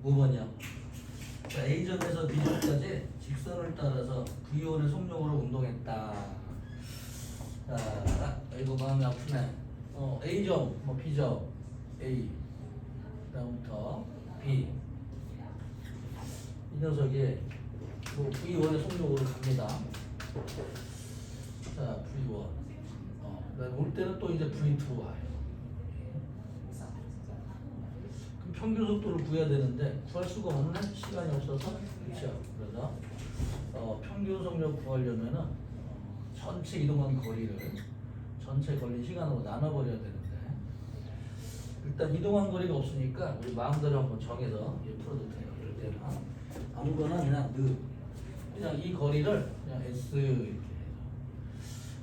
5번이요. 자, A점에서 B점까지 직선을 따라서 V1의 속력으로 운동했다. 자, 이거 마음이 아프네. A점, 뭐 B점, A, 그다음부터 B. 이 녀석이 그 V1의 속력으로 갑니다. 자, V1. 그다음에 올 때는 또 이제 V2 와요. 그럼 평균 속도를 구해야 되는데 구할 수가 없는 시간이 없어서 그렇죠. 그래서 평균 속력 구하려면은 전체 이동한 거리를 전체 걸린 시간으로 나눠버려야 되는데 일단 이동한 거리가 없으니까 우리 마음대로 한번 정해서 풀어도 돼요. 이럴 때는 아무거나 그냥 이 거리를 그냥 S 이렇게 해서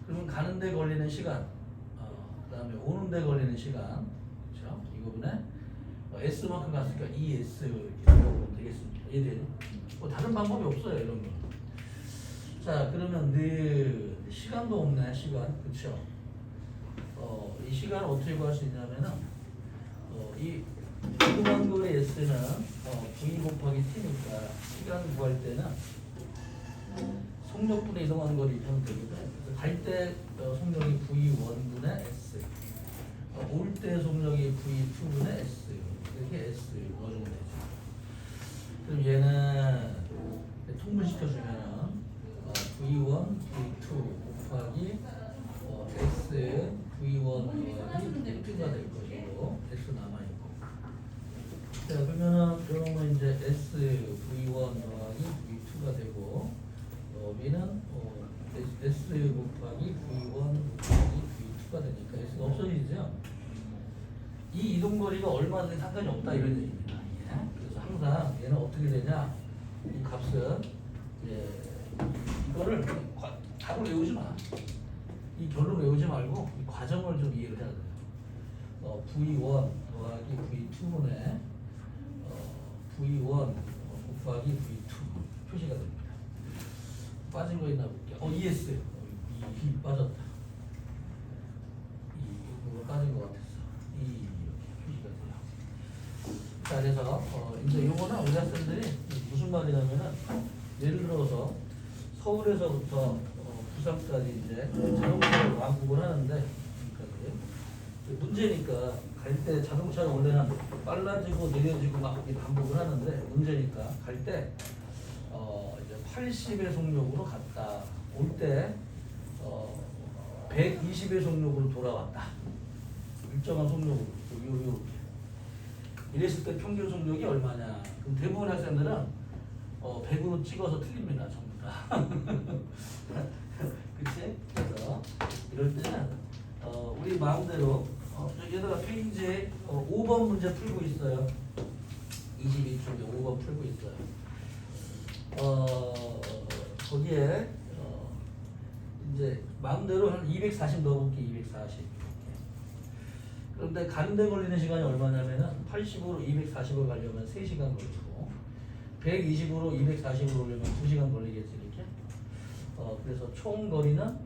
그러면 가는데 걸리는 시간 그다음에 오는데 걸리는 시간 그렇죠? 이 부분에 S만큼 갔으니까 ES 이렇게 적어보면 되겠습니다. 이해되죠? 뭐 다른 방법이 없어요 이런 거. 자 그러면 시간도 없네 시간 그렇죠? 이 시간을 어떻게 구할 수 있냐면은 이 이동한 거리 S는 V 곱하기 T니까 시간 구할 때는 속력분의 이동한 거리 하면 되거든. 갈 때 속력이 V1분의 S, 올 때 속력이 V2분의 S 이렇게 S 넣어주면 되죠. 그럼 얘는 통분시켜주면은 V1, V2 곱하기 S, V1 더하기 T2가 될 것이고 S 남아있고 자 그러면은 이러면 이제 S, V1 더하기 V2가 되고 B는 S 곱하기 V1 곱하기 V2가 되니까 S가 없어지죠. 이 이동거리가 얼마든지 상관이 없다 이런 얘기입니다. 그래서 항상 얘는 어떻게 되냐 이 값은 이거를 답을 외우지 마. 이 결론 외우지 말고 이 과정을 좀 이해를 해야 돼요. V1 더하기 V2분의 V1 곱하기 V2 표시가 됩니다. 빠진 거 있나 볼게요. ES 이 빠졌다. 이거 빠진 거 같았어. 이렇게 표시가 돼요. 자 그래서 이제 요거는 우리 학생들이 무슨 말이냐면은 예를 들어서 서울에서부터 부산까지 이제 자동차를 왕복을 하는데 문제니까 갈 때 자동차가 원래는 빨라지고 느려지고 막 반복을 하는데 문제니까 갈 때 이제 80의 속력으로 갔다 올 때 120의 속력으로 돌아왔다 일정한 속력으로 요렇게 이랬을 때 평균 속력이 얼마냐 그럼 대부분 학생들은 100으로 찍어서 틀립니다 전부 다 그치? 그래서 이럴 때는 우리 마음대로 얘들아 페이지에 5번 문제 풀고 있어요 22쪽에 5번 풀고 있어요 거기에 이제 마음대로 한 240 넣어볼게 240 그런데 가는데 걸리는 시간이 얼마냐면은 80으로 240을 가려면 3시간 걸리고 120으로 240을 오려면 2시간 걸리겠지 이렇게 그래서 총 거리는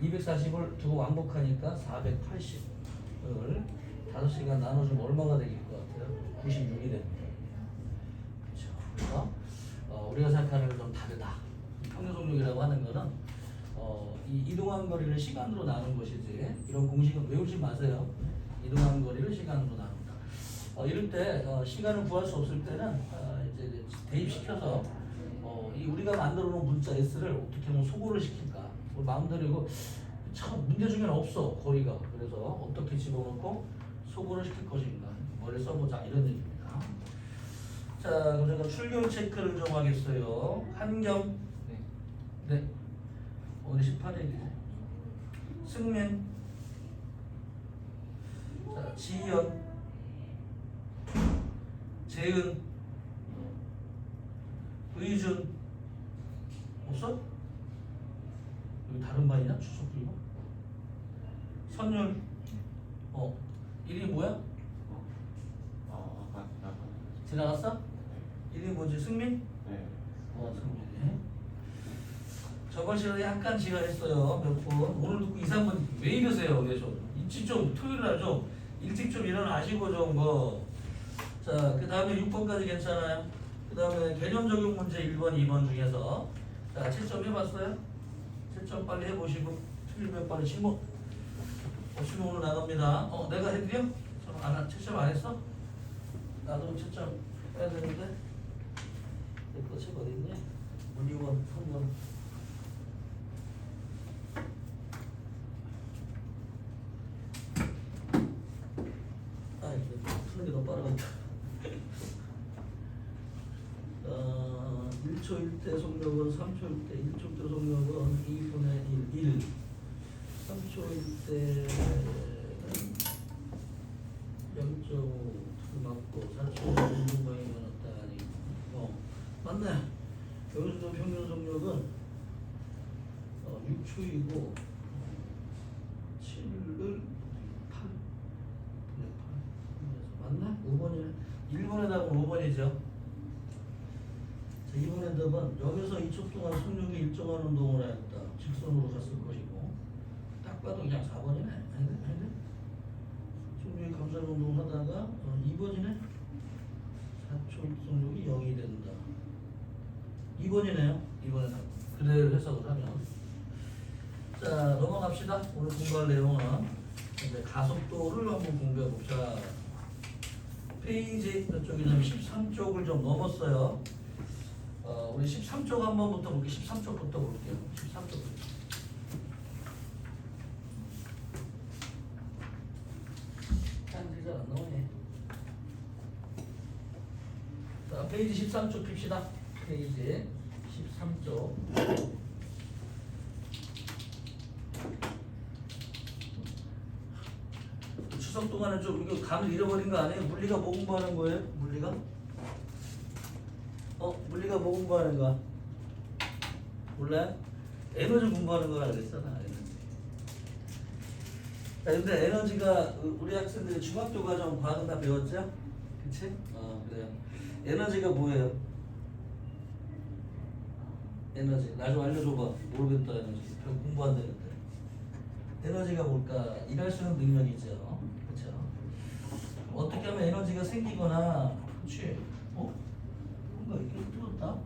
240을 두고 왕복하니까 480을 5시간 나눠주면 얼마가 되길 것 같아요? 96이 됩니다 그렇죠 그래서 우리가 생각하는 건 좀 다르다. 평균 속력이라고 하는 거는 이 이동한 거리를 시간으로 나눈 것이지 이런 공식은 외우지 마세요. 이동한 거리를 시간으로 나눈다. 이럴 때 시간을 구할 수 없을 때는 이제 대입시켜서 이 우리가 만들어 놓은 문자 S를 어떻게 하면 소거를 시킬까? 마음대로 이거 참 문제 중에는 없어 거리가. 그래서 어떻게 집어넣고 소거를 시킬 것인가? 머리를 써보자 이런 얘기입니다. 자, 그럼 제가 출결 체크를 좀 하겠어요. 한경, 네, 오늘 18일이네. 승민, 자, 지연, 재은, 의준, 없어? 여기 다른 반이냐? 추석 그리고 선율, 이름이 뭐야? 지나갔어? 이름이 뭐지? 승민? 네. 승민이. 저번 시간에 약간 지각했어요. 몇 분. 오늘 듣고 2, 3분 왜 이러세요? 왜 좀 일찍 좀 토요일 날 좀 일찍 좀 일어나시고 좀 뭐 자, 그 다음에 6번까지 괜찮아요. 그 다음에 개념 적용 문제 1번, 2번 중에서 자, 채점 해봤어요? 채점 빨리 해보시고 틀리면 빨리 신고. 신고로 나갑니다. 내가 해드려? 채점 안 했어? 나도 채점 해야 되는데. 내 거 책 어디 있니? 2번, 3번. 푸는 게 더 빠르겠다. 1초일 때 속력은 3초일 때 1초 때 속력은 2분의 1, 3초일 때는 0.5 맞고 4초일 때 1분방향이 변했다. 맞네. 여기서도 평균 속력은 6초이고 7을 8. 맞나? 5번이네. 1번에 답은 5번이죠. 자, 2번의 답은 여기서 2초 동안 속력이 일정한 운동을 했다. 직선으로 갔을 것이고, 딱 봐도 그냥 4번이네. 아닌데? 속력이 감소하는 운동을 하다가 2번이네. 4초 속력이 0이 된다. 2번이네요. 2번의 답. 그대로 해석을 하면. 자, 넘어갑시다. 오늘 공부할 내용은 이제 가속도를 한번 공부해 봅시다. 페이지 몇 쪽이냐면 13쪽을 좀 넘었어요. 우리 13쪽 한번부터 볼게요. 13쪽부터 볼게요. 13쪽부터. 한글이 잘 안 나오네. 자, 페이지 13쪽 핍시다. 페이지 13쪽. 추석 동안에 좀 이거 감을 잃어버린 거 아니에요? 물리가 뭐 공부하는 거예요? 물리가? 물리가 뭐 공부하는 거야? 몰라요? 에너지 공부하는 거라 그랬잖아. 에너지. 자, 근데 에너지가 우리 학생들이 중학교 과정 과학은 다 배웠죠? 그치? 그래요. 에너지가 뭐예요? 에너지. 나 좀 알려줘봐. 모르겠다, 에너지. 별 공부 안 되는데. 에너지가 뭘까? 일할 수 있는 능력이죠. 그렇죠? 어떻게 하면 에너지가 생기거나, 그렇지? 뭔가 이렇게 뜯었다?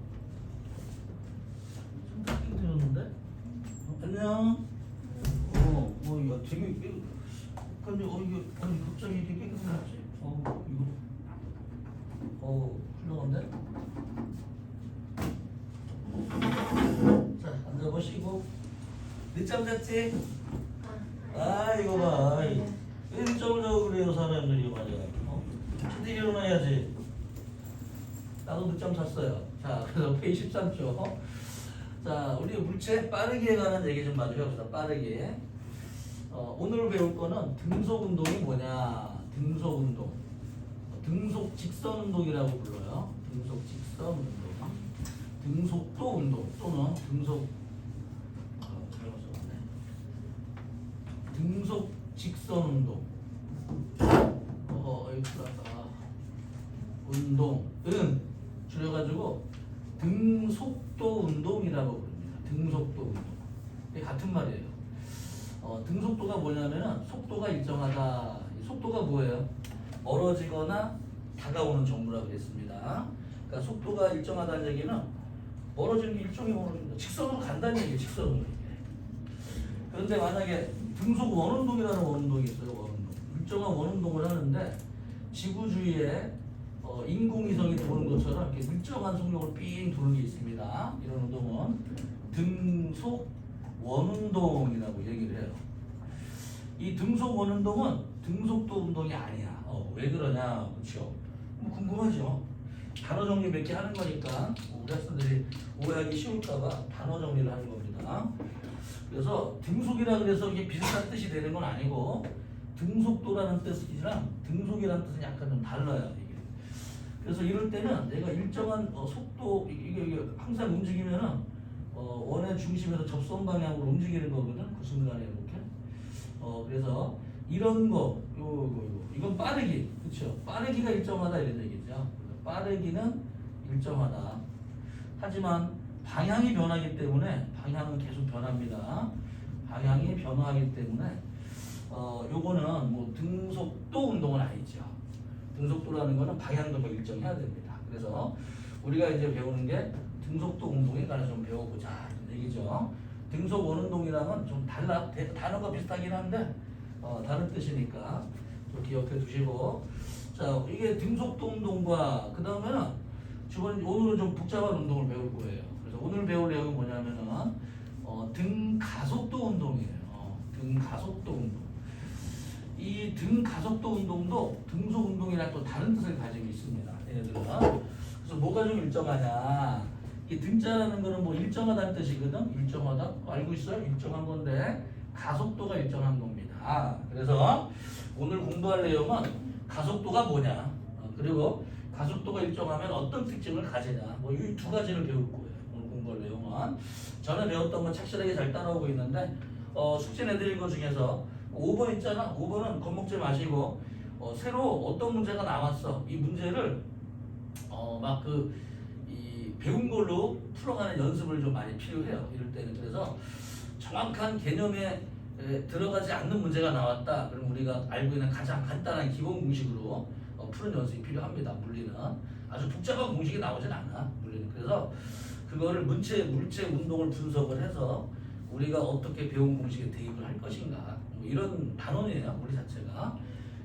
좀 뜯긴 뜯었는데? 안녕? 야, 되게 근데 이게 갑자기 이렇게 깨끗해졌지? 이거 훌륭한데? 자, 앉아보시고. 늦잠 잤지? 이거 봐. 왜 늦잠을 자고 그래요, 사람들이 말이야. 일찍 일어나야지. 나도 늦잠 잤어요. 자, 그래서 페이지 13쪽. 자, 우리 물체 빠르기에 관한 얘기 좀 마저 해봅시다. 빠르게. 오늘 배울 거는 등속 운동이 뭐냐? 등속 운동. 등속 직선 운동이라고 불러요. 등속 직선 운동. 등속도 운동 또는 등속 등속 직선 운동. 여기다가 운동은 줄여가지고 등속도 운동이라고 부릅니다. 등속도 운동. 이게 같은 말이에요. 등속도가 뭐냐면은 속도가 일정하다. 이 속도가 뭐예요? 멀어지거나 다가오는 정도라고 그랬습니다. 그러니까 속도가 일정하다는 얘기는 멀어지는 게 일정이 멀어진다. 직선으로 간다는 얘기예요. 직선으로. 그런데 만약에 등속 원운동이라는 원운동이 있어요. 원운동. 일정한 원운동을 하는데 지구 주위에 인공위성이 도는 것처럼 이렇게 일정한 속력을 삥 도는 게 있습니다. 이런 운동은 등속 원운동이라고 얘기를 해요. 이 등속 원운동은 등속도 운동이 아니야. 왜 그러냐? 그렇죠? 궁금하죠? 단어 정리 몇 개 하는 거니까 우리 학생들이 오해하기 쉬울까봐 단어 정리를 하는 겁니다. 그래서 등속이라 그래서 이게 비슷한 뜻이 되는 건 아니고 등속도라는 뜻이랑 등속이라는 뜻은 약간 좀 달라요. 이게. 그래서 이럴 때는 내가 일정한 속도 이게 항상 움직이면은 원의 중심에서 접선 방향으로 움직이는 거거든. 그 순간에 이렇게. 그래서 이런 거 이건 빠르기, 그렇죠? 빠르기가 일정하다 이런 얘기죠. 빠르기는 일정하다. 하지만 방향이 변하기 때문에 방향은 계속 변합니다. 방향이 변화하기 때문에 요거는 뭐 등속도 운동은 아니죠. 등속도라는 거는 방향도 일정해야 됩니다. 그래서 우리가 이제 배우는 게 등속도 운동에 관해서 좀 배워보자 이런 얘기죠. 등속 원운동이랑은 좀 달라. 단어가 비슷하긴 한데 다른 뜻이니까 좀 기억해 두시고. 자, 이게 등속도 운동과 그 다음에는 오늘은 좀 복잡한 운동을 배울 거예요. 그래서 오늘 배울 내용이 뭐냐면은 등 가속도 운동이에요. 등 가속도 운동. 이 등 가속도 운동도 등속 운동이랑 또 다른 뜻을 가지고 있습니다. 얘네들은. 그래서 뭐가 좀 일정하냐? 이 등자라는 거는 뭐 일정하다는 뜻이거든. 일정하다. 알고 있어요? 일정한 건데 가속도가 일정한 겁니다. 그래서 오늘 공부할 내용은 가속도가 뭐냐? 그리고 가속도가 일정하면 어떤 특징을 가지냐? 뭐 이 두 가지를 배울 거예요. 오늘 공부할 내용은. 전에 배웠던 건 착실하게 잘 따라오고 있는데 숙제 내드린 것 중에서 5번 있잖아. 5번은 겁먹지 마시고 새로 어떤 문제가 나왔어. 이 문제를 이 배운 걸로 풀어가는 연습을 좀 많이 필요해요. 이럴 때는. 그래서 정확한 개념에 들어가지 않는 문제가 나왔다. 그럼 우리가 알고 있는 가장 간단한 기본 공식으로 푸는 연습이 필요합니다. 물리는 아주 복잡한 공식이 나오진 않아. 물리는. 그래서 그거를 물체 운동을 분석을 해서 우리가 어떻게 배운 공식에 대입을 할 것인가, 뭐 이런 단원이에요. 우리 자체가.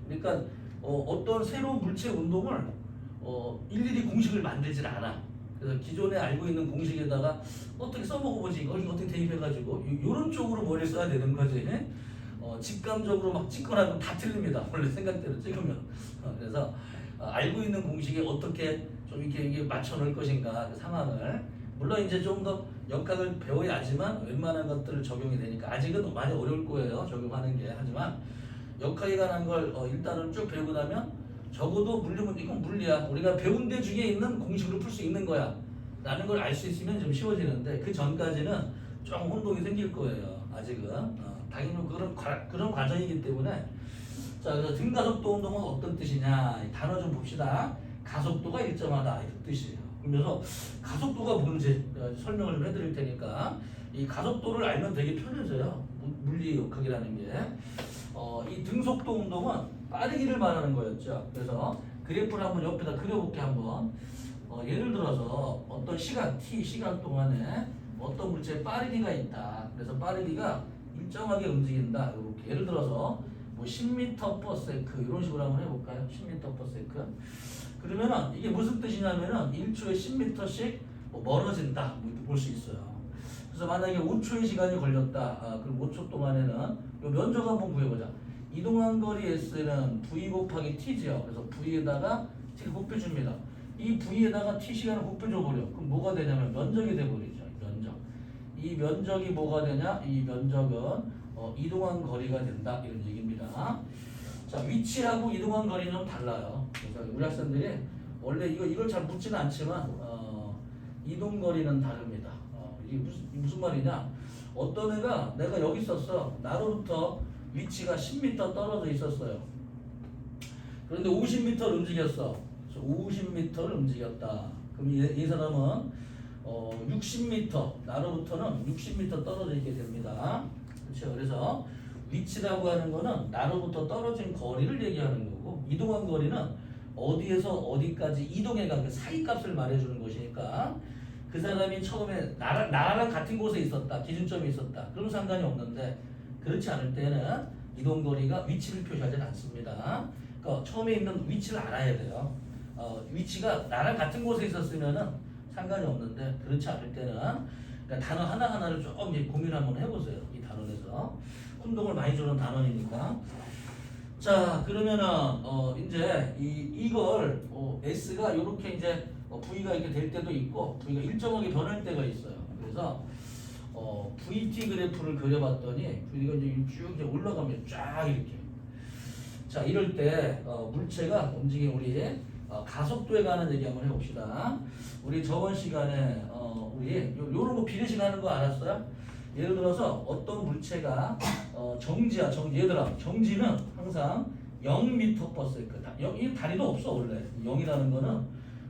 그러니까 어떤 새로운 물체 운동을 일일이 공식을 만들질 않아. 그래서 기존에 알고 있는 공식에다가 어떻게 써먹어보지, 이거 어떻게 대입해가지고 이런 쪽으로 머리를 써야 되는 거지. 직감적으로 막 찍거나 하면 다 틀립니다. 원래 생각대로 찍으면. 그래서 알고 있는 공식에 어떻게 좀 이게 맞춰 놓을 것인가, 그 상황을. 물론 이제 좀 더 역학을 배워야지만 웬만한 것들을 적용이 되니까 아직은 많이 어려울 거예요. 적용하는 게. 하지만 역학에 관한 걸 일단은 쭉 배우고 나면 적어도 물리면 이건 물리야. 우리가 배운 데 중에 있는 공식으로 풀 수 있는 거야. 라는 걸 알 수 있으면 좀 쉬워지는데 그 전까지는 좀 혼동이 생길 거예요. 아직은. 당연히 그런 과정이기 때문에. 자, 그래서 등가속도 운동은 어떤 뜻이냐. 이 단어 좀 봅시다. 가속도가 일정하다. 이런 뜻이에요. 그래서 가속도가 뭔지 설명을 좀 해드릴 테니까 이 가속도를 알면 되게 편해져요. 물리 역학이라는 게. 이 등속도 운동은 빠르기를 말하는 거였죠. 그래서 그래프를 한번 옆에다 그려볼게 한번. 예를 들어서 어떤 시간 t 시간 동안에 어떤 물체의 빠르기가 있다. 그래서 빠르기가 일정하게 움직인다. 이렇게 예를 들어서 뭐 10m/s 이런 식으로 한번 해볼까요? 10m/s. 그러면은 이게 무슨 뜻이냐면은 1초에 10m씩 멀어진다. 뭐 볼 수 있어요. 그래서 만약에 5초의 시간이 걸렸다. 그럼 5초 동안에는 요 면적 한번 구해보자. 이동한 거리 S는 V 곱하기 T죠. 그래서 V에다가 T를 곱해줍니다. 이 V에다가 T 시간을 곱해줘버려. 그럼 뭐가 되냐면 면적이 돼버리죠. 면적. 이 면적이 뭐가 되냐? 이 면적은 이동한 거리가 된다. 이런 얘기입니다. 자, 위치하고 이동한 거리는 좀 달라요. 그래서 우리 학생들이 원래 이걸 잘 묻지는 않지만 이동 거리는 다릅니다. 이게 무슨 말이냐? 어떤 애가 내가 여기 있었어. 나로부터 위치가 10m 떨어져 있었어요. 그런데 50m를 움직였어. 50m를 움직였다. 그럼 이 사람은 60m, 나로부터는 60m 떨어져 있게 됩니다. 그렇죠? 그래서 위치라고 하는 거는 나로부터 떨어진 거리를 얘기하는 거고, 이동한 거리는 어디에서 어디까지 이동해간 그 사이 값을 말해주는 것이니까, 그 사람이 처음에 나랑 같은 곳에 있었다, 기준점이 있었다, 그럼 상관이 없는데, 그렇지 않을 때는 이동 거리가 위치를 표시하지 않습니다. 그러니까 처음에 있는 위치를 알아야 돼요. 위치가 나랑 같은 곳에 있었으면은 상관이 없는데, 그렇지 않을 때는 그러니까 단어 하나하나를 조금 고민 한번 해보세요. 이 단원에서 혼동을 많이 주는 단원이니까. 자, 그러면은 이제 이걸 S가 이렇게 이제 V가 이렇게 될 때도 있고 V가 일정하게 변할 때가 있어요. 그래서 VT 그래프를 그려봤더니 V가 이제 쭉 이제 올라가면 쫙 이렇게. 자, 이럴 때 물체가 움직이는 우리 가속도에 관한 얘기 한번 해봅시다. 우리 저번 시간에 우리 요런 거 비례식 하는 거 알았어요? 예를 들어서 어떤 물체가 정지야. 얘들아, 정지는 항상 0m/s. 이 단위도 없어 원래. 0이라는 거는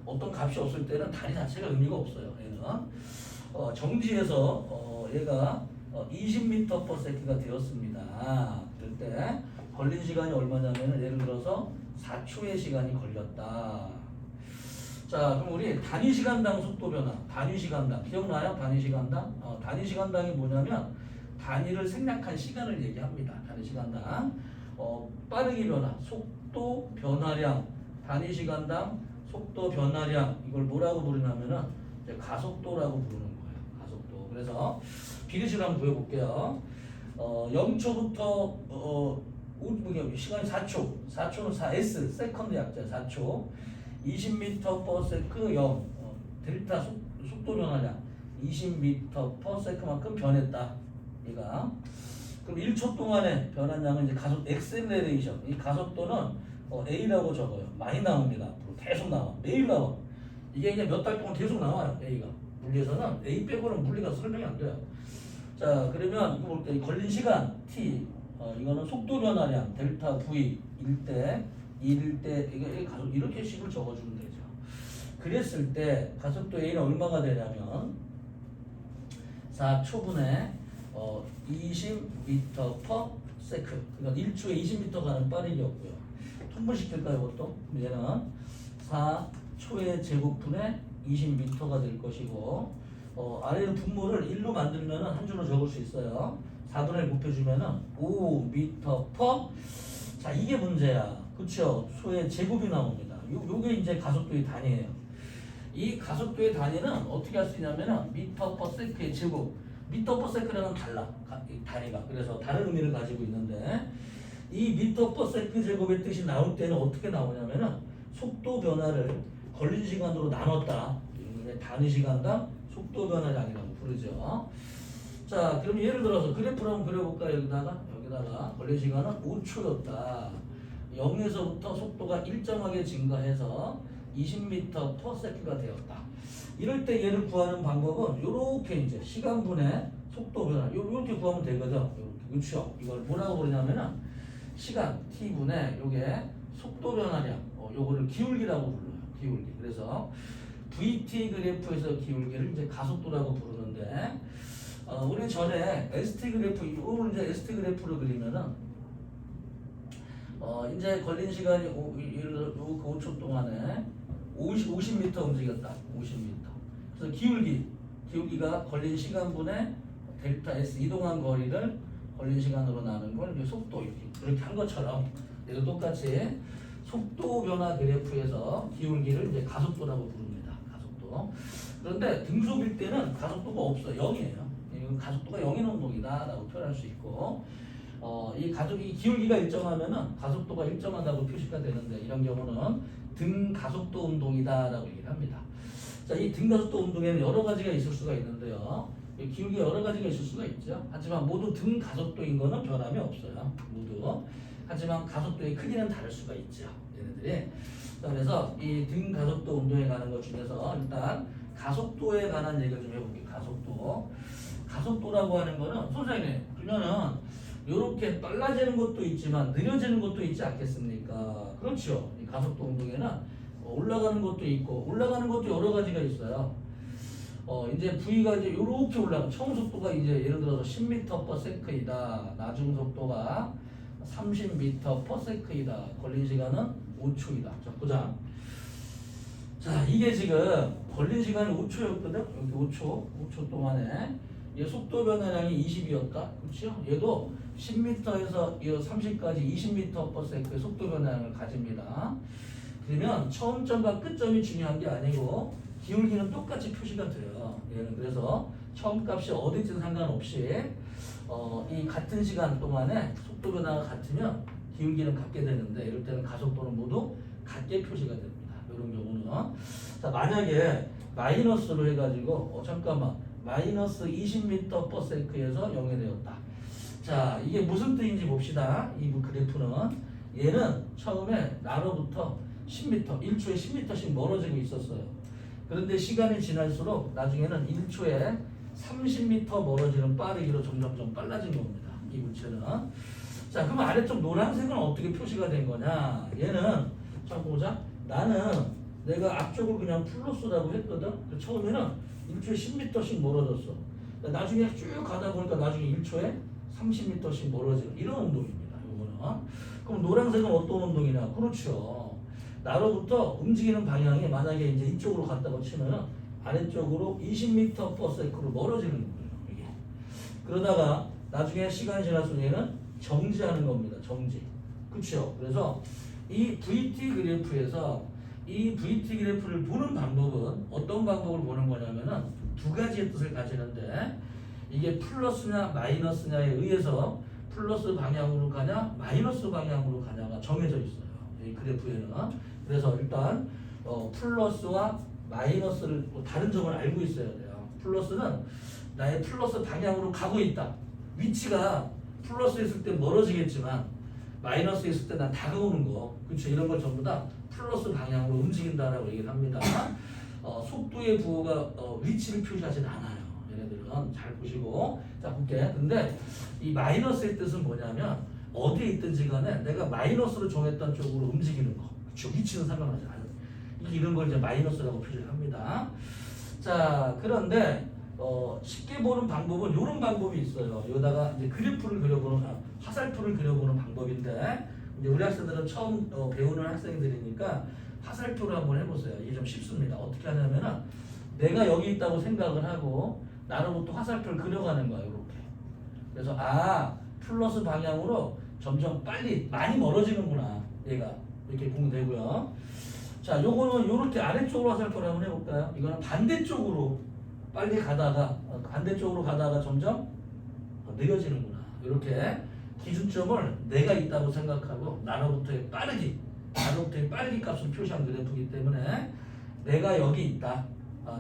어떤 값이 없을 때는 단위 자체가 의미가 없어요. 얘는 정지해서 얘가 20m/s가 되었습니다. 그럴 때 걸린 시간이 얼마냐면은 예를 들어서 4초의 시간이 걸렸다. 자, 그럼 우리 단위 시간당 속도 변화, 단위 시간당 기억나요? 단위 시간당? 단위 시간당이 뭐냐면 단위를 생략한 시간을 얘기합니다. 단위 시간당. 빠르기 변화, 속도 변화량, 단위 시간당 속도 변화량 이걸 뭐라고 부르냐면은 이제 가속도라고 부르는 거예요. 가속도. 그래서 비례식을 한번 보여볼게요. 0초부터 시간이 4초, 4초는 4s 세컨드 약자 4초. 20m/s 0 델타 속도 변화량 20m/s만큼 변했다. 얘가 그럼 1초 동안에 변한 양은 이제 가속 엑셀레레이션. 이 가속도는 A라고 적어요. 많이 나옵니다. 앞으로 계속 나와. 매일 나와. 이게 이제 몇 달 동안 계속 나와요. A가 물리에서는 A 빼고는 물리가 설명이 안 돼요. 자, 그러면 이거 볼게요. 걸린 시간 T. 이거는 속도 변화량 델타 V 1대 1일 때 이게 가속 이렇게 식을 적어주면 되죠. 그랬을 때 가속도 A는 얼마가 되냐면 4초분에 20m/s. 그러니까 1초에 20m 가는 빠르기였고요. 통분시킬까요, 이것도? 얘는 4초의 제곱분에 20m가 될 것이고 아래는 분모를 1로 만들면은 한 줄로 적을 수 있어요. 4분의 1 곱해주면은 5m/. 자, 이게 문제야. 그쵸? 초의 제곱이 나옵니다. 요게 이제 가속도의 단위예요. 이 가속도의 단위는 어떻게 할 수 있냐면은 m/s의 제곱. m/s랑은 달라. 단위가. 그래서 다른 의미를 가지고 있는데 이 m/s 제곱의 뜻이 나올 때는 어떻게 나오냐면은 속도 변화를 걸린 시간으로 나눴다. 단위 시간당 속도 변화량이라고 부르죠. 자, 그럼 예를 들어서 그래프를 한번 그려볼까요? 여기다가 걸린 시간은 5초였다. 0에서부터 속도가 일정하게 증가해서 20m/s가 되었다. 이럴 때 얘를 구하는 방법은 요렇게 이제 시간분의 속도 변화 요렇게 구하면 되거든. 요렇게. 그렇죠? 이걸 뭐라고 부르냐면은 시간 t분의 요게 속도 변화량 요거를 기울기라고 불러요. 기울기. 그래서 VT 그래프에서 기울기를 이제 가속도라고 부르는데 우리 전에 ST 그래프 요걸 이제 ST 그래프를 그리면은 이제 걸린 시간이 5초 동안에 50m 움직였다. 50m. 그래서 기울기가 걸린 시간분의 델타 S 이동한 거리를 걸린 시간으로 나눈 걸 이제 속도 이렇게 한 것처럼 얘도 똑같이 속도 변화 그래프에서 기울기를 이제 가속도라고 부릅니다. 가속도. 그런데 등속일 때는 가속도가 없어. 0이에요. 이건 가속도가 0인 운동이다라고 표현할 수 있고 이 기울기가 일정하면은 가속도가 일정하다고 표시가 되는데 이런 경우는 등가속도 운동이다라고 얘기를 합니다. 자, 이 등가속도 운동에는 여러 가지가 있을 수가 있는데요. 기울기가 여러 가지가 있을 수가 있죠. 하지만 모두 등가속도인 거는 변함이 없어요. 모두. 하지만 가속도의 크기는 다를 수가 있죠. 얘네들이. 자, 그래서 이 등가속도 운동에 관한 것 중에서 일단 가속도에 관한 얘기를 좀 해볼게요. 가속도. 가속도라고 하는 거는 선생님 그러면은 이렇게 빨라지는 것도 있지만 느려지는 것도 있지 않겠습니까? 그렇죠. 이 가속도 운동에는 올라가는 것도 있고 올라가는 것도 여러 가지가 있어요. 이제 V가 이제 이렇게 올라가. 처음 속도가 이제 예를 들어서 10m/s이다. 나중 속도가 30m/s이다. 걸린 시간은 5초이다. 자, 보자. 자, 이게 지금 걸린 시간이 5초였거든. 여기 5초 동안에 얘 속도 변화량이 20이었다. 그렇죠? 얘도 10m에서 30까지 20m/s의 속도 변화량을 가집니다. 그러면 처음 점과 끝점이 중요한 게 아니고 기울기는 똑같이 표시가 돼요. 얘는 그래서 처음 값이 어디든 상관없이 이 같은 시간 동안에 속도 변화가 같으면 기울기는 같게 되는데 이럴 때는 가속도는 모두 같게 표시가 됩니다. 이런 경우는 자, 만약에 마이너스로 해가지고 잠깐만 마이너스 20m/s에서 0이 되었다. 자, 이게 무슨 뜻인지 봅시다. 이 그래프는 얘는 처음에 나로부터 10m, 1초에 10m씩 멀어지고 있었어요. 그런데 시간이 지날수록 나중에는 1초에 30m 멀어지는 빠르기로 점점점 빨라진 겁니다. 이 물체는. 자, 그럼 아래쪽 노란색은 어떻게 표시가 된 거냐? 얘는 자 보자. 나는 내가 앞쪽을 그냥 플러스라고 했거든. 처음에는 1초에 10m씩 멀어졌어. 나중에 쭉 가다 보니까 나중에 1초에 30m씩 멀어지는 이런 운동입니다. 이거는 그럼 노란색은 어떤 운동이냐? 그렇죠. 나로부터 움직이는 방향이 만약에 이제 이쪽으로 갔다고 치면은 아래쪽으로 20m/s로 멀어지는 거예요. 이게. 그러다가 나중에 시간이 지날수록 얘는 정지하는 겁니다. 정지. 그렇죠. 그래서 이 VT 그래프에서 이 VT 그래프를 보는 방법은 어떤 방법을 보는 거냐면은 두 가지의 뜻을 가지는데 이게 플러스냐 마이너스냐에 의해서 플러스 방향으로 가냐 마이너스 방향으로 가냐가 정해져 있어요. 이 그래프에는. 그래서 일단 플러스와 마이너스를 다른 점을 알고 있어야 돼요. 플러스는 나의 플러스 방향으로 가고 있다. 위치가 플러스 있을 때 멀어지겠지만 마이너스 있을 때 난 다가오는 거. 그렇죠. 이런 걸 전부 다 플러스 방향으로 움직인다라고 얘기를 합니다. 속도의 부호가 위치를 표시하진 않아요. 얘네들은 잘 보시고. 자, 볼게. 근데 이 마이너스의 뜻은 뭐냐면 어디에 있든지 간에 내가 마이너스로 정했던 쪽으로 움직이는 거. 그렇죠. 위치는 상관하지 않아요. 이런 걸 이제 마이너스라고 표시를 합니다. 자, 그런데 쉽게 보는 방법은 이런 방법이 있어요. 여기다가 이제 그래프를 그려보는 화살표를 그려보는 방법인데 이제 우리 학생들은 처음 배우는 학생들이니까 화살표를 한번 해보세요. 이게 좀 쉽습니다. 어떻게 하냐면은 내가 여기 있다고 생각을 하고 나로부터 화살표를 그려가는 거예요. 이렇게. 그래서 플러스 방향으로 점점 빨리 많이 멀어지는구나. 얘가 이렇게 보면 되고요. 자, 요거는 요렇게 아래쪽으로 화살표를 한번 해볼까요? 이거는 반대쪽으로 빨리 가다가 반대쪽으로 가다가 점점 느려지는구나. 이렇게 기준점을 내가 있다고 생각하고 나로부터의 빠르기 값을 표시한 그래프이기 때문에 내가 여기 있다.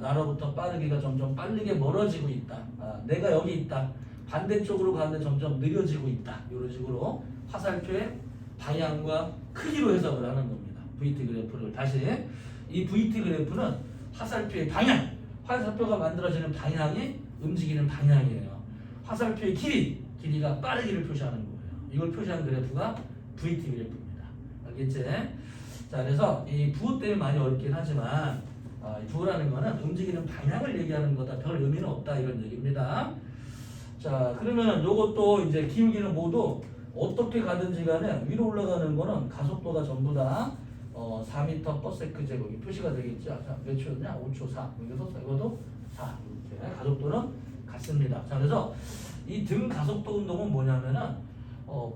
나로부터 빠르기가 점점 빠르게 멀어지고 있다. 내가 여기 있다. 반대쪽으로 가는데 점점 느려지고 있다. 이런 식으로 화살표의 방향과 크기로 해석을 하는 겁니다. VT 그래프를 다시 이 VT 그래프는 화살표의 방향, 화살표가 만들어지는 방향이 움직이는 방향이에요. 화살표의 길이가 빠르기를 표시하는 거예요. 이걸 표시한 그래프가 VT 그래프입니다. 알겠지? 자, 그래서 이 부호 때문에 많이 어렵긴 하지만 이 부호라는 거는 움직이는 방향을 얘기하는 거다. 별 의미는 없다 이런 얘기입니다. 자, 그러면 요것도 이제 기울기는 모두 어떻게 가든지 간에 위로 올라가는 거는 가속도가 전부 다 4m/s 제곱이 표시가 되겠죠. 자, 몇 초였냐? 5초 4. 여기서 이것도 4. 이렇게 가속도는 같습니다. 자, 그래서 이 등 가속도 운동은 뭐냐면은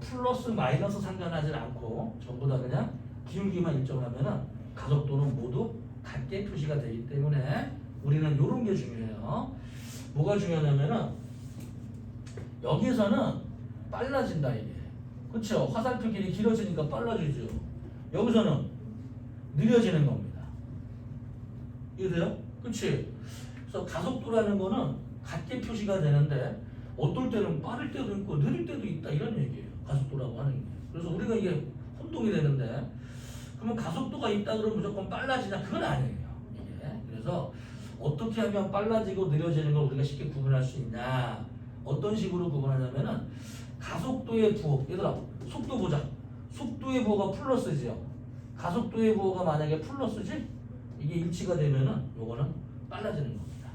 플러스 마이너스 상관하지 않고 전부 다 그냥 기울기만 일정하면은 가속도는 모두 같게 표시가 되기 때문에 우리는 이런 게 중요해요. 뭐가 중요하냐면은 여기서는 빨라진다 이게. 그렇죠? 화살표 길이 길어지니까 빨라지죠. 여기서는 느려지는 겁니다. 이해돼요? 그렇지? 그래서 가속도라는 거는 같게 표시가 되는데 어떨 때는 빠를 때도 있고 느릴 때도 있다 이런 얘기예요. 가속도라고 하는 게. 그래서 우리가 이게 혼동이 되는데 그러면 가속도가 있다 그러면 무조건 빨라지냐? 그건 아니에요. 이게. 그래서 어떻게 하면 빨라지고 느려지는 걸 우리가 쉽게 구분할 수 있냐? 어떤 식으로 구분하냐면은 가속도의 부호, 얘들아 속도 보자. 속도의 부호가 플러스지요. 가속도의 부호가 만약에 플러스지? 이게 일치가 되면은 요거는 빨라지는 겁니다.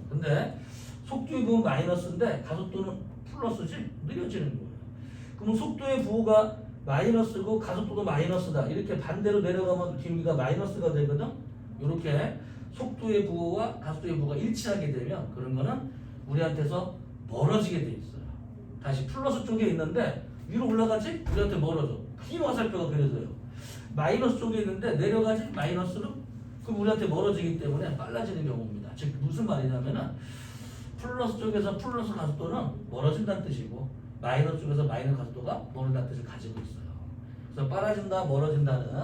근데 속도의 부호는 마이너스인데 가속도는 플러스지? 느려지는 거예요. 그럼 속도의 부호가 마이너스고 가속도도 마이너스다. 이렇게 반대로 내려가면 기울기가 마이너스가 되거든. 이렇게 속도의 부호와 가속도의 부호가 일치하게 되면 그런 거는 우리한테서 멀어지게 돼 있어요. 다시 플러스 쪽에 있는데 위로 올라가지? 우리한테 멀어져. 흰 화살표가 그려져요. 마이너스 쪽에 있는데 내려가지? 마이너스로? 그럼 우리한테 멀어지기 때문에 빨라지는 경우입니다. 즉 무슨 말이냐면은 플러스 쪽에서 플러스 가속도는 멀어진다는 뜻이고 마이너스 쪽에서 마이너스 가속도가 멀어진다는 뜻을 가지고 있어요. 그래서 빨라진다, 멀어진다는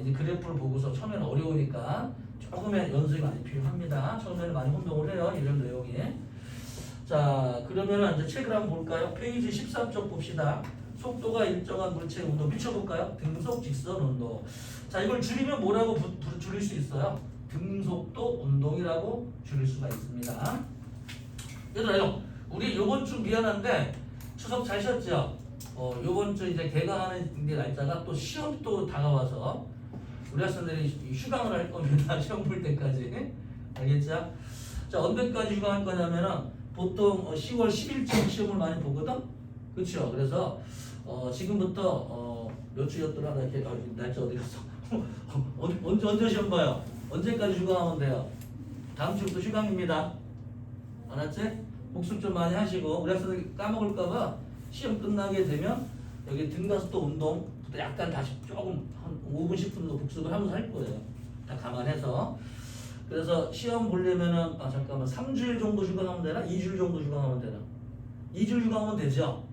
이제 그래프를 보고서 처음에는 어려우니까 조금의 연습이 많이 필요합니다. 처음에는 많이 혼동을 해요. 이런 내용이. 자, 그러면 이제 책을 한번 볼까요? 페이지 13쪽 봅시다. 속도가 일정한 물체의 운동 비춰볼까요? 등속 직선 운동. 자, 이걸 줄이면 뭐라고 줄일 수 있어요? 등속도 운동이라고 줄일 수가 있습니다. 얘들아요, 우리 요번 주 미안한데 추석 잘 쉬었죠? 요번 주 이제 개강하는 게 날짜가 또 시험이 또 다가와서 우리 학생들이 휴강을 할 겁니다. 시험 볼 때까지. 알겠죠? 자, 언제까지 휴강할 거냐면은 보통 10월 10일쯤 시험을 많이 보거든? 그렇죠? 그래서 지금부터 몇 주였더라? 나 이렇게 날짜 어디 갔어? 언제 시험 봐요? 언제까지 휴강하면 돼요? 다음 주부터 휴강입니다. 알았지? 복습 좀 많이 하시고 우리 학생들 까먹을까봐 시험 끝나게 되면 여기 등가서 또 운동 약간 다시 조금 한 5분 10분 정도 복습을 하면서 할 거예요. 다 감안해서. 그래서 시험 보려면은 잠깐만 3주일 정도 휴강하면 되나? 2주일 정도 휴강하면 되나? 2주일 휴강하면 되죠?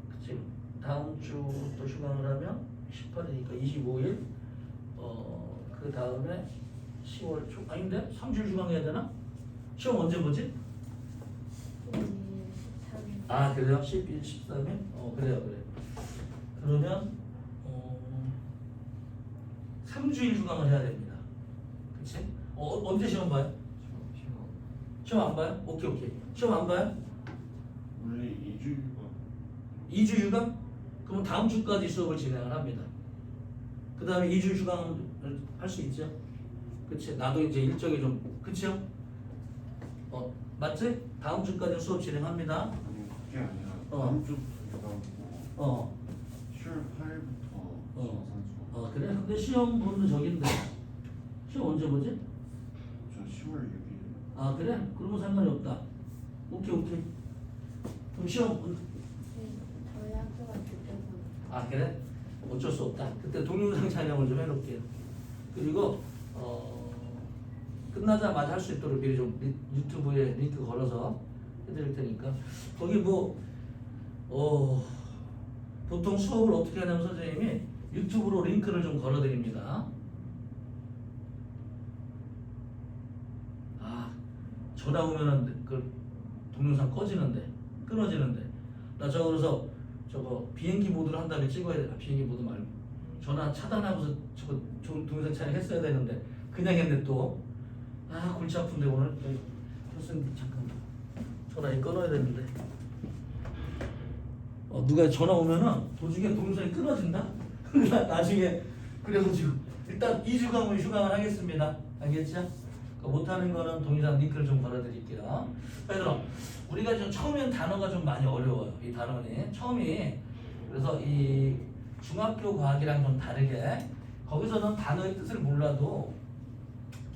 그치? 다음 주 또 휴강을 하면 18일이니까 25일 그 다음에 10월 초 아닌데? 3주일 휴강해야 되나? 시험 언제 보지? 그래요? 11, 13일? 그래요. 그러면 3주일 휴강을 해야 됩니다. 그치? 언제 시험 봐요? 시험 안 봐요? 오케이. 시험 안 봐요? 원래 2주 휴가. 2주 휴강? 그럼 다음 주까지 수업을 진행을 합니다. 그 다음에 2주 휴강을 할 수 있죠? 그치? 나도 이제 일정이 좀, 그치요? 맞지? 다음 주까지 수업 진행합니다. 아니 그게 아니라 다음 주부터 휴가고 10월 8일부터 정산 수업. 그래? 근데 시험 보는 저긴데 시험 언제 보지? 저 10월 6일. 그래? 그러면 상관이 없다. 오케이. 그럼 시험 저희 학교가 그때서 그래? 어쩔 수 없다. 그때 동영상 촬영을 좀 해놓을게요. 그리고 끝나자마자 할 수 있도록 미리 좀 유튜브에 링크 걸어서 해드릴 테니까 거기 보통 수업을 어떻게 하냐면 선생님이 유튜브로 링크를 좀 걸어드립니다. 전화 오면은 그 동영상 끊어지는데 나 그래서 비행기 모드로 한 다음에 찍어야 돼. 비행기 모드 말고 전화 차단하고서 동영상 촬영했어야 되는데 그냥 했네 또. 골치 아픈데 오늘. 교수님 잠깐만 전화 끊어야 되는데. 누가 전화 오면은 도중에 동영상이 끊어진다? 나중에 그래가지고 일단 2주간 휴강을 하겠습니다. 알겠죠? 못하는 거는 동영상 링크를 좀 걸어드릴게요. 얘들아, 우리가 좀 처음엔 단어가 좀 많이 어려워요. 이 단어는 처음이 그래서 이 중학교 과학이랑 좀 다르게 거기서는 단어의 뜻을 몰라도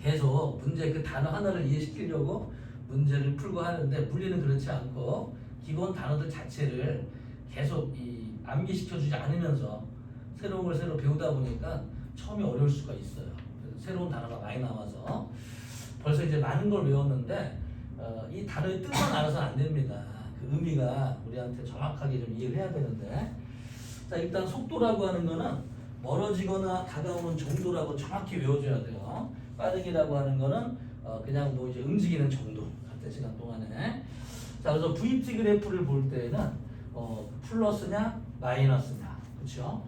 계속 문제 그 단어 하나를 이해시키려고 문제를 풀고 하는데 물리는 그렇지 않고 기본 단어들 자체를 계속 암기시켜주지 않으면서 새로운 걸 새로 배우다 보니까 처음이 어려울 수가 있어요. 그래서 새로운 단어가 많이 나와서 벌써 이제 많은 걸 외웠는데 이 단어의 뜻만 알아서는 안 됩니다. 그 의미가 우리한테 정확하게 좀 이해를 해야 되는데 자 일단 속도라고 하는 거는 멀어지거나 다가오는 정도라고 정확히 외워줘야 돼요. 빠르기라고 하는 거는 그냥 이제 움직이는 정도 같은 시간 동안에 자 그래서 VT 그래프를 볼 때는 플러스냐 마이너스냐 그렇죠?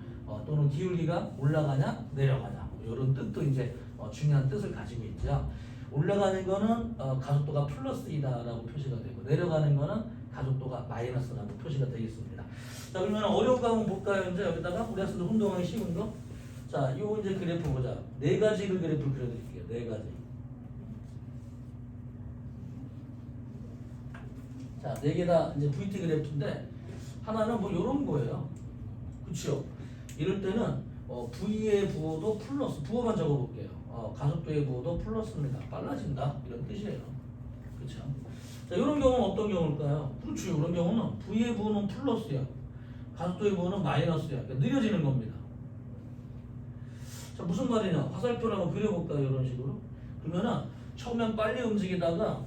또는 기울기가 올라가냐 내려가냐 이런 뜻도 이제 중요한 뜻을 가지고 있죠. 올라가는 거는 가속도가 플러스이다라고 표시가 되고 내려가는 거는 가속도가 마이너스라고 표시가 되겠습니다. 자 그러면 어려운 거 한번 볼까요? 이제 여기다가 우리 학생들 운동하기 쉬운 거. 자, 요 이제 그래프 보자. 네 가지를 그래프를 그려드릴게요. 네 가지. 자, 네 개 다 이제 VT 그래프인데 하나는 요런 거예요. 그렇죠? 이럴 때는 V의 부호도 플러스. 부호만 적어볼게요. 가속도의 부호도 플러스입니다. 빨라진다 이런 뜻이에요. 그렇죠? 자, 이런 경우는 어떤 경우일까요? 그렇죠. 이런 경우는 V의 부호는 플러스야. 가속도의 부호는 마이너스야. 그러니까 느려지는 겁니다. 자, 무슨 말이냐? 화살표를 한번 그려볼까요? 이런 식으로. 그러면은 처음엔 빨리 움직이다가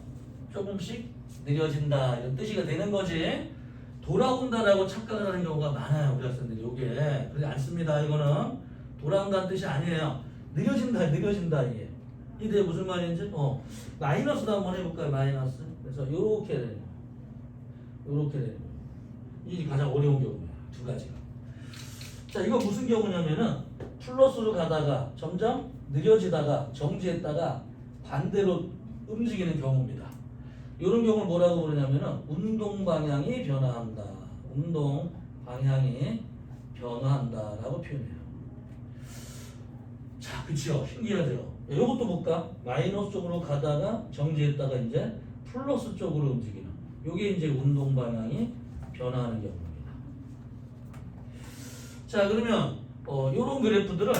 조금씩 느려진다 이런 뜻이 되는 거지. 돌아온다라고 착각을 하는 경우가 많아요. 우리 학생들이 요게. 그러지 않습니다. 이거는 돌아온다는 뜻이 아니에요. 느려진다 이게. 이게 무슨 말인지? 마이너스도 한번 해볼까요? 마이너스. 그래서 요렇게 돼요. 이게 가장 어려운 경우예요. 두 가지가. 자, 이거 무슨 경우냐면은 플러스로 가다가 점점 느려지다가 정지했다가 반대로 움직이는 경우입니다. 이런 경우를 뭐라고 부르냐면은 운동 방향이 변화한다. 운동 방향이 변화한다라고 표현해요. 자, 그치요? 신기하죠? 이것도 볼까? 마이너스 쪽으로 가다가 정지했다가 이제 플러스 쪽으로 움직이는. 이게 이제 운동 방향이 변화하는 경우입니다. 자 그러면 요런 그래프들을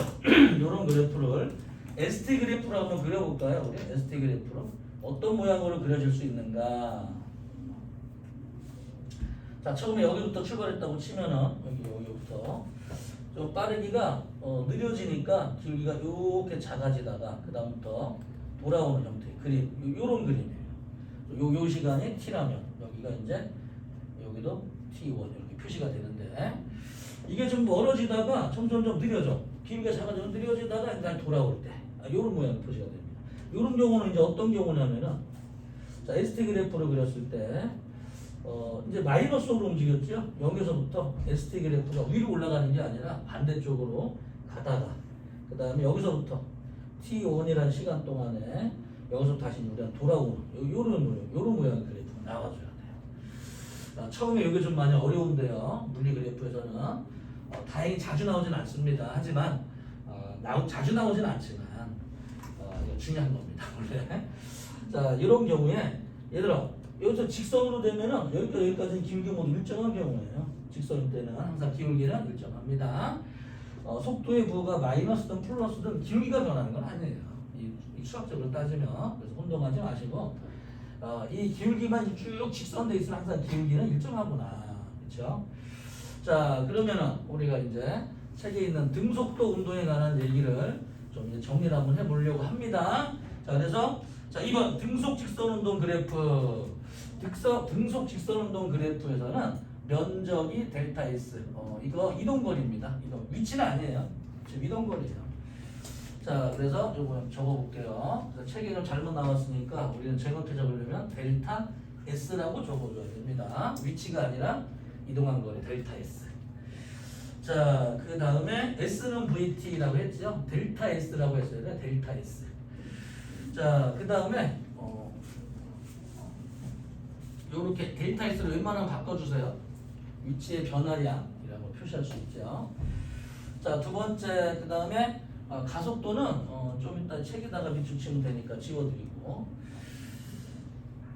요런 그래프를 ST 그래프로 한번 그려볼까요? 우리 ST 그래프로 어떤 모양으로 그려질 수 있는가? 자 처음에 여기부터 출발했다고 치면은 여기부터 좀 빠르기가 느려지니까 기울기가 이렇게 작아지다가 그 다음부터 돌아오는 형태의 그림 요런 그림이에요. 요 시간이 T라면 여기가 이제 여기도 T1 이렇게 표시가 되는데 이게 좀 멀어지다가 점점점 느려져. 기울기가 작아지고 느려지다가 일단 돌아올 때 요런 모양이 표시가 됩니다. 요런 경우는 이제 어떤 경우냐면은 자 ST 그래프를 그렸을 때 이제 마이너스로 움직였죠. 여기서부터 ST 그래프가 위로 올라가는 게 아니라 반대쪽으로 가다가 그 다음에 여기서부터 T1이라는 시간 동안에 여기서 다시 우리가 돌아오는 요런 모양의 그래프가 나와줘야 돼요. 처음에 이게 좀 많이 어려운데요. 물리 그래프에서는 다행히 자주 나오진 않습니다. 하지만 자주 나오진 않지만 이거 중요한 겁니다. 원래. 자 이런 경우에 얘들아 여기서 직선으로 되면은 여기부터 여기까지는 기울기 모두 일정한 경우예요. 직선일 때는 항상 기울기는 일정합니다. 속도의 부호가 마이너스든 플러스든 기울기가 변하는 건 아니에요. 이 수학적으로 따지면 그래서 혼동하지 마시고 이 기울기만 쭉 직선돼 있으면 항상 기울기는 일정하구나. 그렇죠? 자 그러면은 우리가 이제 책에 있는 등속도 운동에 관한 얘기를 좀 이제 정리를 한번 해보려고 합니다. 자 그래서 자 2번 등속 직선 운동 그래프 등속 직선 운동 그래프에서는 면적이 델타 S 이거 이동거리입니다. 이거 위치는 아니에요. 지금 이동거리예요. 자 그래서 이거 적어볼게요. 그래서 책에 좀 잘못 나왔으니까 우리는 정확히 적으려면 델타 S라고 적어줘야 됩니다. 위치가 아니라 이동한 거리 델타 S. 자 그 다음에 S는 VT라고 했죠. 델타 S라고 했어야 돼. 델타 S. 자 그 다음에 요렇게 델타 S를 웬만하면 바꿔주세요. 위치의 변화량이라고 표시할 수 있죠. 자 두 번째 그 다음에 가속도는 좀 이따 책에다가 비추치면 되니까 지워드리고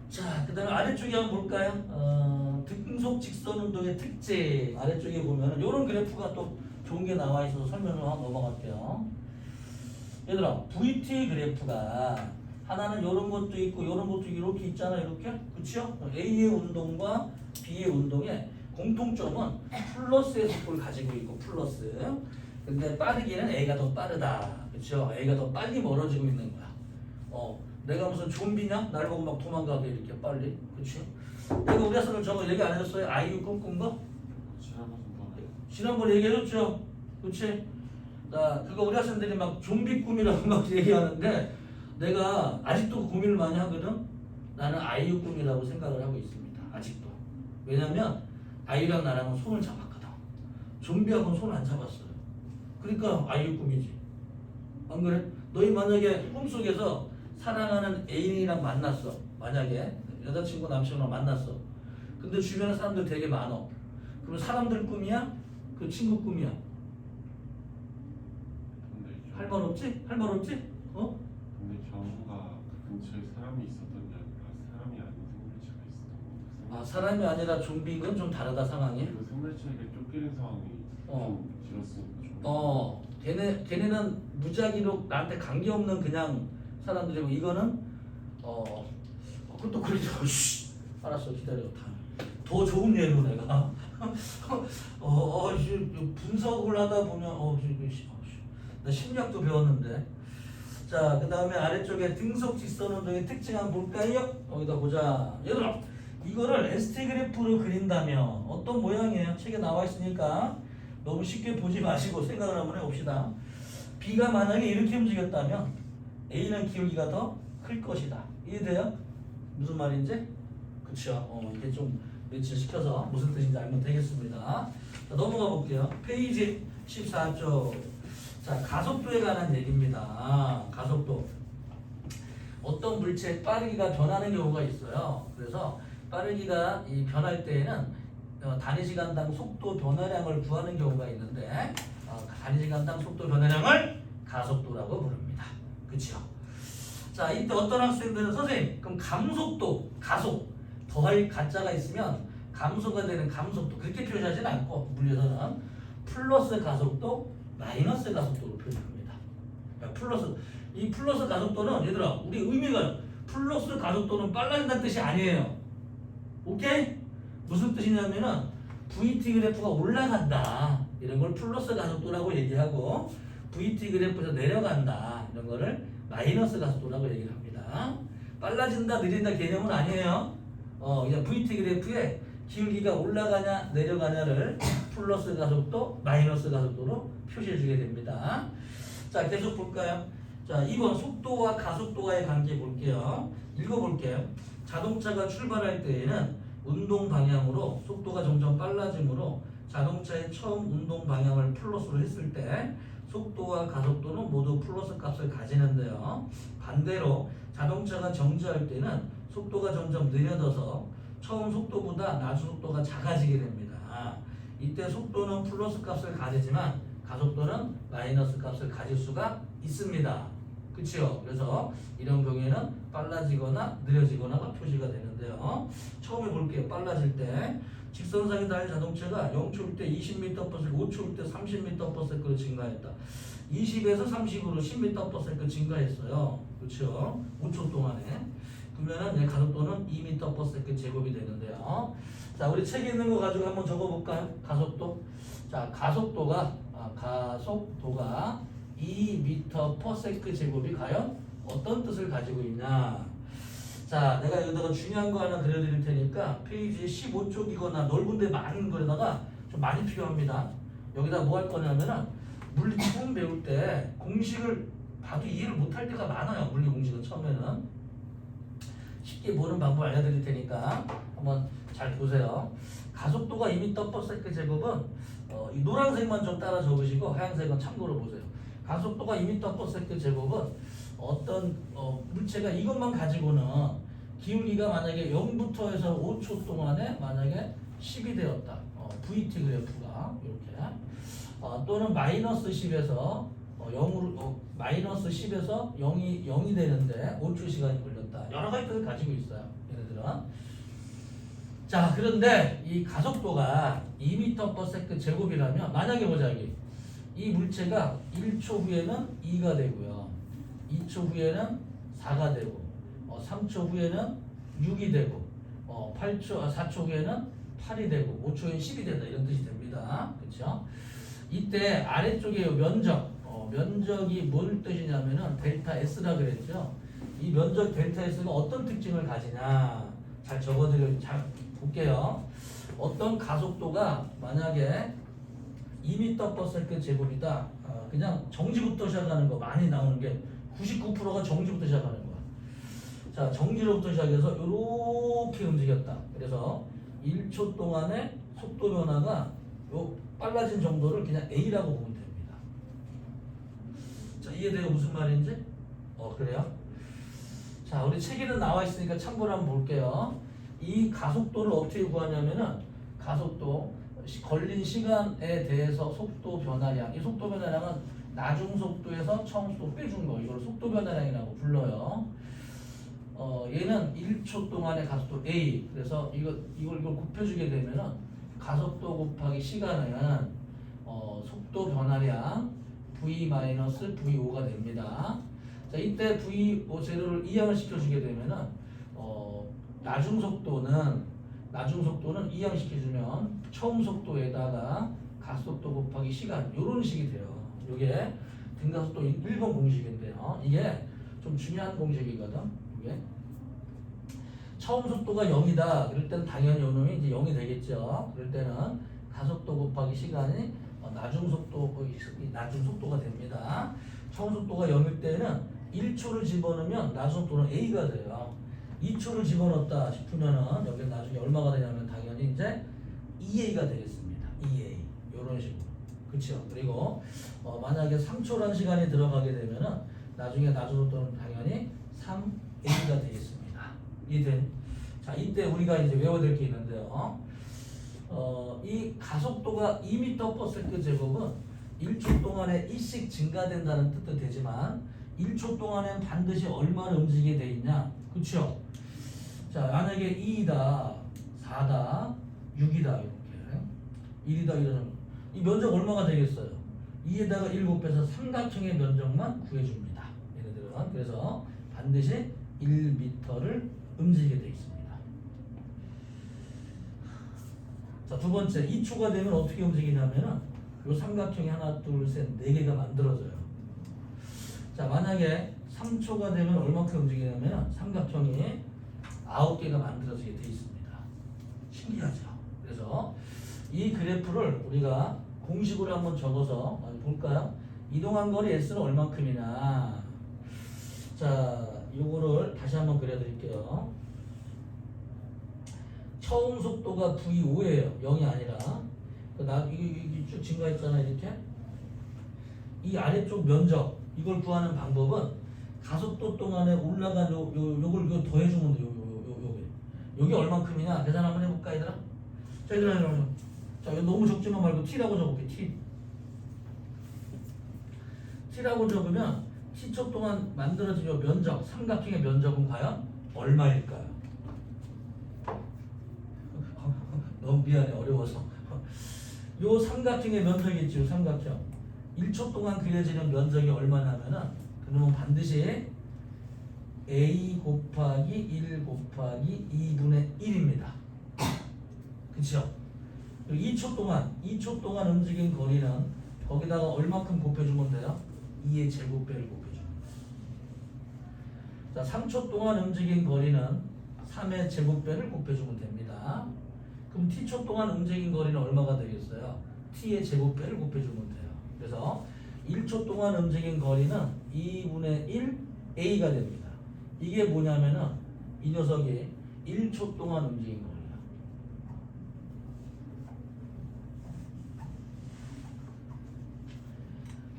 자 그 다음에 아래쪽에 한번 볼까요? 등속 직선 운동의 특징 아래쪽에 보면은 요런 그래프가 또 좋은 게 나와 있어서 설명을 한번 넘어갈게요. 얘들아 VT 그래프가 하나는 요런 것도 있고 요런 것도 이렇게 있잖아 이렇게 그쵸? A의 운동과 B의 운동의 공통점은 플러스의 속도를 가지고 있고 플러스 근데 빠르기는 A가 더 빠르다 그쵸? A가 더 빨리 멀어지고 있는 거야. 내가 무슨 좀비냐? 날 보고 막 도망가게 이렇게 빨리 그치? 내가 우리 학생들 저거 얘기 안 해줬어요? 아이유 꿈꾼 거? 지난번에 얘기해줬죠? 그치? 자 그거 우리 학생들이 막 좀비 꿈이라고 막 얘기하는데 내가 아직도 고민을 많이 하거든. 나는 아이유 꿈이라고 생각을 하고 있습니다. 아직도. 왜냐면 아이유랑 나랑은 손을 잡았거든. 좀비하고는 손을 안 잡았어요. 그러니까 아이유 꿈이지. 안 그래? 너희 만약에 꿈속에서 사랑하는 애인이랑 만났어. 만약에 여자친구 남친이랑 만났어. 근데 주변에 사람들 되게 많어. 그럼 사람들 꿈이야? 그 친구 꿈이야? 할 말 없지? 할 말 없지? 근데 경우가 그 근처에 사람이 있었던 게 아니라 사람이 아닌 생물체가 있었던 거. 사람이 아니라 좀비건 좀 다르다 상황이. 그 생물체에게 쫓기는 상황이 좀 길었으니까 좀. 걔네는 무작위로 나한테 관계없는 그냥 사람들이고 이거는 그것도 그러지. 알았어 기다려. 더 좋은 예로 내가 분석을 하다 보면 나 심리학도 배웠는데. 자, 그 다음에 아래쪽에 등속 직선 운동의 특징 한번 볼까요? 여기다 보자. 얘들아, 이거를 ST 그래프로 그린다면 어떤 모양이에요? 책에 나와 있으니까 너무 쉽게 보지 마시고 생각을 한번 해봅시다. B가 만약에 이렇게 움직였다면 A는 기울기가 더 클 것이다. 이해돼요? 무슨 말인지? 그쵸? 이게 좀 매치시켜서 무슨 뜻인지 알면 되겠습니다. 자, 넘어가 볼게요. 페이지 14쪽. 자, 가속도에 관한 얘기입니다. 가속도. 어떤 물체의 빠르기가 변하는 경우가 있어요. 그래서 빠르기가 변할 때에는 단위 시간당 속도 변화량을 구하는 경우가 있는데 단위 시간당 속도 변화량을 가속도라고 부릅니다. 그렇죠? 자, 이때 어떤 학생들은 선생님 그럼 감속도, 가속 더할 가짜가 있으면 감소가 되는 감속도 그렇게 표시하지는 않고 물리에서는 플러스 가속도, 마이너스 가속도로 표현합니다. 그러니까 이 플러스 가속도는 얘들아 우리 의미가 플러스 가속도는 빨라진다는 뜻이 아니에요. 오케이? 무슨 뜻이냐면은 VT 그래프가 올라간다 이런 걸 플러스 가속도라고 얘기하고 VT 그래프에서 내려간다 이런 거를 마이너스 가속도라고 얘기를 합니다. 빨라진다 느린다 개념은 아니에요. 그냥 VT 그래프에 기울기가 올라가냐 내려가냐를 플러스 가속도 마이너스 가속도로 표시해 주게 됩니다. 자 계속 볼까요? 자 2번 속도와 가속도와의 관계 볼게요. 읽어볼게요. 자동차가 출발할 때에는 운동 방향으로 속도가 점점 빨라지므로 자동차의 처음 운동 방향을 플러스로 했을 때 속도와 가속도는 모두 플러스 값을 가지는데요. 반대로 자동차가 정지할 때는 속도가 점점 느려져서 처음 속도보다 나중 속도가 작아지게 됩니다. 이때 속도는 플러스 값을 가지지만 가속도는 마이너스 값을 가질 수가 있습니다. 그치요? 그래서 이런 경우에는 빨라지거나 느려지거나가 표시가 되는데요. 처음에 볼게요. 빨라질 때 직선상에 달린 자동차가 0초일 때 20m/s, 5초일 때 30m/s로 증가했다. 20에서 30으로 10m/s 증가했어요. 그렇죠? 5초 동안에. 그러면은 가속도는 2m/s 제곱이 되는데요. 자, 우리 책에 있는 거 가지고 한번 적어볼까요? 가속도. 자, 가속도가 2m/s 제곱이 과연 어떤 뜻을 가지고 있냐? 자, 내가 여기다가 중요한 거 하나 그려드릴 테니까 페이지 15쪽이거나 넓은 데 많은 거에다가 좀 많이 필요합니다. 여기다 뭐 할 거냐면은 물리 처음 배울 때 공식을 봐도 이해를 못할 때가 많아요. 물리 공식은 처음에는. 쉽게 보는 방법 알려드릴 테니까 한번 잘 보세요. 가속도가 2m/s 제곱은 이 노란색만 좀 따라 적으시고 하얀색은 참고로 보세요. 가속도가 2m/s 제곱은 어떤 물체가 이것만 가지고는 기울기가 만약에 0부터 해서 5초 동안에 만약에 10이 되었다. VT 그래프가 이렇게 또는 마이너스 10에서 0으로 마이너스 10에서 0이 되는데 5초 시간이 걸렸다. 여러 가지 뜻을 가지고 있어요. 얘네들은. 자, 그런데 이 가속도가 2m/s 제곱이라면 만약에 보자 여기 이 물체가 1초 후에는 2가 되고요. 2초 후에는 4가 되고 3초 후에는 6이 되고 4초 후에는 8이 되고 5초 후에는 10이 된다. 이런 뜻이 됩니다. 그렇죠? 이때 아래쪽에 면적이 뭔 뜻이냐면은 델타 S라 그랬죠. 이 면적 델타 S가 어떤 특징을 가지냐 잘 잘 볼게요. 어떤 가속도가 만약에 2m/s 제곱이다. 그냥 정지부터 시작하는 거 많이 나오는 게 99%가 정지부터 시작하는 거야. 자, 정지로부터 시작해서 이렇게 움직였다. 그래서 1초 동안의 속도 변화가 요 빨라진 정도를 그냥 A라고 보면 됩니다. 자, 이해돼요? 무슨 말인지? 그래요? 자, 우리 책에는 나와 있으니까 참고로 한번 볼게요. 이 가속도를 어떻게 구하냐면은 가속도 걸린 시간에 대해서 속도 변화량, 이 속도 변화량은 나중 속도에서 처음 속도 빼준 거, 이걸 속도 변화량이라고 불러요. 얘는 1초 동안의 가속도 A. 그래서 이걸 곱해주게 되면은 가속도 곱하기 시간은 속도 변화량 V-VO가 됩니다. 자, 이때 VO 재료를 이항을 시켜주게 되면은 나중 속도는 이항시켜주면 처음 속도에다가 가속도 곱하기 시간 이런 식이 돼요. 이게 등가속도 1번 공식인데요. 이게 좀 중요한 공식이거든. 이게 처음 속도가 0이다. 그럴 때는 당연히 요놈이 이제 0이 되겠죠. 그럴 때는 가속도 곱하기 시간이 나중 속도가 됩니다. 처음 속도가 0일 때는 1초를 집어넣으면 나중 속도는 A가 돼요. 2초를 집어넣었다 싶으면은 여기 나중에 얼마가 되냐면 당연히 이제 2A가 되겠습니다. 2A 이런 식으로. 그렇죠? 그리고 만약에 3초라는 시간이 들어가게 되면은 나중에 나중 속도는 당연히 3A가 되겠습니다. 이해된? 자, 이때 우리가 이제 외워야 될 게 있는데요. 이 가속도가 2m/s 제곱은 1초 동안에 1씩 증가된다는 뜻도 되지만 1초 동안엔 반드시 얼마나 움직이게 돼 있냐? 그렇죠? 자, 만약에 2다, 4다, 6이다 이렇게 1이다 이러면 이 면적 얼마가 되겠어요? 2에다가 1 곱해서 삼각형의 면적만 구해줍니다. 얘네들은. 그래서 반드시 1m를 움직이게 되어 있습니다. 자, 두 번째, 2초가 되면 어떻게 움직이냐면은 요 삼각형이 하나, 둘, 셋, 네 개가 만들어져요. 자, 만약에 3초가 되면 얼마큼 움직이냐면 삼각형이 9개가 만들어지게 되어 있습니다. 신기하죠? 그래서 이 그래프를 우리가 공식으로 한번 적어서 볼까요? 이동한 거리 S는 얼마큼이냐. 자, 요거를 다시 한번 그려드릴게요. 처음 속도가 V5예요. 0이 아니라. 이게 쭉 증가했잖아, 이렇게. 이 아래쪽 면적, 이걸 구하는 방법은 가속도 동안에 올라간 요걸 더해주면 돼. 요게 얼만큼이냐? 계산 한번 해볼까, 얘들아? 자, 얘들아. 자, 이거 너무 적지만 말고 T라고 적을게, T. T라고 적으면 T초 동안 만들어진 요 면적, 삼각형의 면적은 과연 얼마일까요? 너무 미안해, 어려워서. 요 삼각형의 면적이 있죠, 삼각형. 1초 동안 그려지는 면적이 얼마냐면은, 그러면 반드시 A 곱하기 1 곱하기 2분의 1입니다. 그쵸? 2초 동안 움직인 거리는 거기다가 얼마큼 곱해주면 돼요? 2의 제곱배를 곱해줍니다. 자, 3초 동안 움직인 거리는 3의 제곱배를 곱해주면 됩니다. 그럼 t초 동안 움직인 거리는 얼마가 되겠어요? t의 제곱배를 곱해주면 돼요. 그래서 1초 동안 움직인 거리는 2분의 1 a가 됩니다. 이게 뭐냐면은 이 녀석이 1초 동안 움직인 거리야.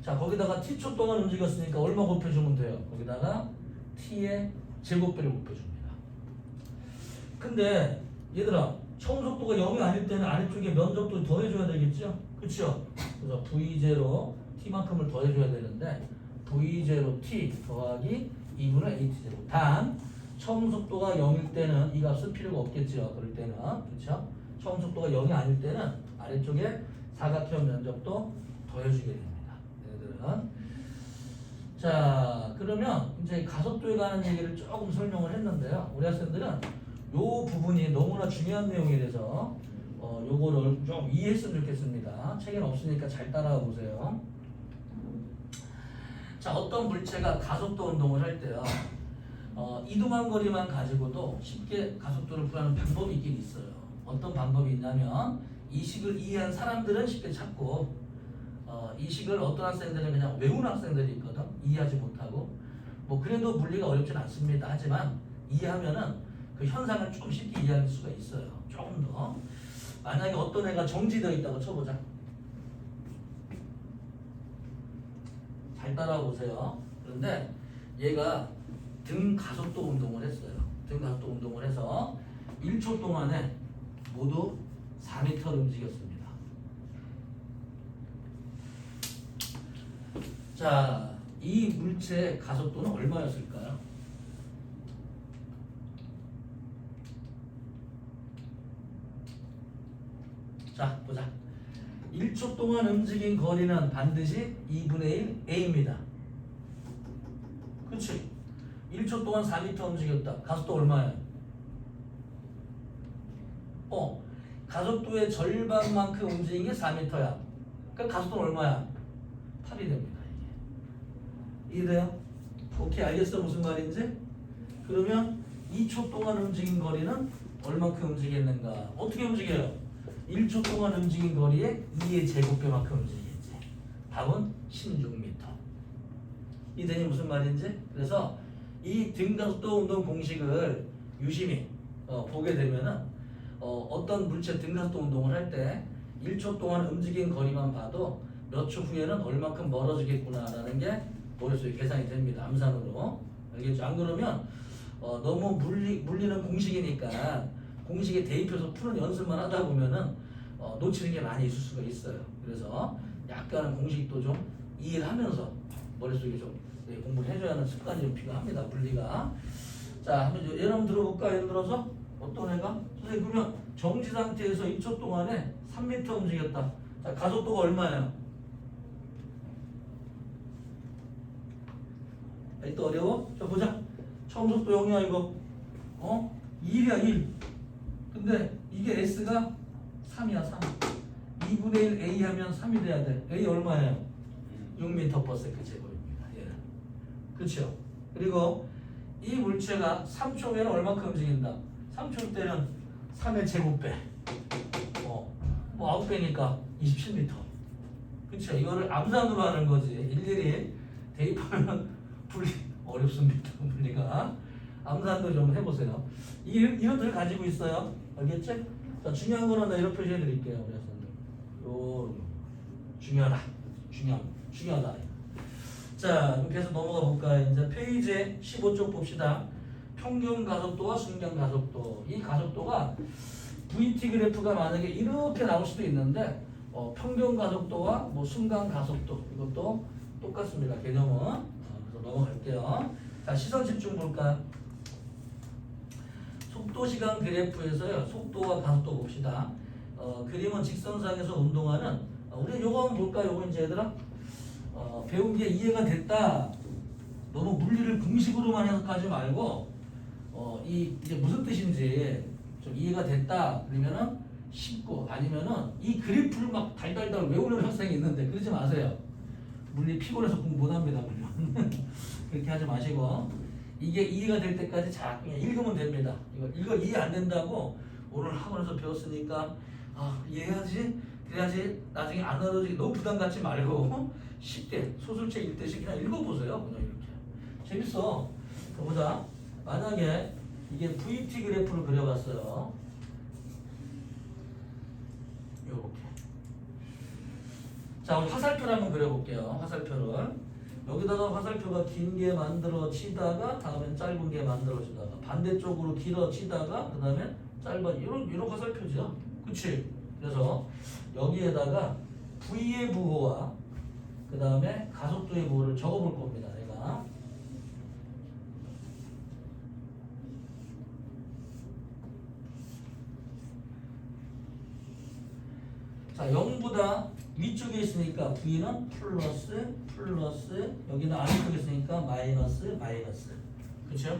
자, 거기다가 t초 동안 움직였으니까 얼마 곱해주면 돼요? 거기다가 t의 제곱배를 곱해줍니다. 근데 얘들아, 처음 속도가 0이 아닐 때는 아래쪽에 면적도 더해줘야 되겠죠? 그쵸? 그래서 V0 t만큼을 더해줘야 되는데 V0 t 더하기 2분의 AT제곱. 단 처음 속도가 0일 때는 이 값 쓸 필요가 없겠죠. 그럴 때는. 그쵸? 처음 속도가 0이 아닐 때는 아래쪽에 사각형 면적도 더해주게 됩니다. 얘네들은. 자, 그러면 이제 가속도에 관한 얘기를 조금 설명을 했는데요. 우리 학생들은 요 부분이 너무나 중요한 내용이라서 요거를 좀 이해했으면 좋겠습니다. 책에는 없으니까 잘 따라가 보세요. 자, 어떤 물체가 가속도 운동을 할 때요, 이동한 거리만 가지고도 쉽게 가속도를 구하는 방법이 있긴 있어요. 어떤 방법이 있냐면 이 식을 이해한 사람들은 쉽게 찾고, 이 식을 어떤 학생들은 그냥 외운 학생들이 있거든. 이해하지 못하고. 뭐 그래도 물리가 어렵진 않습니다. 하지만 이해하면은 그 현상을 조금 쉽게 이해할 수가 있어요. 조금 더. 만약에 어떤 애가 정지되어 있다고 쳐보자. 잘 따라와 보세요. 그런데 얘가 등 가속도 운동을 했어요. 등 가속도 운동을 해서 1초 동안에 모두 4m를 움직였습니다. 자, 이 물체의 가속도는 얼마였을까요? 자, 보자. 1초 동안 움직인 거리는 반드시 2분의 1 a입니다. 그렇지? 1초 동안 4m 움직였다. 가속도 얼마야? 가속도의 절반만큼 움직인 게 4m야. 그러니까 가속도는 얼마야? 8이 됩니다. 이게. 이해돼요? 오케이, 알겠어? 무슨 말인지? 그러면 2초 동안 움직인 거리는 얼마큼 움직였는가? 어떻게 움직여요? 1초 동안 움직인 거리에 2의 제곱배만큼 움직이겠지. 답은 16m. 이해되니 무슨 말인지? 그래서 이 등가속도 운동 공식을 유심히 보게 되면은 어떤 물체 등가속도 운동을 할 때 1초 동안 움직인 거리만 봐도 몇 초 후에는 얼마큼 멀어지겠구나라는 게 머릿속에 계산이 됩니다. 암산으로. 알겠죠? 안 그러면 너무 물리는 공식이니까 공식에 대입해서 푸는 연습만 하다 보면은 놓치는 게 많이 있을 수가 있어요. 그래서 약간은 공식도 좀 이해를 하면서 머릿속에 좀 공부를 해줘야 하는 습관이 좀 필요합니다. 물리가. 자, 한번 예를 한번 들어볼까? 예를 들어서 어떤 애가? 선생님, 그러면 정지 상태에서 2초 동안에 3m 움직였다. 자, 가속도가 얼마예요? 또 어려워? 자, 보자. 처음 속도 0이야 이거. 1이야 1. 근데 이게 S가 3이야 3. 2분의 1 A 하면 3이 돼야 돼. A 얼마예요? 6m/s 제곱입니다. 얘는. 그렇죠? 그리고 이 물체가 3초 후에는 얼마큼 움직인다? 3초 때는 3의 제곱배. 뭐 9배니까 27m. 그렇죠? 이거를 암산으로 하는 거지. 일일이 대입하면 분리 어렵습니다. 분리가. 암산도 좀 해보세요. 이것들을 가지고 있어요. 알겠지? 자, 중요한 거는 나 이렇게 표시해 드릴게요. 그래서 요 중요하다. 중요하다. 자, 이렇게 해서 넘어가 볼까요? 이제 페이지 15쪽 봅시다. 평균 가속도와 순간 가속도. 이 가속도가 VT 그래프가 만약에 이렇게 나올 수도 있는데 평균 가속도와 뭐 순간 가속도 이것도 똑같습니다. 개념은. 그래서 넘어갈게요. 자, 시선 집중 볼까요? 속도 시간 그래프에서요. 속도와 가속도 봅시다. 그림은 직선상에서 운동하는 우리 요거 한번 볼까요? 요거 이제 얘들아 배운 게 이해가 됐다. 너무 물리를 공식으로만 해석하지 말고 이게 무슨 뜻인지 좀 이해가 됐다. 그러면은 쉽고 아니면은 이 그래프를 막 달달달 외우는 학생이 있는데 그러지 마세요. 물리 피곤해서 공부 못합니다. 물론 그렇게 하지 마시고 이게 이해가 될 때까지 자 그냥 읽으면 됩니다. 이거 이해 안 된다고 오늘 학원에서 배웠으니까 이해해야지 그래야지 나중에 안 알아지게 너무 부담 갖지 말고 쉽게 소설책 읽듯이 그냥 읽어보세요. 그냥 이렇게 재밌어. 보자. 만약에 이게 VT 그래프를 그려봤어요. 요렇게. 자, 우리 화살표를 한번 그려볼게요. 화살표를. 여기다가 화살표가 긴 게 만들어지다가 다음엔 짧은 게 만들어지다가 반대쪽으로 길어지다가 그 다음에 짧은 이런 화살표죠. 그치? 그래서 여기에다가 V의 부호와 그 다음에 가속도의 부호를 적어볼 겁니다. 내가. 자, 0보다 위쪽에 있으니까 V는 플러스 여기는 아래쪽에 있으니까 마이너스 그렇죠?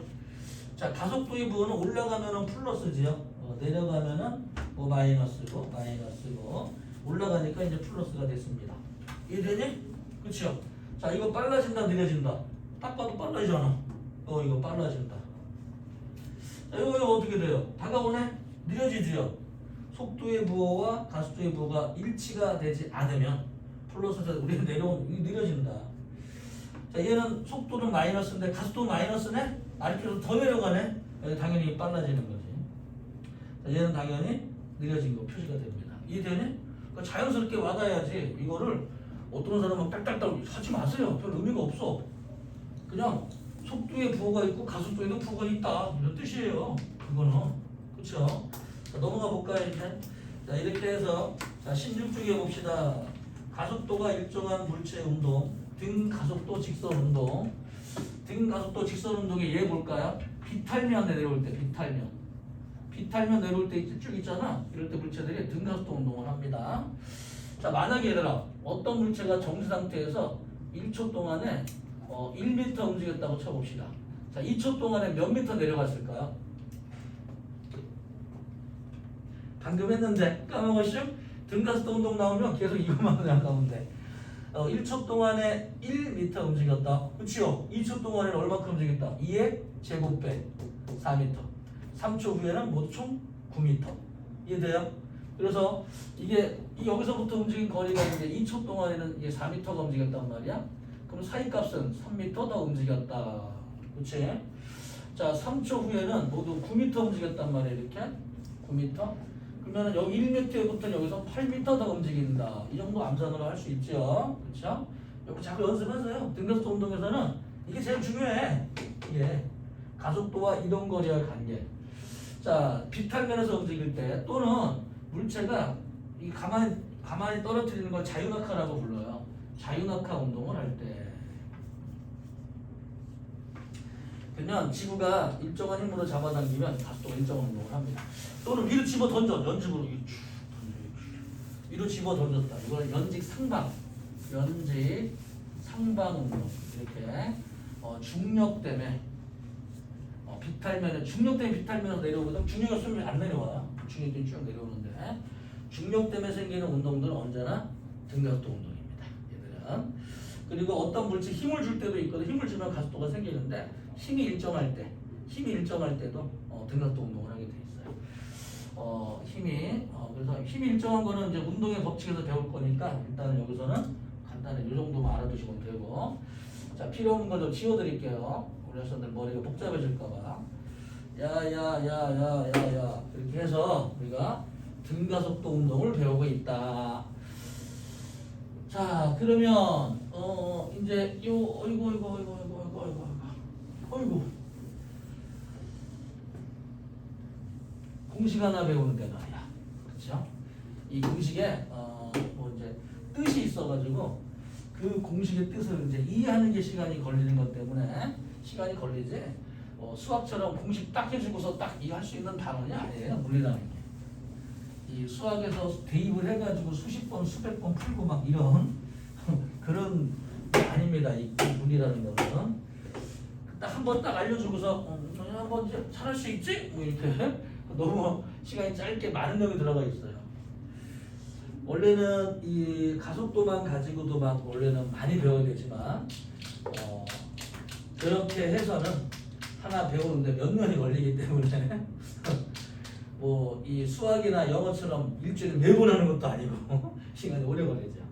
자, 가속도의 부호는 올라가면은 플러스지요. 내려가면은 뭐 마이너스고 올라가니까 이제 플러스가 됐습니다. 이해되니? 그렇죠? 자, 이거 빨라진다 느려진다. 딱 봐도 빨라지잖아. 이거 빨라진다. 자, 이거 어떻게 돼요? 다가오네? 느려지지요. 속도의 부호와 가속도의 부호가 일치가 되지 않으면 플러스에서 우리는 느려진다. 자, 얘는 속도는 마이너스인데 가속도는 마이너스네? 아래쪽에서 더 내려가네? 당연히 빨라지는 거지. 자, 얘는 당연히 느려진 거 표시가 됩니다. 이해되니? 그러니까 자연스럽게 와닿아야지. 이거를 어떤 사람은 딸딸딸 하지 마세요. 별 의미가 없어. 그냥 속도의 부호가 있고 가속도에도 부호가 있다. 이런 뜻이에요. 그거는. 그렇죠? 자, 넘어가 볼까요, 이제? 자, 이렇게 해서 자, 16쪽에 봅시다. 가속도가 일정한 물체의 운동, 등 가속도 직선 운동. 등 가속도 직선 운동의 예 볼까요? 비탈면 내려올 때, 비탈면 내려올 때 쭉 있잖아. 이럴 때 물체들이 등 가속도 운동을 합니다. 자, 만약에 얘들아, 어떤 물체가 정지 상태에서 1초 동안에 1m 움직였다고 쳐봅시다. 자, 2초 동안에 몇 미터 내려갔을까요? 방금 했는데 까먹었죠? 등가속도 운동 나오면 계속 이것만 생각하면 돼. 1초 동안에 1m 움직였다. 그치요? 2초 동안에는 얼마큼 움직였다? 2의 제곱배 4m. 3초 후에는 모두 총 9m. 이해돼요? 그래서 이게 여기서부터 움직인 거리가 이제 2초 동안에는 이게 4m가 움직였단 말이야. 그럼 사이값은 3m 더 움직였다. 그치? 자, 3초 후에는 모두 9m 움직였단 말이야. 이렇게 9m. 그러면 여기 1m부터 여기서 8m 더 움직인다. 이 정도 암산으로 할 수 있죠. 그렇죠? 여기 자꾸 연습하세요. 등가속도 운동에서는 이게 제일 중요해. 이게 가속도와 이동거리와의 관계. 자, 비탈면에서 움직일 때 또는 물체가 이 가만히 떨어뜨리는 걸 자유낙하라고 불러요. 자유낙하 운동을 할 때. 그러면 지구가 일정한 힘으로 잡아당기면 가속도가 일정한 운동을 합니다. 또는 위로 집어 던져 연중으로 쭉 던져. 위로 집어 던졌다. 이걸 연직 상방 운동. 이렇게 중력 때문에 비탈면에 중력 때문에 비탈면에서 내려오거든. 중력이 없으면 안 내려와요. 중력 때문에 쭉 내려오는데 중력 때문에 생기는 운동들은 언제나 등가속도 운동입니다. 얘들은. 그리고 어떤 물질 힘을 줄 때도 있거든. 힘을 주면 가속도가 생기는데 힘이 일정할 때도 등가속도 운동을 하게 돼 있어요. 그래서 힘이 일정한 거는 이제 운동의 법칙에서 배울 거니까 일단은 여기서는 간단히 이 정도만 알아두시면 되고, 자 필요 없는 걸 좀 지워드릴게요. 우리 학생들 머리가 복잡해질까봐. 야야야야야야 이렇게 해서 우리가 등가속도 운동을 배우고 있다. 자 그러면 이제 어이구 공식 하나 배우는데 말이야. 그렇죠? 이 공식에 뭐 이제 뜻이 있어가지고 그 공식의 뜻을 이제 이해하는 게 시간이 걸리는 것 때문에 시간이 걸리지. 수학처럼 공식 딱 해주고서 딱 이해할 수 있는 단원이 아니에요. 물리라는 게. 이 수학에서 대입을 해가지고 수십 번, 수백 번 풀고 막 이런 그런 게 아닙니다. 이 물리라는 거는 딱 한 번 딱 알려주고서 한번 이제 잘할 수 있지? 뭐 이렇게 너무 시간이 짧게 많은 내용이 들어가 있어요. 원래는 이 가속도만 가지고도 막 원래는 많이 배워야 되지만 그렇게 해서는 하나 배우는데 몇 년이 걸리기 때문에 뭐 이 수학이나 영어처럼 일주일에 매번 하는 것도 아니고 시간이 오래 걸리죠.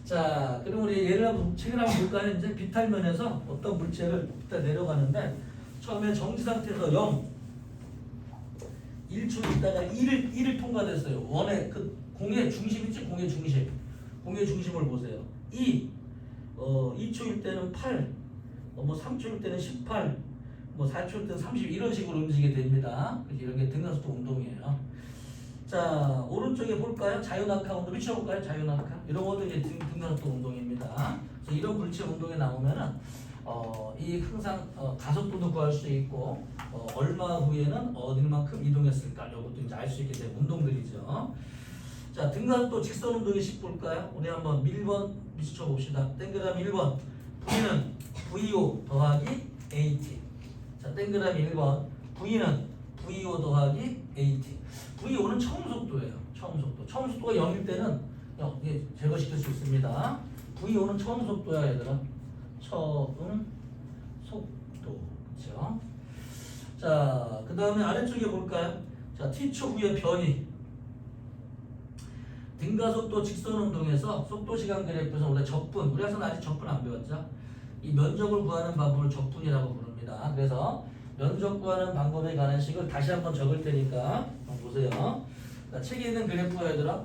자, 그럼 우리 예를 한번 책을 한번 볼까요? 이제 비탈면에서 어떤 물체를 일단 내려가는데 처음에 정지 상태에서 0, 1초 있다가 1을 통과됐어요. 원의 그 공의 중심 있지? 공의 중심을 보세요. 2초일 때는 8, 뭐 3초일 때는 18, 뭐 4초일 때는 30 이런 식으로 움직이게 됩니다. 그래서 이런 게 등가속도 운동이에요. 자, 오른쪽에 볼까요? 자유낙하 운동 미쳐볼까요? 자유낙하 이런 것도 이제 등가속도 운동입니다. 그래서 이런 물체 운동에 나오면은 이 항상 가속도도 구할 수 있고 얼마 후에는 어디만큼 이동했을까 이것도 이제 알 수 있게 된 운동들이죠. 자, 등가속도 직선 운동의 식 볼까요? 우리 한번 1번 미쳐 봅시다. 동그라미 1번 V는 VO 더하기 AT. 자, 동그라미 1번 V는 VO 더하기 AT. VO는 처음 속도예요. 처음 속도가 0일 때는 제거시킬 수 있습니다. VO는 처음 속도야 얘들아. 처음 속도. 그렇죠? 자, 그 다음에 아래쪽에 볼까요? 자, T초 후의 변이. 등가속도 직선 운동에서 속도 시간 그래프에서 우리가 적분, 우리 학생 아직 적분 안 배웠죠? 이 면적을 구하는 방법을 적분이라고 부릅니다. 그래서 면적 구하는 방법에 관한 식을 다시 한번 적을 테니까 한번 보세요. 자, 책에 있는 그래프가 얘들아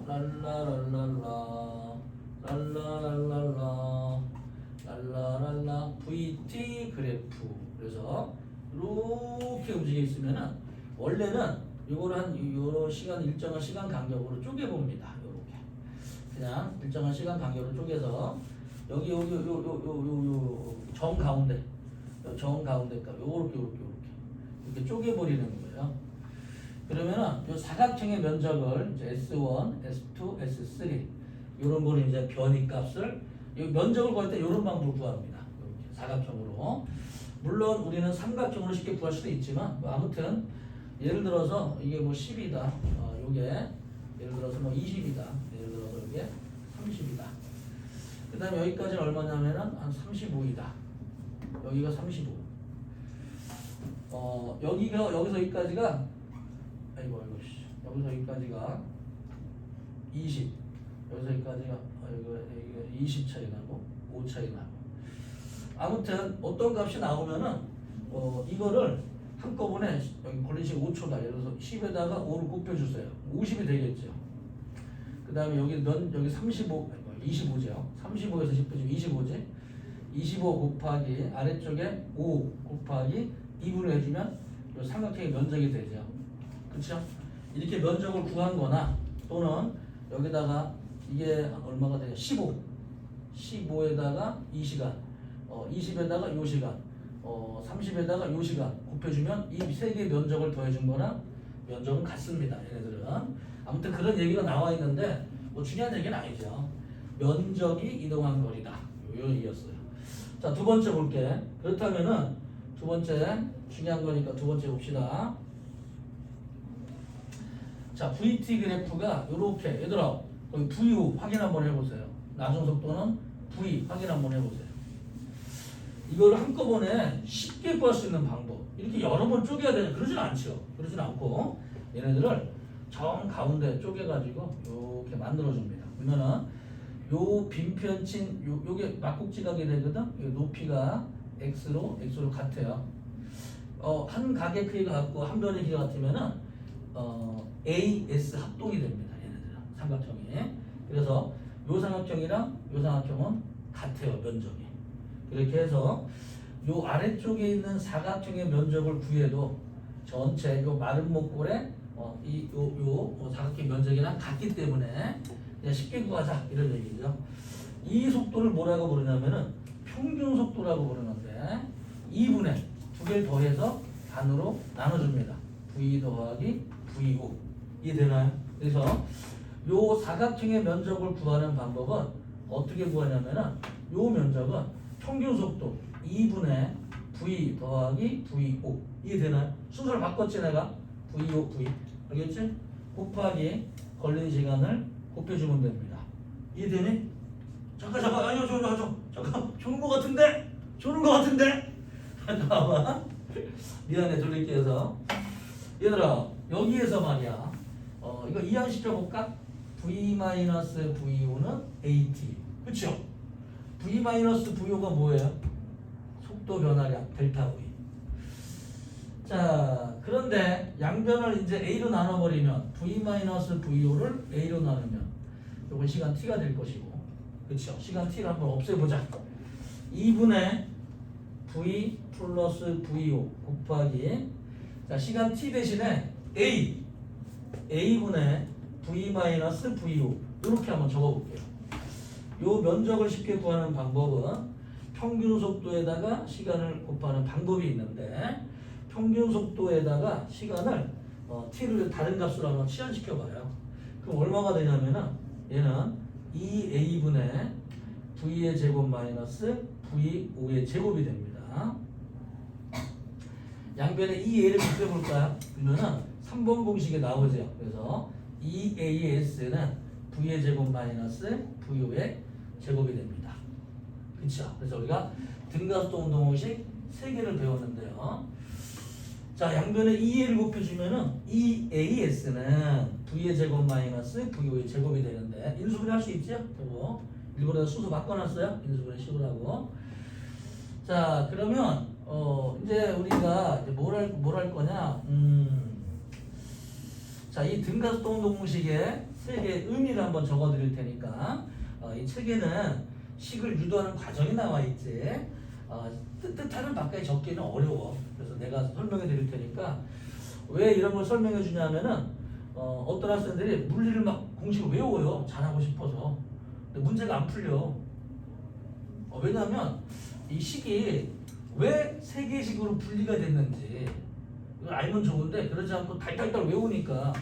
랄라랄라 VT 그래프. 그래서 이렇게 움직여 있으면은 원래는 요거를 요 시간 일정한 시간 간격으로 쪼개 봅니다. 요렇게 그냥 일정한 시간 간격으로 쪼개서 여기 정 가운데가 요렇게 쪼개 버리는 거예요. 그러면은 요 사각형의 면적을 이제 S1, S2, S3 요런 거를 이제 변이 값을 이 면적을 구할 때 요런 방법을 구합니다. 이렇게 사각형으로. 물론 우리는 삼각형으로 쉽게 구할 수도 있지만 뭐 아무튼 예를 들어서 이게 뭐 10이다. 요게 예를 들어서 뭐 20이다. 예를 들어서 이게 30이다. 그 다음에 여기까지는 얼마냐면은 한 35이다. 여기가 35. 여기서 여기까지가 여기서 여기까지가 20. 여기서 여기까지가 여기가 20 차이 나고 5 차이 나고. 아무튼 어떤 값이 나오면은 이거를 한꺼번에 여기 걸린 시간 5초다. 예를 들어서 10에다가 5를 곱해주세요. 50이 되겠죠. 그 다음에 여기 35, 25죠. 35에서 10 빼주면 25지. 25 곱하기 아래쪽에 5 곱하기 2분을 해주면 이 삼각형의 면적이 되죠. 그렇죠? 이렇게 면적을 구한 거나 또는 여기다가 이게 얼마가 돼요? 15. 15에다가 2시간, 20에다가 요 시간, 30에다가 요 시간 곱해주면 이 세 개의 면적을 더해준 거나 면적은 같습니다. 얘네들은. 아무튼 그런 얘기가 나와 있는데 뭐 중요한 얘기는 아니죠. 면적이 이동한 거리다. 요 얘기였어요. 자, 두 번째 볼게. 그렇다면은 두 번째 중요한 거니까 두 번째 봅시다. 자, VT 그래프가 요렇게 얘들아 거기 VO 확인 한번 해보세요. 나중 속도는 V 확인 한번 해보세요. 이걸 한꺼번에 쉽게 구할 수 있는 방법 이렇게 여러 번 쪼개야 되는 그러진 않죠. 그러진 않고 얘네들을 정 가운데 쪼개가지고 이렇게 만들어줍니다. 그러면은 요 빈편친 요게 막국지각이 되거든. 요 높이가 x로 같아요. 한 각의 크기가 같고 한 변의 크기가 같으면은 AS 합동이 됩니다. 얘네들은 삼각형이. 그래서 요 삼각형이랑 요 삼각형은 같아요. 면적이. 이렇게 해서 요 아래쪽에 있는 사각형의 면적을 구해도 전체 요 마른 목골에 요 사각형 면적이랑 같기 때문에 그냥 쉽게 구하자 이런 얘기죠. 이 속도를 뭐라고 부르냐면은 평균 속도라고 부르는데 2분의 두 개를 더해서 반으로 나눠줍니다. V 더하기 VO 이해되나요? 그래서 요 사각형의 면적을 구하는 방법은 어떻게 구하냐면은 요 면적은 평균 속도 2분의 V 더하기 VO 이해되나요? 순서를 바꿨지 내가 VO V 알겠지? 곱하기 걸린 시간을 곱해주면 됩니다. 이해되니? 잠깐 아니요 잠깐 좋은 거 같은데 잠깐만 미안해 돌릴게 해서 얘들아 여기에서 말이야 이거 이항시켜볼까? V-VO는 AT 그쵸? V-VO가 뭐예요? 속도 변화량 델타 V. 자 그런데 양변을 이제 A로 나눠버리면 V-VO를 A로 나누면 요건 시간 T가 될 것이고 그쵸? 시간 T를 한번 없애보자. 2분의 V 플러스 VO 곱하기 자 시간 T 대신에 A분의 V-VO 이렇게 한번 적어볼게요. 요 면적을 쉽게 구하는 방법은 평균 속도에다가 시간을 곱하는 방법이 있는데 평균 속도에다가 시간을 t를 다른 값으로 한번 치환시켜봐요. 그럼 얼마가 되냐면은 얘는 2a분의 v의 제곱 마이너스 v5의 제곱이 됩니다. 양변에 2a를 곱해볼까요? 그러면은 3번 공식에 나오죠. 그래서 2as는 v의 제곱 마이너스 v5의 제곱이 됩니다. 그쵸? 그래서 우리가 등가속도 운동공식 3개를 배웠는데요. 자, 양변에 2a를 곱해주면은 2as는 v의 제곱 마이너스 v5의 제곱이 되는데 인수분해 할 수 있죠? 저거 일본에서 순서 바꿔놨어요. 인수분해 씌우라고. 자, 그러면 이제 우리가 이제 뭘 할 거냐? 자, 이 등가속도 운동공식의 3개의 의미를 한번 적어드릴 테니까 이 책에는 식을 유도하는 과정이 나와 있지. 뜻하는 바까지 적기는 어려워. 그래서 내가 설명해 드릴 테니까 왜 이런 걸 설명해 주냐면은 어떤 학생들이 물리를 막 공식을 외워요. 잘하고 싶어서. 근데 문제가 안 풀려. 왜냐하면 이 식이 왜 3개의 식으로 분리가 됐는지 이걸 알면 좋은데 그러지 않고 달달달 외우니까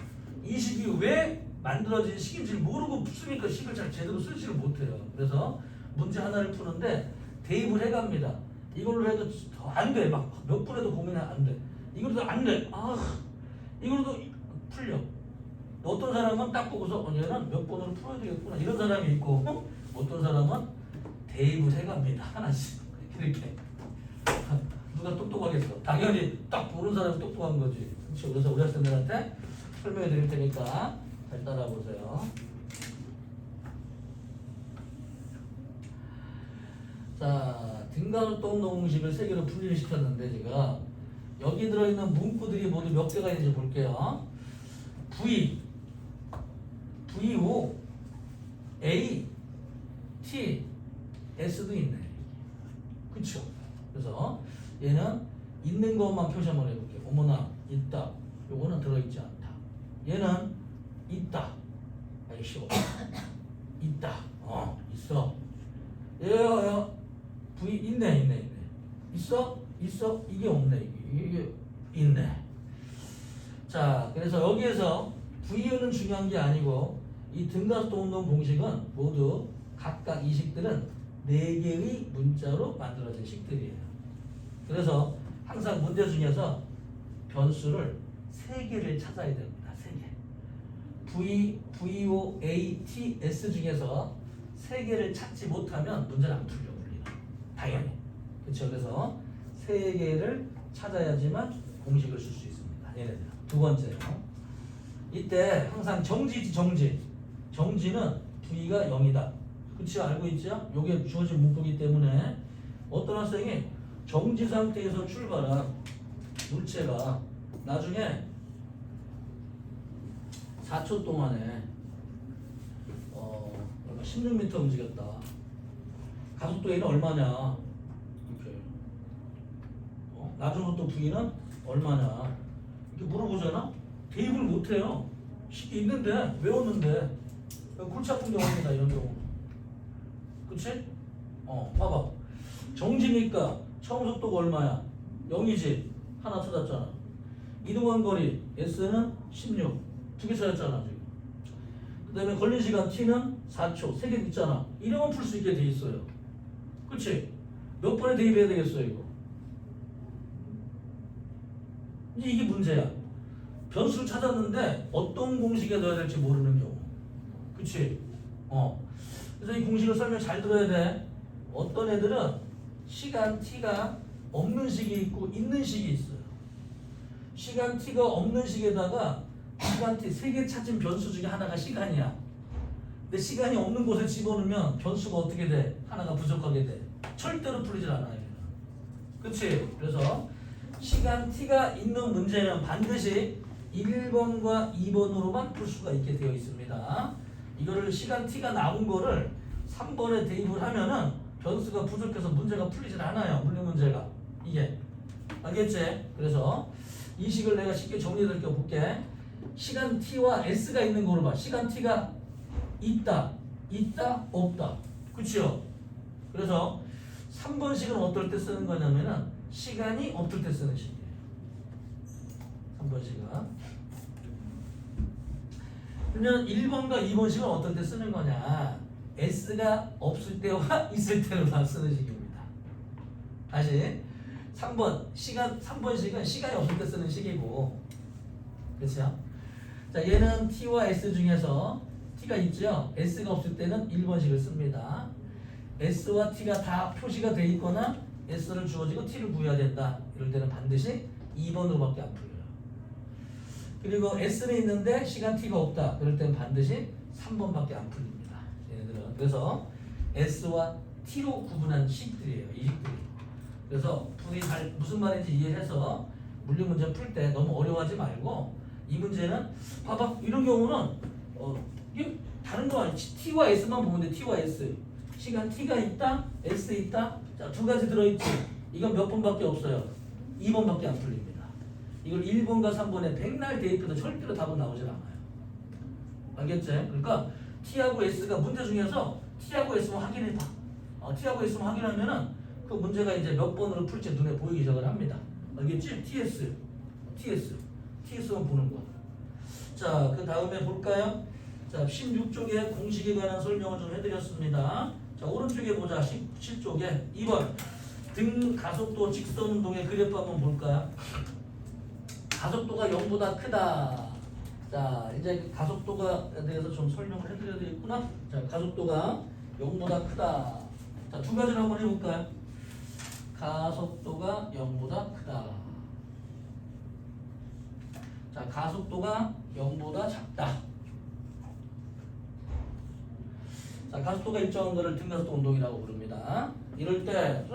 이 식이 왜 만들어진 식인지 모르고 쓰니까 식을 잘 제대로 쓰지를 못해요. 그래서 문제 하나를 푸는데 대입을 해갑니다. 이걸로 해도 안 돼. 막 몇 번 해도 고민은 안 돼. 이걸로도 안 돼. 이걸로도 풀려. 어떤 사람은 딱 보고서 얘는 몇 번으로 풀어야 되겠구나. 이런 사람이 있고 어떤 사람은 대입을 해갑니다. 하나씩. 이렇게. 누가 똑똑하겠어. 당연히 딱 보는 사람이 똑똑한 거지. 그렇죠? 그래서 우리 학생들한테 설명해 드릴 테니까 잘 따라보세요. 자, 등가속도 운동공식을 3개로 분리를 시켰는데 제가 여기 들어있는 문구들이 모두 몇 개가 있는지 볼게요. V, VO, A, T, S도 있네. 그쵸? 그래서 얘는 있는 것만 표시 한번 해볼게요. 어머나 있다. 요거는 들어있지 않다. 얘는 있다. 아이 쉬워. 있다. 있어. 얘야 V 있네. 있어? 이게 없네. 이게 있네. 자, 그래서 여기에서 V는 중요한 게 아니고 이 등가속도 운동 공식은 모두 각각 이 식들은 4개의 문자로 만들어진 식들이에요. 그래서 항상 문제 중에서 변수를 3개를 찾아야 됩니다. 3개. V, VO, A, T, S 중에서 3개를 찾지 못하면 문제는 안 풀려 우리는. 당연히. 그렇죠. 그래서 3개를 찾아야지만 공식을 쓸 수 있습니다. 얘네들. 두 번째요. 이때 항상 정지지 정지. 정지는 V가 0이다. 그치 알고 있죠? 요게 주어진 문구이기 때문에 어떤 학생이 정지 상태에서 출발한 물체가 나중에 4초 동안에 16m 움직였다. 가속도에는 얼마냐? 이렇게 나중부터 V는 얼마냐? 이렇게 물어보잖아. 대입을 못해요. 식이 있는데 외웠는데 골치 아픈 경우입니다. 이런 경우. 그치? 봐봐. 정지니까 처음 속도가 얼마야? 0이지. 하나 찾았잖아. 이동한 거리 S는 16. 2개 찾았잖아 지금. 그 다음에 걸린 시간 T는 4초. 3개 있잖아. 이러면 풀 수 있게 돼 있어요. 그치? 몇 번에 대입해야 되겠어요 이거? 이제 이게 문제야. 변수를 찾았는데 어떤 공식에 넣어야 될지 모르는 경우. 그치? 그래서 이 공식을 설명 잘 들어야 돼. 어떤 애들은 시간 t가 없는 식이 있고 있는 식이 있어요. 시간 t가 없는 식에다가 시간 t 3개 찾은 변수 중에 하나가 시간이야. 근데 시간이 없는 곳에 집어넣으면 변수가 어떻게 돼? 하나가 부족하게 돼. 절대로 풀리질 않아요. 그치? 그래서 시간 t가 있는 문제는 반드시 1번과 2번으로만 풀 수가 있게 되어 있습니다. 이거를 시간 t가 나온 거를 3번에 대입을 하면은 변수가 부족해서 문제가 풀리질 않아요. 물리 문제가. 이게. 알겠지? 그래서 이 식을 내가 쉽게 정리해드릴게 볼게. 시간 t와 s가 있는 거로 봐. 시간 t가 있다, 없다. 그치요? 그래서 3번식은 어떨 때 쓰는 거냐면은 시간이 없을 때 쓰는 식이에요. 3번식은. 그러면 1번과 2번식은 어떨 때 쓰는 거냐? S가 없을 때와 있을 때로만 쓰는 식입니다. 다시 3번식은 시간이 없을 때 쓰는 식이고, 그렇죠? 자, 얘는 T와 S 중에서 T가 있죠? S가 없을 때는 1번식을 씁니다. S와 T가 다 표시가 돼 있거나 S를 주어지고 T를 구해야 된다. 이럴 때는 반드시 2번으로밖에 안 풀려요. 그리고 S는 있는데 시간 T가 없다. 그럴 때는 반드시 3번밖에 안 풀립니다. 얘네들은. 그래서 S와 T로 구분한 식들이에요. 이 식들이. 그래서 분이 무슨 말인지 이해해서 물리 문제 풀 때 너무 어려워하지 말고 이 문제는 봐봐. 이런 경우는 이게 다른 거 아니야. T와 S만 보면 돼. T와 S. 시간 T가 있다. S 있다. 자, 두 가지 들어있지. 이건 몇 번밖에 없어요. 2번밖에 안 풀립니다. 이걸 1번과 3번에 백날 대입해도 절대로 답은 나오질 않아요. 알겠지? 그러니까 T하고 S가 문제 중에서 T하고 S만 확인해봐. T하고 S만 확인하면은 그 문제가 이제 몇 번으로 풀지 눈에 보이기 시작을 합니다. 알겠지? TS만 보는 거야. 자, 그 다음에 볼까요? 자, 16쪽에 공식에 관한 설명을 좀 해드렸습니다. 자, 오른쪽에 보자. 17쪽에 2번 등 가속도 직선 운동의 그래프 한번 볼까요? 가속도가 0보다 크다. 자, 이제 가속도에 대해서 좀 설명을 해드려야 되겠구나. 자, 가속도가 0보다 크다. 자, 두 가지를 한번 해볼까요? 가속도가 0보다 크다. 자, 가속도가 0보다 작다. 자, 가속도가 일정한 거를 등가속도 운동이라고 부릅니다. 이럴 때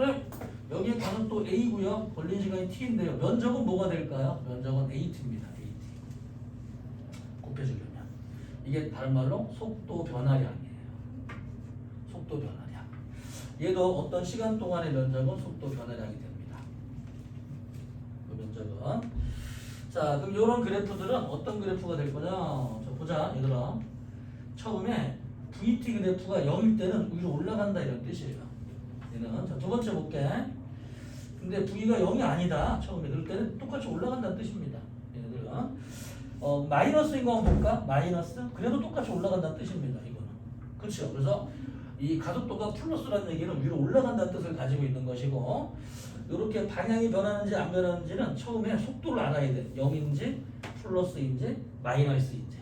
여기 가속도 A고요. 걸린 시간이 T인데요. 면적은 뭐가 될까요? 면적은 AT입니다. AT. 곱해주려면. 이게 다른 말로 속도 변화량이에요. 속도 변화량. 얘도 어떤 시간 동안의 면적은 속도 변화량이 됩니다. 그 면적은. 자, 그럼 이런 그래프들은 어떤 그래프가 될 거냐? 자, 보자, 얘들아. 처음에 VT 그래프가 0일 때는 위로 올라간다 이런 뜻이에요. 얘는. 자, 두 번째 볼게. 근데 V가 0이 아니다. 처음에. 그럴 때는 똑같이 올라간다는 뜻입니다. 얘네들은. 마이너스인 거 한번 볼까? 마이너스? 그래도 똑같이 올라간다는 뜻입니다. 이거는. 그렇죠? 그래서 이 가속도가 플러스라는 얘기는 위로 올라간다는 뜻을 가지고 있는 것이고 이렇게 방향이 변하는지 안 변하는지는 처음에 속도를 알아야 돼. 0인지 플러스인지 마이너스인지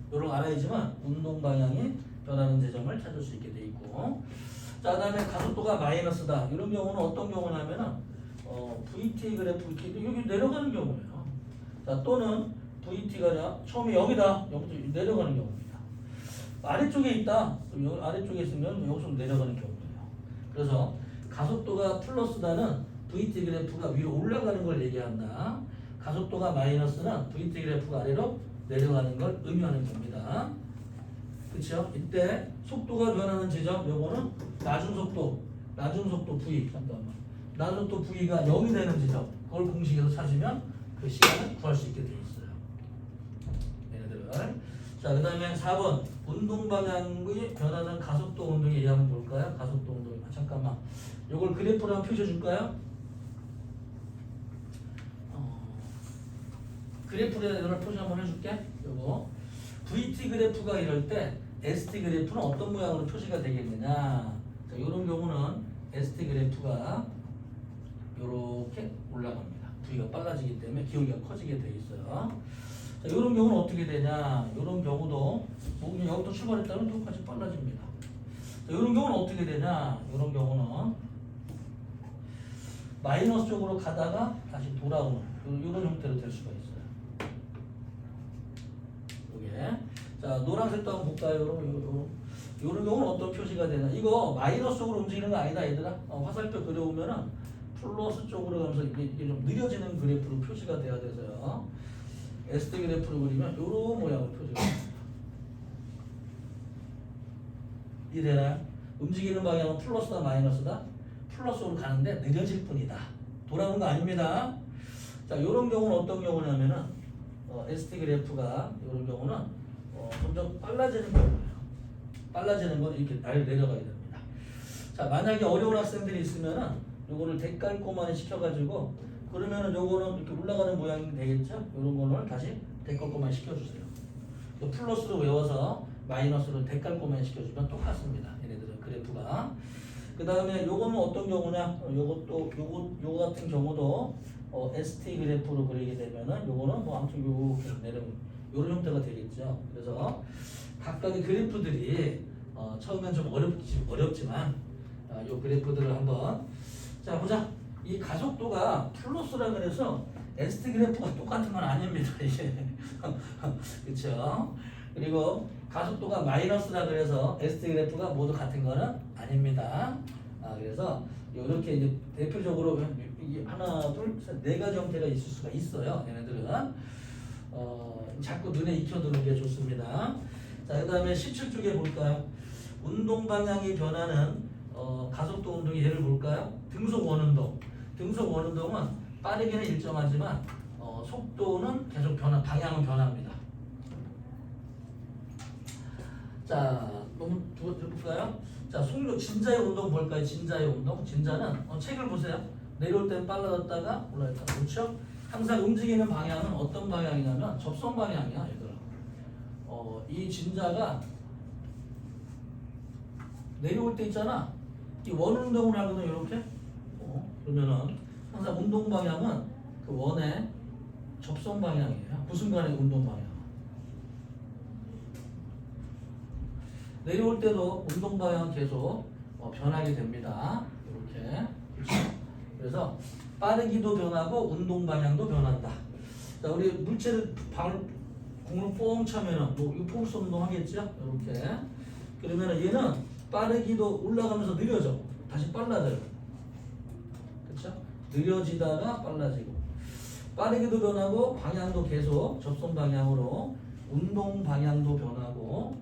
이걸 알아야지만 운동 방향이 변하는 지점을 찾을 수 있게 돼 있고 자 그다음에 가속도가 마이너스다. 이런 경우는 어떤 경우냐면은 VT 그래프 이렇게 여기 내려가는 경우예요. 자 또는 VT가 처음에 여기다 여기서 내려가는 경우입니다. 아래쪽에 있다. 아래쪽에 있으면 여기서 내려가는 경우예요. 그래서 가속도가 플러스다는 VT 그래프가 위로 올라가는 걸 얘기한다. 가속도가 마이너스는 VT 그래프가 아래로 내려가는 걸 의미하는 겁니다. 그렇죠? 이때 속도가 변하는 지점 요거는 낮은 속도 V 잠깐만 낮은 속도 V가 0이 되는 지점 그걸 공식에서 찾으면 그 시간을 구할 수 있게 돼 있어요. 얘네들. 자, 그 다음에 4번 운동 방향의 변하는 가속도 운동에 의해 한번 볼까요? 가속도 운동. 잠깐만. 요걸 그래프로 한번 펼쳐줄까요? 그래프로 이걸 표시 한번 해줄게. 요거 VT 그래프가 이럴 때 ST 그래프는 어떤 모양으로 표시가 되겠느냐? 자, 요런 경우는 ST 그래프가 요렇게 올라갑니다. V가 빨라지기 때문에 기울기가 커지게 돼 있어요. 자, 이런 경우는 어떻게 되냐? 이런 경우도 뭐 여기부터 출발했다면 똑같이 빨라집니다. 자, 이런 경우는 어떻게 되냐? 이런 경우는 마이너스 쪽으로 가다가 다시 돌아오는 이런 형태로 될 수가 있어요. 이게 자 노란색도 한번 볼까요? 이런 경우는 어떤 표시가 되나? 이거 마이너스 쪽으로 움직이는 거 아니다, 얘들아. 화살표 그려오면은 플러스 쪽으로 가면서 이게 좀 느려지는 그래프로 표시가 돼야 돼서요. ST 그래프로 그리면 이런 모양으로 표시가 됩니다. 이래나요? 움직이는 방향은 플러스다 마이너스다? 플러스로 가는데 느려질 뿐이다. 돌아오는 거 아닙니다. 자, 이런 경우는 어떤 경우냐면은 ST 그래프가 이런 경우는 점점 빨라지는 거예요. 빨라지는 건 이렇게 내려가야 됩니다. 자, 만약에 어려운 학생들이 있으면은 요거를 데칼코마니 시켜가지고 그러면은 요거는 이렇게 올라가는 모양이 되겠죠? 요런 거는 다시 데칼코마니 시켜주세요. 플러스로 외워서 마이너스로 데칼코마니 시켜주면 똑같습니다. 얘네들은 그래프가. 그 다음에 요거는 어떤 경우냐? 요거 같은 경우도 ST 그래프로 그리게 되면은 요거는 뭐 아무튼 요렇게 내려오는 요런 형태가 되겠죠. 그래서 각각의 그래프들이 처음엔 좀 어렵지만 요 그래프들을 한번 자 보자. 이 가속도가 플러스라 그래서 ST 그래프가 똑같은 건 아닙니다. 이게 그렇죠. 그리고 가속도가 마이너스라 그래서 ST 그래프가 모두 같은 거는 아닙니다. 그래서 이렇게 이제 대표적으로 이게 하나, 둘, 셋, 네 가지 형태가 있을 수가 있어요. 얘네들은 자꾸 눈에 익혀두는 게 좋습니다. 자, 그다음에 17쪽에 볼까요? 운동 방향이 변하는 가속도 운동의 예를 볼까요? 등속 원운동. 등속 원운동은 빠르게는 일정하지만 속도는 계속 방향은 변합니다. 자, 너무 볼까요? 자, 진자의 운동 볼까요? 진자의 운동. 진자는 책을 보세요. 내려올 땐 빨라졌다가 올라갔다. 그렇죠? 항상 움직이는 방향은 어떤 방향이냐면 접선 방향이야, 얘들아. 이 진자가 내려올 때 있잖아. 이 원운동을 하거든, 이렇게. 그러면은 항상 운동 방향은 그 원의 접선 방향이에요. 무슨 간의 운동 방향. 내려올 때도 운동 방향 계속 변하게 됩니다. 이렇게. 그렇죠? 그래서 빠르기도 변하고 운동 방향도 변한다. 자, 우리 물체를 공을 뽕 차면은 뭐 이거 포스 운동 하겠죠? 이렇게. 그러면은 얘는 빠르기도 올라가면서 느려져. 다시 빨라져요. 그렇죠? 느려지다가 빨라지고. 빠르기도 변하고 방향도 계속 접선 방향으로 운동 방향도 변하고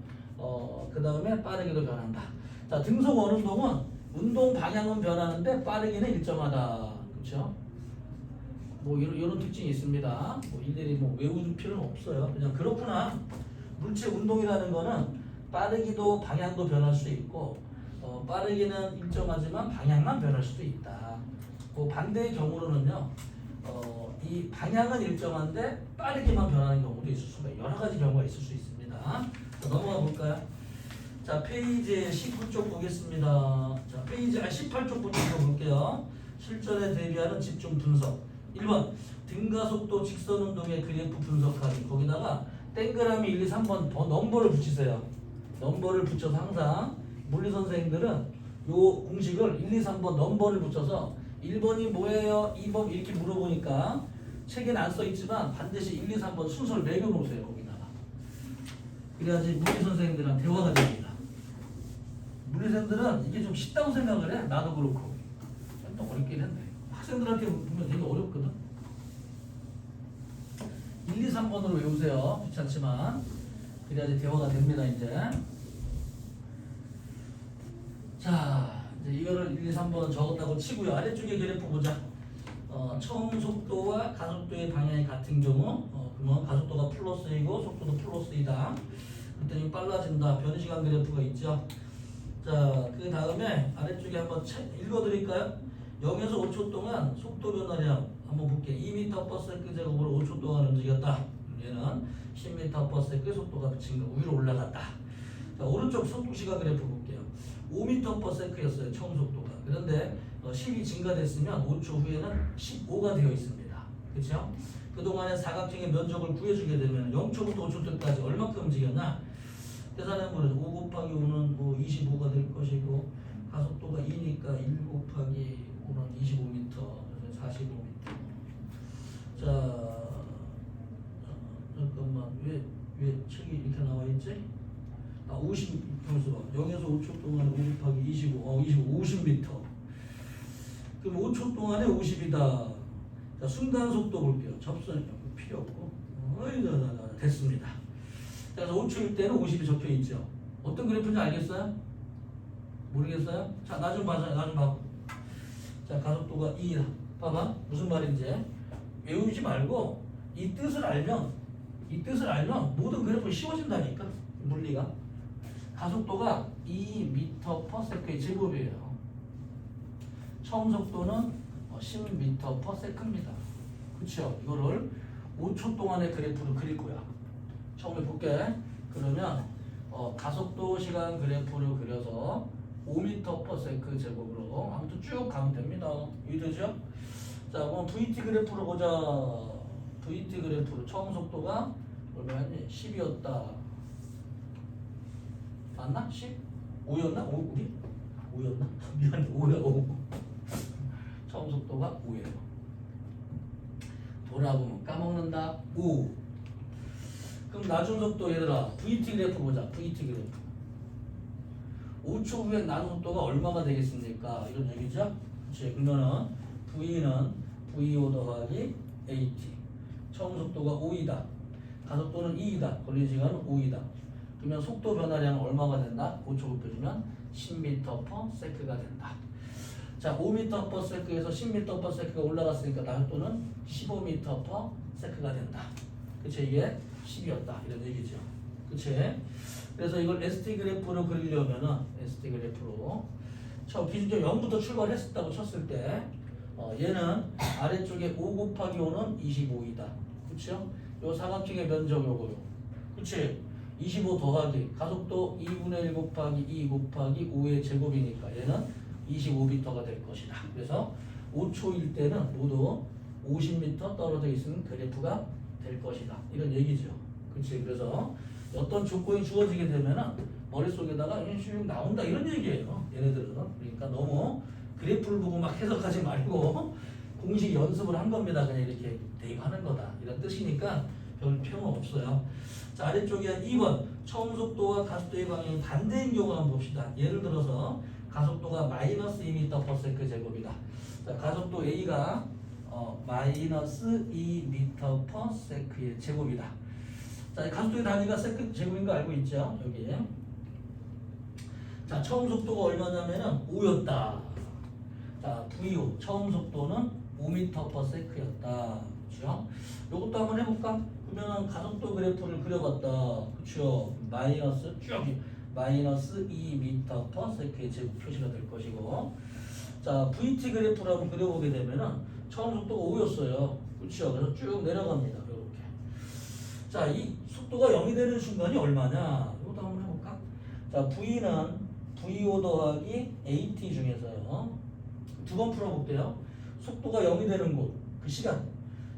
그 다음에 빠르기도 변한다. 자, 등속 원운동은 운동 방향은 변하는데 빠르기는 일정하다. 그렇죠? 뭐 이런 특징이 있습니다. 뭐 일일이 뭐 외울 필요는 없어요. 그냥 그렇구나. 물체 운동이라는 거는 빠르기도 방향도 변할 수 있고 빠르기는 일정하지만 방향만 변할 수도 있다. 그 반대의 경우로는요. 이 방향은 일정한데 빠르게만 변하는 경우도 있을 수가 여러 가지 경우가 있을 수 있습니다. 자, 넘어가 볼까요? 자, 페이지 19쪽 보겠습니다. 자, 페이지 18쪽부터 볼게요. 실전에 대비하는 집중 분석. 1번 등가속도 직선운동의 그래프 분석하기. 거기다가 동그라미 1, 2, 3번 더 넘버를 붙이세요. 넘버를 붙여서 항상 물리 선생님들은 요 공식을 1, 2, 3번 넘버를 붙여서 1번이 뭐예요? 2번 이렇게 물어보니까 책에는 안 써있지만 반드시 1, 2, 3번 순서를 매겨놓으세요. 거기다가. 그래야지 물리 선생님들이랑 대화가 됩니다. 물리 선생님들은 이게 좀 쉽다고 생각을 해. 나도 그렇고. 좀 어렵긴 한데 학생들한테 보면 되게 어렵거든. 1, 2, 3번으로 외우세요. 귀찮지만 그래야지 대화가 됩니다. 이제 자 이제 이거를 1, 2, 3번 적었다고 치고요. 아래쪽에 그래프 보자. 처음 속도와 가속도의 방향이 같은 경우 그러면 가속도가 플러스이고 속도도 플러스이다. 그랬더니 빨라진다. 변시간 그래프가 있죠. 자, 그 다음에 아래쪽에 한번 읽어드릴까요? 0에서 5초 동안 속도 변화량 한번 볼게요. 2m/s 제곱으로 5초 동안 움직였다. 얘는 10m/s 속도가 위로 올라갔다. 자, 오른쪽 속도시간 그래프 볼게요. 5m/s였어요. 처음 속도가. 그런데 10이 증가됐으면 5초 후에는 15가 되어 있습니다. 그렇죠? 그동안에 사각형의 면적을 구해주게 되면 0초부터 5초 때까지 얼마큼 움직였나? 계산해보면 5 곱하기 5는 뭐 25가 될 것이고 가속도가 2니까 1 곱하기 5는 25m 그래서 45m. 자 잠깐만 왜 책이 이렇게 나와있지? 50 평수가 0에서 5초 동안 5 곱하기 25 50m. 그럼 5초 동안에 50이다. 자, 순간 속도 볼게요. 접선 필요 없고 됐습니다. 그래서 5초일 때는 50이 적혀 있죠. 어떤 그래프인지 알겠어요? 모르겠어요? 자, 나 좀 봐서 나 좀 봐. 자, 가속도가 2다. 봐봐. 무슨 말인지 외우지 말고 이 뜻을 알면 모든 그래프가 쉬워진다니까. 물리가. 가속도가 2m/s의 제곱이에요. 처음 속도는 10m/s입니다. 그렇죠? 이거를 5초 동안의 그래프를 그릴 거야. 처음에 볼게. 그러면 가속도 시간 그래프를 그려서 5m/s 제곱으로 아무튼 쭉 가면 됩니다. 이해되죠? 자, 그럼 VT 그래프로 보자. VT 그래프로 처음 속도가 얼마였니? 10이었다. 맞나? 10? 5였나? 5였나? 미안, 5야, 5. 처음 속도가 5예요. 돌아보면 까먹는다. 5. 그럼 나중 속도 얘들아 VT 그래프 보자. VT 그래프 5초 후에 나중 속도가 얼마가 되겠습니까? 이런 얘기죠. 그렇지. 그러면은 V는 VO 더하기 AT. 처음 속도가 5이다. 가속도는 2이다. 걸린 시간은 5이다. 그러면 속도 변화량은 얼마가 된다? 5초 곱해주면 10m/s가 된다. 자, 5m/s에서 10m/s가 올라갔으니까 나속도는 15m/s가 된다. 그치? 이게 10이었다. 이런 얘기죠. 그치? 그래서 이걸 ST 그래프로 그리려면은 ST 그래프로 기준점 0부터 출발했었다고 쳤을 때 얘는 아래쪽에 5 곱하기 5는 25이다. 그쵸? 요 사각형의 면적 요거요. 그치? 25 더하기 가속도 2분의 1 곱하기 2 곱하기 5의 제곱이니까 얘는 25m가 될 것이다. 그래서 5초일 때는 모두 50m 떨어져 있는 그래프가 될 것이다. 이런 얘기죠. 그치? 그래서 어떤 조건이 주어지게 되면은 머릿속에다가 슉 나온다 이런 얘기예요. 얘네들은. 그러니까 너무 그래프를 보고 막 해석하지 말고 공식 연습을 한 겁니다. 그냥 이렇게 대입하는 거다. 이런 뜻이니까 별 필요는 없어요. 자, 아래쪽에 2번 처음 속도와 가속도의 방향이 반대인 경우 한번 봅시다. 예를 들어서 가속도가 마이너스 2m/s 제곱이다. 자, 가속도 A가 마이너스 2m/s의 제곱이다. 자, 가속도의 단위가 세크 제곱인 거 알고 있죠? 여기. 자, 처음 속도가 얼마냐면은 5였다. 자, VO 처음 속도는 5m/s였다. 그렇죠? 요것도 한번 해볼까? 그러면은 가속도 그래프를 그려봤다. 그렇죠? 마이너스 쭉 마이너스 2m/s의 제곱 표시가 될 것이고, 자, VT 그래프를 한번 그려보게 되면은 처음 속도가 5였어요. 그렇죠. 그래서 쭉 내려갑니다. 이렇게. 자, 이 속도가 0이 되는 순간이 얼마냐? 이것도 한번 해볼까? 자, V는 VO 더하기 AT 중에서요. 두 번 풀어볼게요. 속도가 0이 되는 곳, 그 시간.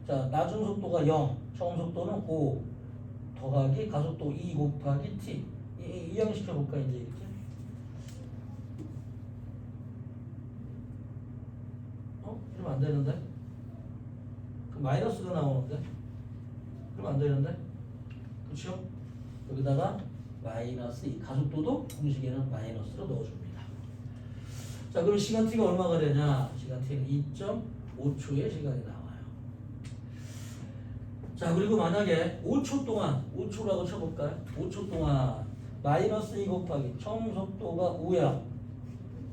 자, 낮은 속도가 0, 처음 속도는 5 더하기 가속도 2 곱하기 T. 이항시켜볼까, 이제 이렇게. 이러면 안 되는데? 그 마이너스가 나오는데? 그러면 안 되는데? 그렇죠? 여기다가 마이너스 이 가속도도 공식에는 마이너스로 넣어줍니다. 자, 그럼 시간 t가 얼마가 되냐? 시간 t는 2.5초의 시간이 나와요. 자, 그리고 만약에 5초 동안 5초라고 쳐볼까요? 5초 동안 마이너스 2 곱하기 처음 속도가 5야.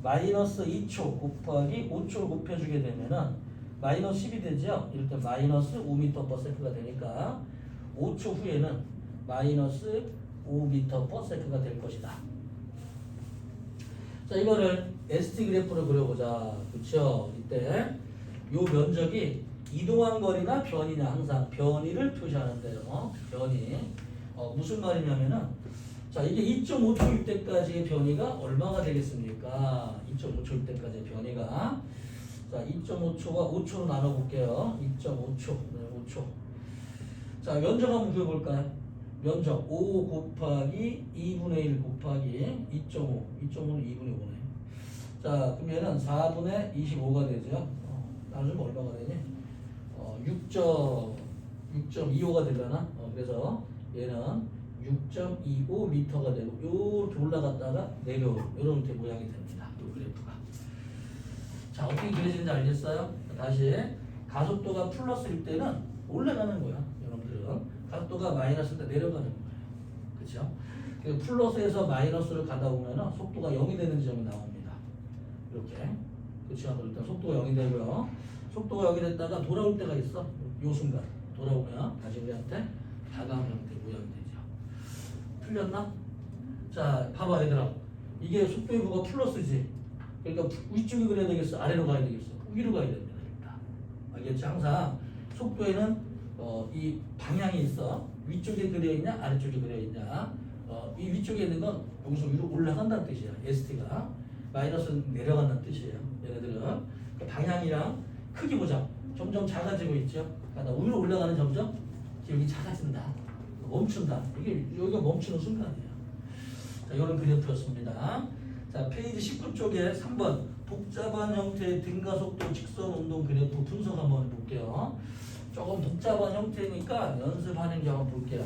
마이너스 2초 곱하기 5초를 곱해주게 되면은 마이너스 10이 되죠? 이럴 때 마이너스 5m/s가 되니까 5초 후에는 마이너스 5m/s가 될 것이다. 자, 이거를 ST 그래프로 그려보자. 그쵸? 이때 요 면적이 이동한 거리나 변이냐, 항상 변이를 표시하는데요. 변이. 무슨 말이냐면은, 자, 이게 2.5초일 때까지의 변이가 얼마가 되겠습니까? 2.5초일 때까지의 변이가. 자, 2.5초와 5초로 나눠볼게요. 2.5초. 네, 5초. 자, 면적 한번 구해볼까요? 면적 5 곱하기 2분의 1 곱하기 2.5. 2.5는 2분의 5네. 자, 그러면은 4분의 25가 되죠. 나누면 얼마가 되니? 6.25가 되려나? 그래서 얘는 6.25m가 되고 이렇게 올라갔다가 내려오는 이렇게 모양이 됩니다. 이 그래프가. 자, 어떻게 그려지는지 알겠어요? 다시 가속도가 플러스일 때는 올라가는 거야. 여러분들은 가속도가 마이너스일 때 내려가는 거예요. 그렇죠? 플러스에서 마이너스를 가다 보면은 속도가 0이 되는 지점이 나옵니다. 이렇게. 그렇죠? 일단 속도가 0이 되고요. 속도가 0이 됐다가 돌아올 때가 있어. 요 순간 돌아오면 다시 우리한테 다가오는 형태 모양이 되죠. 틀렸나? 자, 봐봐 얘들아. 이게 속도의 부가 플러스지. 그러니까 위쪽에 그려야 되겠어? 아래로 가야 되겠어? 위로 가야 됩니다. 일단. 알겠지? 항상 속도에는 이 방향이 있어. 위쪽에 그려있냐? 아래쪽에 그려있냐? 이 위쪽에 있는 건 여기서 위로 올라간다는 뜻이야. ST가. 마이너스는 내려간다는 뜻이에요. 얘네들은. 그 방향이랑 크기 보자. 점점 작아지고 있죠? 그러니까 위로 올라가는 점점 여기 작아진다. 멈춘다. 이게 여기가 멈추는 순간이에요. 자, 이런 그래프였습니다. 자, 페이지 19쪽에 3번 복잡한 형태의 등가속도 직선 운동 그래프 분석 한번 볼게요. 조금 복잡한 형태니까 연습하는 게 한번 볼게요.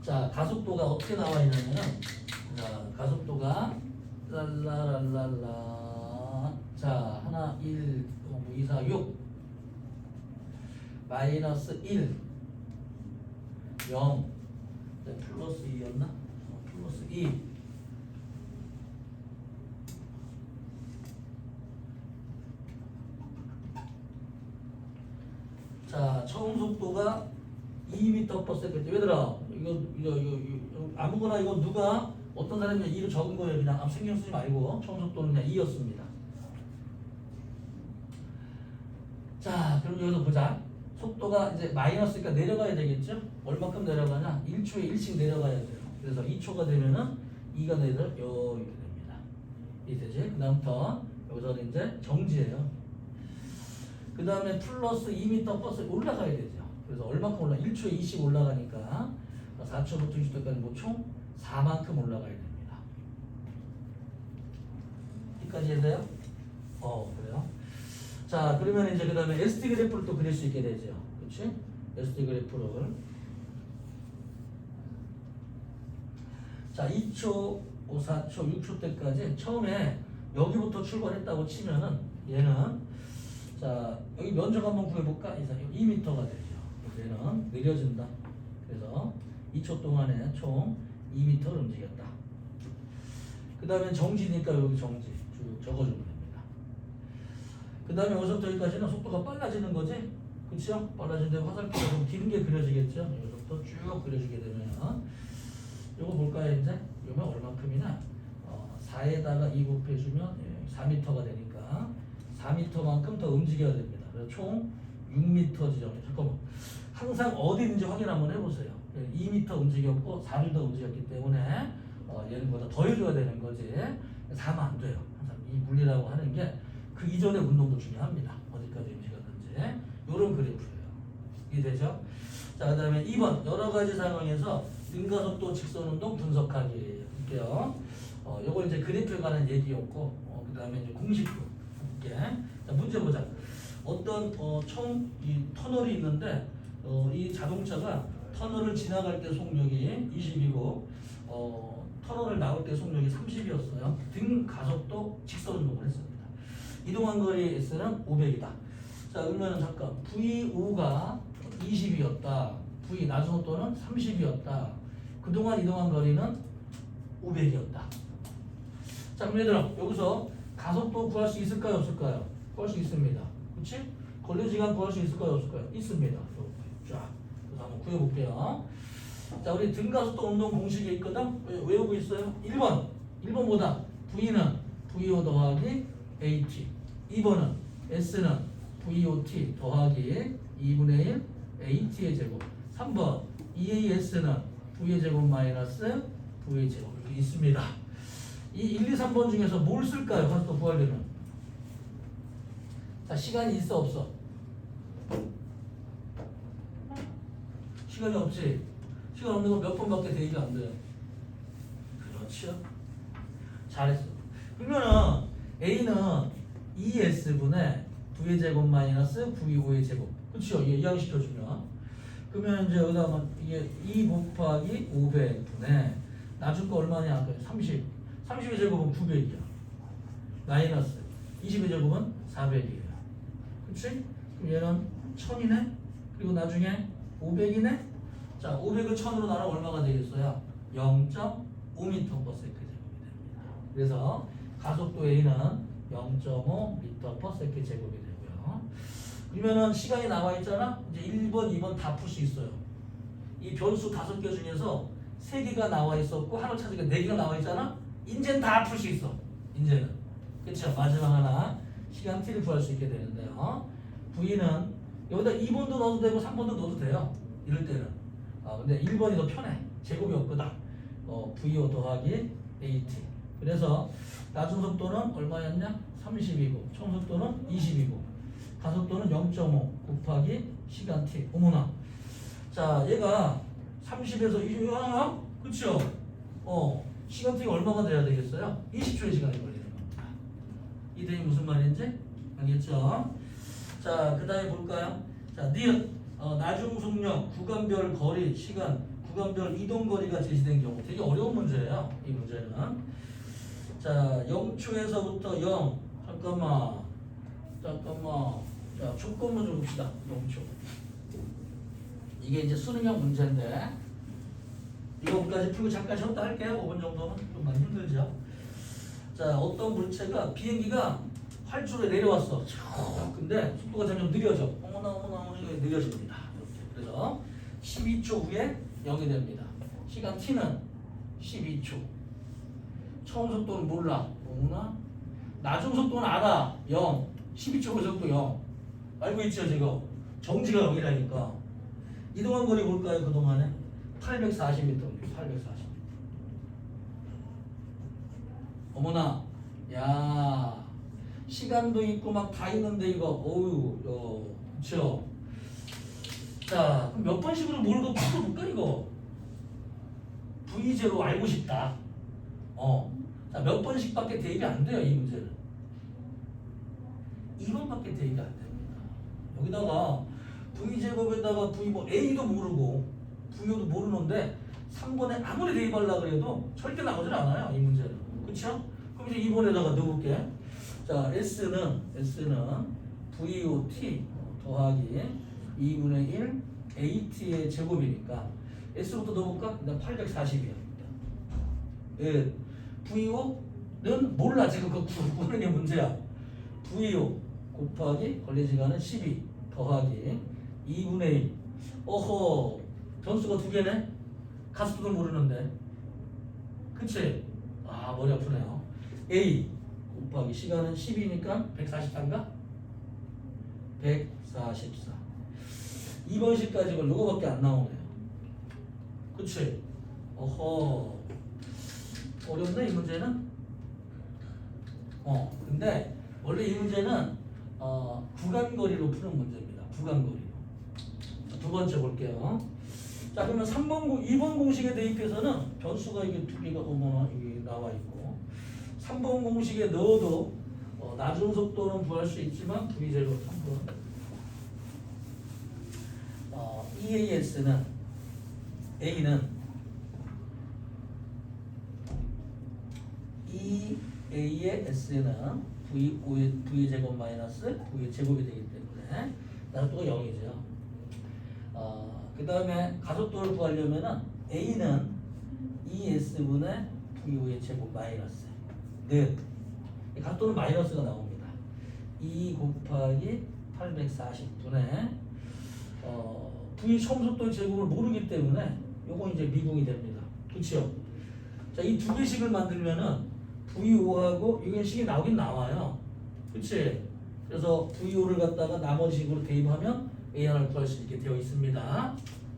자, 가속도가 어떻게 나와 있냐면은, 자, 가속도가 랄라랄랄라. 자, 하나 1 2 4 6 마이너스 1 0 네, 플러스 2였나? 플러스 2 자, 처음 속도가 2m/s. 얘들아, 이거 아무거나 이거 누가 어떤 사람이 2로 적은 거예요. 그냥 아무 신경 쓰지 말고 처음 속도는 그냥 2였습니다. 자, 그럼 여기서 보자. 속도가 이제 마이너스니까 내려가야 되겠죠? 얼마큼 내려가냐? 1초에 1씩 내려가야 돼요. 그래서 2초가 되면은 2가 내려 이렇게 됩니다. 이 되지? 그 다음부터 여기서는 이제 정지예요. 그 다음에 플러스 2m/s 올라가야 되죠. 그래서 얼마큼 올라? 1초에 2씩 올라가니까 4초부터 20초까지 뭐 총 4만큼 올라가야 됩니다. 여기까지 해야 돼요? 그래요. 자, 그러면 이제 그 다음에 ST 그래프를 또 그릴 수 있게 되죠. 그렇지? ST 그래프를. 자, 2초, 4초, 6초 때까지 처음에 여기부터 출발했다고 치면은 얘는 자, 여기 면적 한번 구해볼까? 2m가 되죠. 얘는 느려진다. 그래서 2초 동안에 총 2m를 움직였다. 그 다음에 정지니까 여기 정지 쭉 적어주면 됩니다. 그 다음에 여기서부터 여기까지는 속도가 빨라지는 거지? 그쵸? 빨라지는데 화살표가 좀 긴 게 그려지겠죠? 여기서부터 쭉 그려지게 되면 이거 볼까요 이제? 이거면 얼만큼이나 4에다가 2 곱해주면 4m가 되니까 4m만큼 더 움직여야 됩니다. 그래서 총 6m 지점이 잠깐만 항상 어디 있는지 확인 한번 해보세요. 2m 움직였고 4를 더 움직였기 때문에 얘는 보다 더 해줘야 되는 거지. 4면 안 돼요. 항상 이 물리라고 하는 게 그 이전의 운동도 중요합니다. 어디까지 움직였는지 이런 그래프예요. 이해되죠? 자, 그 다음에 2번 여러 가지 상황에서 등가속도 직선운동 분석하기 볼게요. 요거 이제 그래프에 관한 얘기였고 그 다음에 이제 공식도 함께. 자, 문제 보자. 어떤 총 이 터널이 있는데 이 자동차가 터널을 지나갈 때 속력이 20이고 터널을 나올 때 속력이 30이었어요. 등 가속도 직선운동을 했습니다. 이동한 거리 S는 500이다. 자, 그러면 잠깐 V5가 20이었다. V 낮은 속도는 30이었다. 그동안 이동한 거리는 500이었다. 자, 그럼 얘들아 여기서 가속도 구할 수 있을까요? 없을까요? 구할 수 있습니다. 그렇지? 걸레시간 구할 수 있을까요? 없을까요? 있습니다. 자, 그래서 한번 구해볼게요. 자, 우리 등가속도 운동 공식이 있거든? 외우고 있어요? 1번보다 V는 VO 더하기 AT 2번은 S는 VOT 더하기 2분의 1 AT의 제곱 3번 EAS는 V의 제곱 마이너스 V의 제곱 이렇게 있습니다. 이 1, 2, 3번 중에서 뭘 쓸까요? 가속도 구하려면 자, 시간이 있어 없어? 시간이 없지? 시간 없는 건 몇 번밖에 대입이 안 돼요. 그렇죠? 잘했어. 그러면은 A는 ES분의 V의 제곱 마이너스 V5의 제곱. 그렇죠? 이게 이항시켜주면. 그러면 이제 여기다가 이게 2 곱하기 500분의 나중 거 얼마냐? 30. 30의 제곱은 900이야. 마이너스 20의 제곱은 400이에요. 그치? 그럼 얘는 1000이네? 그리고 나중에 500이네? 자, 500을 1000으로 나누면 얼마가 되겠어요? 0.5m/s 제곱이 됩니다. 그래서 가속도 A는 0.5m/s 제곱이 되고요. 그러면은 시간이 나와 있잖아? 이제 1번, 2번 다 풀 수 있어요. 이 변수 5개 중에서 3개가 나와 있었고 하나 찾으니까 4개가 나와 있잖아? 이제는 다 풀 수 있어. 이제는. 그쵸? 마지막 하나 시간 t를 구할 수 있게 되는데요. V는 여기다 2번도 넣어도 되고 3번도 넣어도 돼요. 이럴 때는. 근데 1번이 더 편해. 제곱이 없거든. VO 더하기 AT. 그래서 낮은 속도는 얼마였냐? 30이고 총 속도는 20이고 가속도는 0.5 곱하기 시간 t. 어머나. 자, 얘가 30에서 20, 그쵸? 시간 t가 얼마가 돼야 되겠어요? 20초의 시간이 걸리는 겁니다. 이게 무슨 말인지 알겠죠? 자, 그 다음에 볼까요? 자, 니은 나중 속력, 구간별 거리, 시간, 구간별 이동 거리가 제시된 경우 되게 어려운 문제예요. 이 문제는. 자, 0초에서부터 0. 잠깐만. 자, 조건만 좀 봅시다. 0초. 이게 이제 수능형 문제인데 이거까지 풀고 잠깐 쉬었다 할게요. 5분 정도는 좀 많이 힘들죠. 자, 어떤 물체가 비행기가 활주로에 내려왔어. 근데 속도가 점점 느려져. 어머나 느려집니다. 이렇게. 그래서 12초 후에 0이 됩니다. 시간 t는 12초. 처음 속도는 몰라. 어머나. 나중 속도는 알아. 0. 12초 후 속도 0. 알고 있죠 지금? 정지가 0이라니까. 이동한 거리 볼까요 그동안에? 840m. 840m. 어머나. 야. 시간도 있고 막 다 있는데 이거 어우 그쵸? 자, 그럼 몇 번씩으로 뭘더 풀어볼까 이거? V제로 알고 싶다. 자, 몇 번씩밖에 대입이 안 돼요 이 문제는. 2번밖에 대입이 안 됩니다. 여기다가 V제곱에다가 V 뭐 A도 모르고 V도 모르는데 3번에 아무리 대입하려고 그래도 절대 나오질 않아요 이 문제는. 그쵸? 그럼 이제 2번에다가 넣어볼게. 자, S는 VOT 더하기 2분의 1 AT의 제곱이니까 S부터 넣어볼까? 일단 840이야. 예. VO는 몰라 지금 그 구하는 게 문제야. VO 곱하기 걸레시간은 12 더하기 2분의 1. 어허, 변수가 2개네? 가속도를 모르는데. 그치? 머리 아프네요. A 곱하기 시간은 10이니까 144인가? 144. 2번 시까지 이걸 요거밖에 안 나오네요. 그치? 어허. 어렵네 이 문제는. 근데 원래 이 문제는 구간거리로 푸는 문제입니다. 구간거리로. 두 번째 볼게요. 자 그러면 2번 공식에 대입해서는 변수가 이게 두 개가 이게 나와 있고 3번 공식에 넣어도 나중 속도는 구할 수 있지만 V제곱 3번 EAS는 A는 EA의 S는 V제곱 마이너스 V의 제곱이 되기 때문에 나속도가 0이죠. 그 다음에 가속도를 구하려면은 A는 ES분의 V의 제곱 마이너스 는 가속도는 마이너스가 나옵니다. 2 곱하기 840분의 V 처음 속도의 제곱을 모르기 때문에 요거 이제 미분이 됩니다. 그렇죠? 자, 이 두 개씩을 만들면은 V5하고 이게 식이 나오긴 나와요. 그치? 그래서 V5를 갖다가 나머지 식으로 대입하면 A1을 구할 수 있게 되어 있습니다.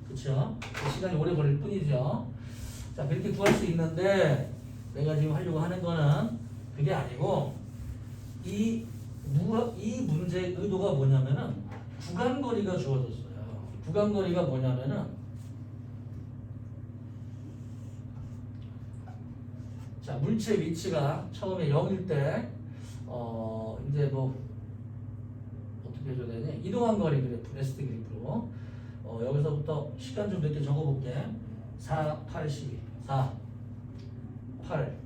그쵸? 시간이 오래 걸릴 뿐이죠. 자, 그렇게 구할 수 있는데 내가 지금 하려고 하는 거는 그게 아니고 이 문제의 의도가 뭐냐면은 구간거리가 주어졌어요. 구간거리가 뭐냐면은 자, 물체 위치가 처음에 0일 때 이제 뭐 어떻게 해줘야 되니? 이동한 거리 그래프, 레스트 그래프로 여기서부터 시간 좀 몇 개 적어볼게. 4, 8, 12 4, 8,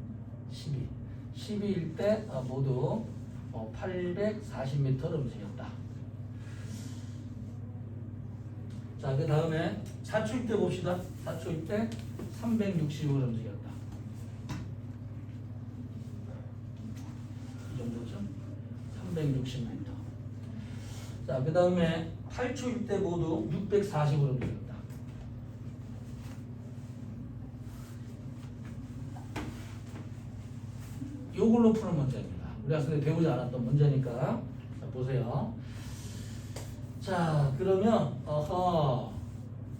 12 12일 때 모두 840m를 움직였다. 자, 그 다음에 4초일 때 봅시다. 4초일 때 360을 움직였다. 이 정도죠? 360m. 자, 그 다음에 8초일 때 모두 640으로 움직였다. 요걸로 푸는 문제입니다. 우리가 선생님 배우지 않았던 문제니까. 자, 보세요. 자, 그러면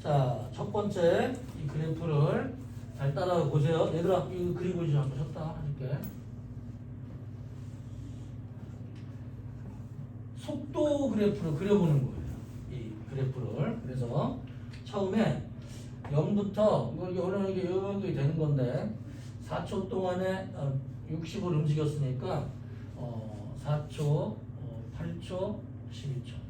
자, 첫 번째 이 그래프를 잘 따라가 보세요. 얘들아, 이거 그리고 이제 한번 쳤다 해줄게. 속도 그래프를 그려보는 거예요. 이 그래프를. 그래서 처음에 0부터 이게 어려운 게 여기 되는 건데 4초 동안에 60을 움직였으니까 4초, 8초, 12초.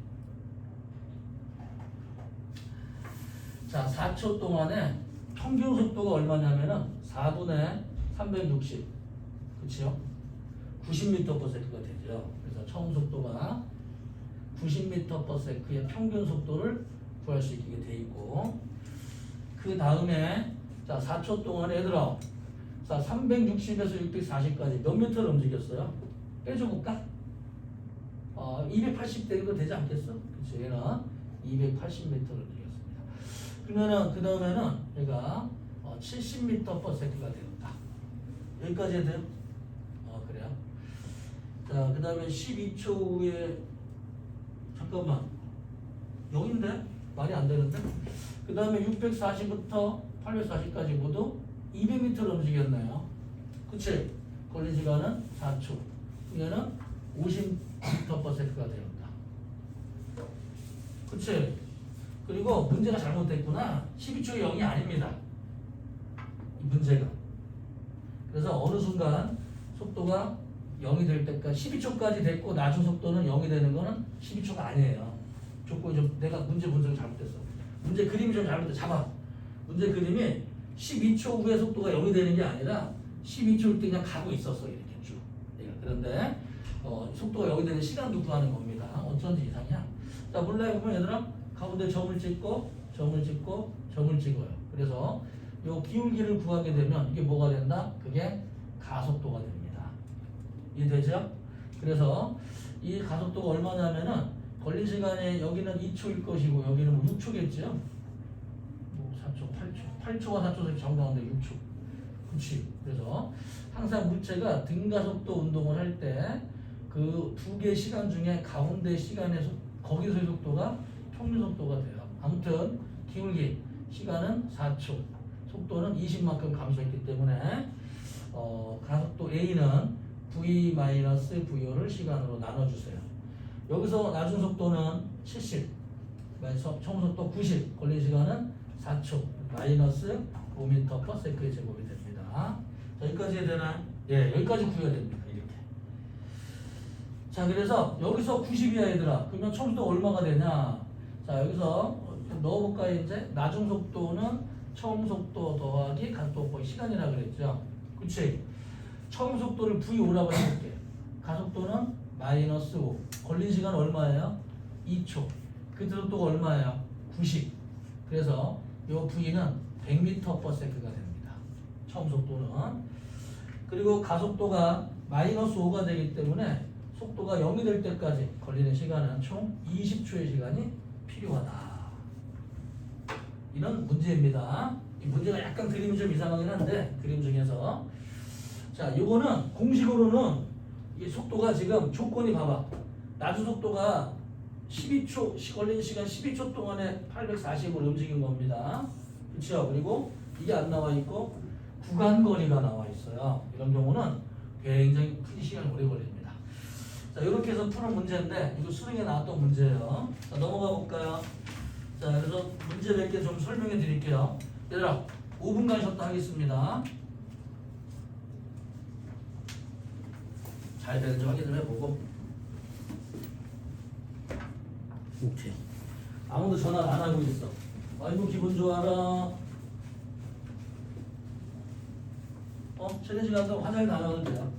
자, 4초 동안에 평균 속도가 얼마냐면은 4분의 360. 그치요? 90m/s가 되죠. 그래서 처음 속도가 90m/s의 평균 속도를 구할 수 있게 돼 있고, 그 다음에 자 4초 동안에 얘들아, 자 360에서 640까지 몇 미터를 움직였어요? 빼줘볼까? 280 정도 되지 않겠어? 그치? 얘는 280m를 움직였습니다. 그러면은 그 다음에는 얘가 70m/s가 되었다. 여기까지 해도 돼요? 그래요? 자, 그 다음에 12초 후에 잠깐만 0인데? 말이 안 되는데? 그 다음에 640부터 840까지 모두 200m를 움직였네요. 그치? 걸린 시간은 4초. 얘는 50m/s가 되었다. 그치? 그리고 문제가 잘못됐구나. 12초의 0이 아닙니다. 이 문제가. 그래서 어느 순간 속도가 0이 될 때까지 12초까지 됐고 나중 속도는 0이 되는 거는 12초가 아니에요. 조건이 좀 내가 문제가 잘못됐어. 문제 그림이 좀 잘못됐어. 잡아. 문제 그림이 12초 후에 속도가 0이 되는 게 아니라 12초일 때 그냥 가고 있었어. 이렇게 쭉. 그런데 속도가 0이 되는 시간도 구하는 겁니다. 어쩐지 이상이야. 자, 몰라요. 보면 얘들아 가운데 점을 찍고 점을 찍고 점을 찍어요. 그래서 요 기울기를 구하게 되면 이게 뭐가 된다? 그게 가속도가 됩니다. 이해되죠? 그래서 이 가속도가 얼마냐면은 걸린 시간에 여기는 2초일 것이고 여기는 뭐 6초겠죠? 뭐 4초, 8초와 4초 사이 정가운데 6초. 그치? 그래서 항상 물체가 등가속도 운동을 할 때 그 두 개의 시간 중에 가운데 시간의 거기서의 속도가 평균 속도가 돼요. 아무튼 기울기 시간은 4초, 속도는 20만큼 감소했기 때문에 가속도 A는 V-VO를 시간으로 나눠주세요. 여기서 낮은 속도는 70, 총속도 90, 걸린 시간은 4초, 마이너스 5m/s의 제곱이 됩니다. 자, 여기까지 해야 되나요? 예, 여기까지 구해야 됩니다. 이렇게. 자, 그래서 여기서 90이야 얘들아. 그러면 총속도가 얼마가 되냐? 자, 여기서 넣어볼까요? 이제 낮은 속도는 처음속도 더하기 가속도 곱하기 시간이라고 그랬죠. 그치? 처음속도를 V5라고 해볼게. 가속도는 마이너스 5. 걸린 시간 얼마예요? 2초. 그때 속도가 얼마예요? 90. 그래서 이 V는 100m/s가 됩니다. 처음 속도는. 그리고 가속도가 마이너스 5가 되기 때문에 속도가 0이 될 때까지 걸리는 시간은 총 20초의 시간이 필요하다. 이런 문제입니다. 이 문제가 약간 그림이 좀 이상하긴 한데 그림 중에서 자, 이거는 공식으로는 이 속도가 지금 조건이 봐봐. 낮은 속도가 12초 걸리는 시간 12초 동안에 840을 움직인 겁니다. 그렇죠? 그리고 이게 안 나와 있고 구간 거리가 나와 있어요. 이런 경우는 굉장히 풀이 시간이 오래 걸립니다. 자, 이렇게 해서 푸는 문제인데 이거 수능에 나왔던 문제예요. 자, 넘어가 볼까요? 자, 그래서 문제 몇 개 좀 설명해 드릴게요. 얘들아, 5분간 쉬었다 하겠습니다. 잘 되는지 확인 좀 해보고. 오케이. 아무도 전화 안 하고 있어. 아이고 기분 좋아라. 쉬는 시간 동안 화장실 안 와도 돼요.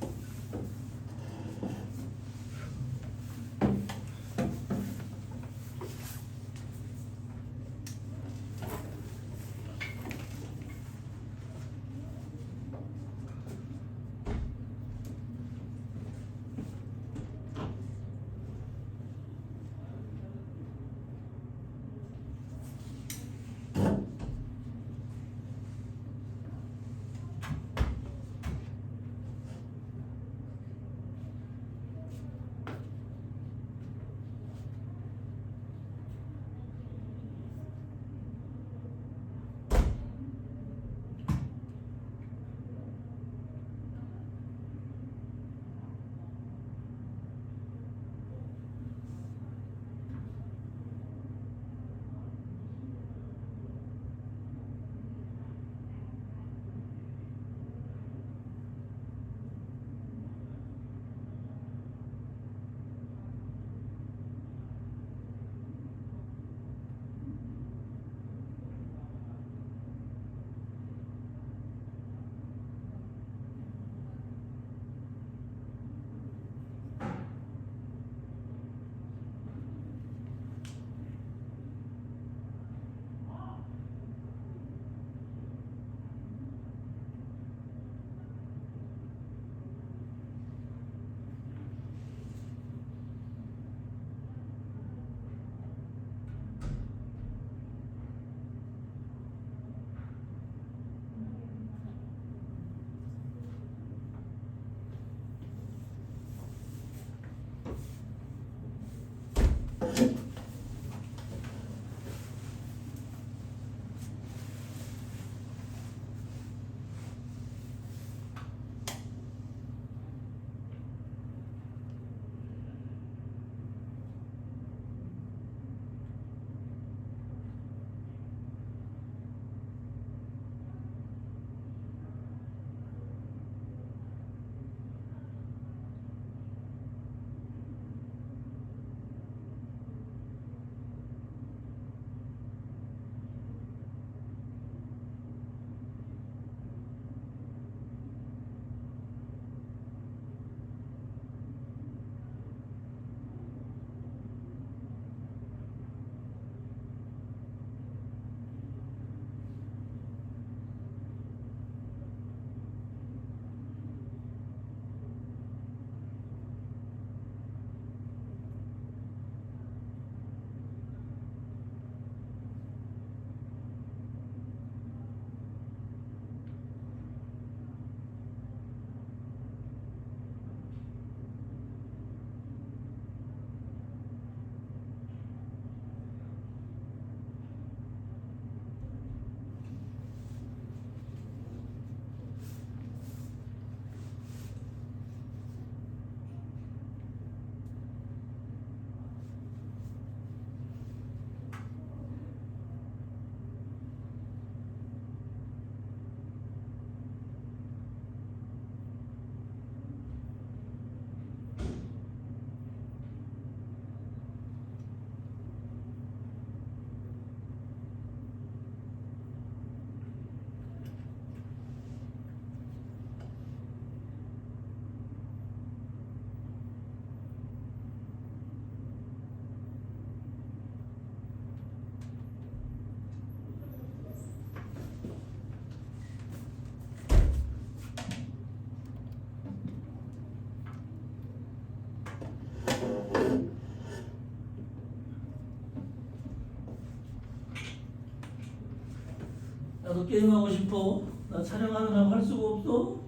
나도 게임하고 싶어. 나 촬영하느라고 할 수가 없어.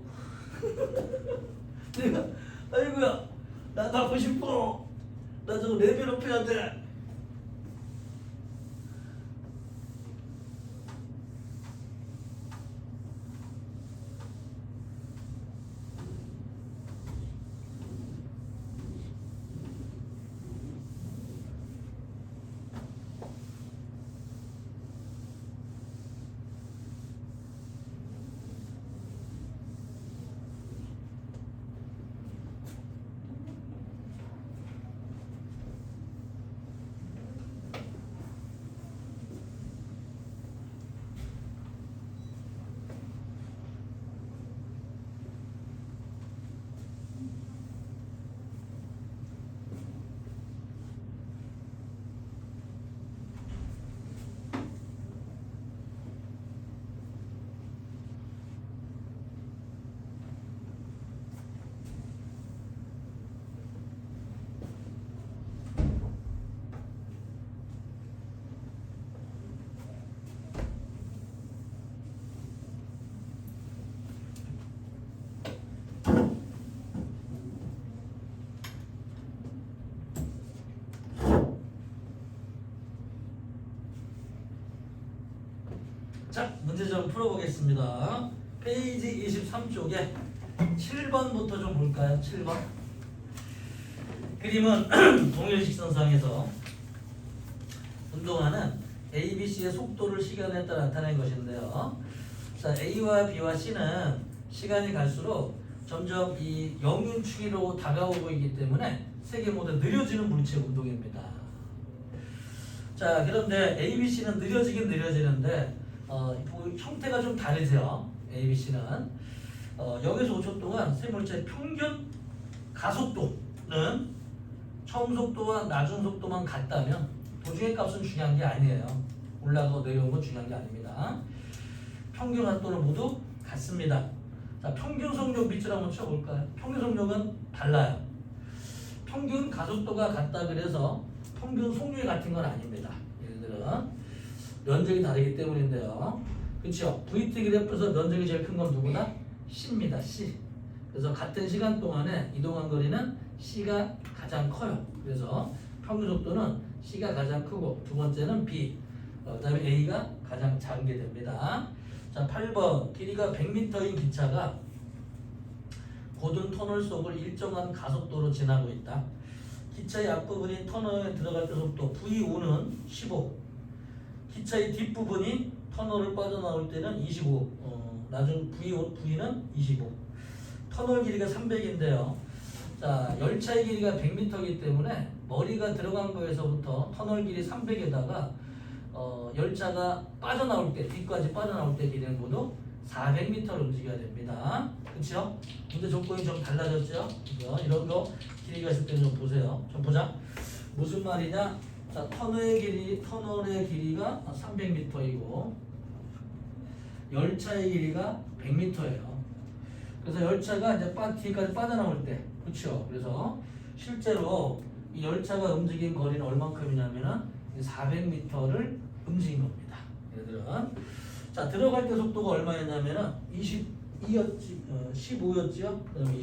내가 아이고야 나 가고 싶어. 나 저거 레벨업 해야 돼. 자, 문제 좀 풀어보겠습니다. 페이지 23쪽에 7번부터 좀 볼까요? 7번. 그림은 동일식선상에서 운동하는 A, B, C의 속도를 시간에 따라 나타낸 것인데요. 자, A와 B와 C는 시간이 갈수록 점점 이 영윤축으로 다가오고 있기 때문에 세 개 모두 느려지는 물체 운동입니다. 자, 그런데 A, B, C는 느려지긴 느려지는데 형태가 좀 다르죠. A, B, C는 여기서 5초 동안 세 물체의 평균 가속도는 처음 속도와 나중 속도만 같다면 도중의 값은 중요한 게 아니에요. 올라가고 내려오는 건 중요한 게 아닙니다. 평균 가속도는 모두 같습니다. 자, 평균 속력 밑줄 한번 쳐볼까요? 평균 속력은 달라요. 평균 가속도가 같다 그래서 평균 속력이 같은 건 아닙니다. 얘네들은 면적이 다르기 때문인데요. 그렇죠? VT 그래프에서 면적이 제일 큰 건 누구나? C입니다. C. 그래서 같은 시간 동안에 이동한 거리는 C가 가장 커요. 그래서 평균 속도는 C가 가장 크고 두 번째는 B, 그다음에 A가 가장 작은 게 됩니다. 자, 8번 길이가 100m인 기차가 고든 터널 속을 일정한 가속도로 지나고 있다. 기차의 앞부분이 터널에 들어갈 때 속도 V5는 15, 기차의 뒷부분이 터널을 빠져나올 때는 25, 나중 V는 25. 터널 길이가 300인데요. 자, 열차의 길이가 100m이기 때문에 머리가 들어간 거에서부터 터널 길이 300에다가 열차가 빠져나올 때, 뒤까지 빠져나올 때 길이는 모두 400m를 움직여야 됩니다. 그렇죠? 근데 조건이 좀 달라졌죠? 이런 거 길이가 있을 때 좀 보세요. 좀 보자. 무슨 말이냐? 자, 터널의 길이가 300m이고 열차의 길이가 100m예요. 그래서 열차가 이제 뒤까지 빠져나올 때, 그렇죠? 그래서 실제로 이 열차가 움직인 거리는 얼만큼이냐면은 400m를 움직인 겁니다. 얘들은 자, 들어갈 때 속도가 얼마였냐면은 15였죠? 그다음에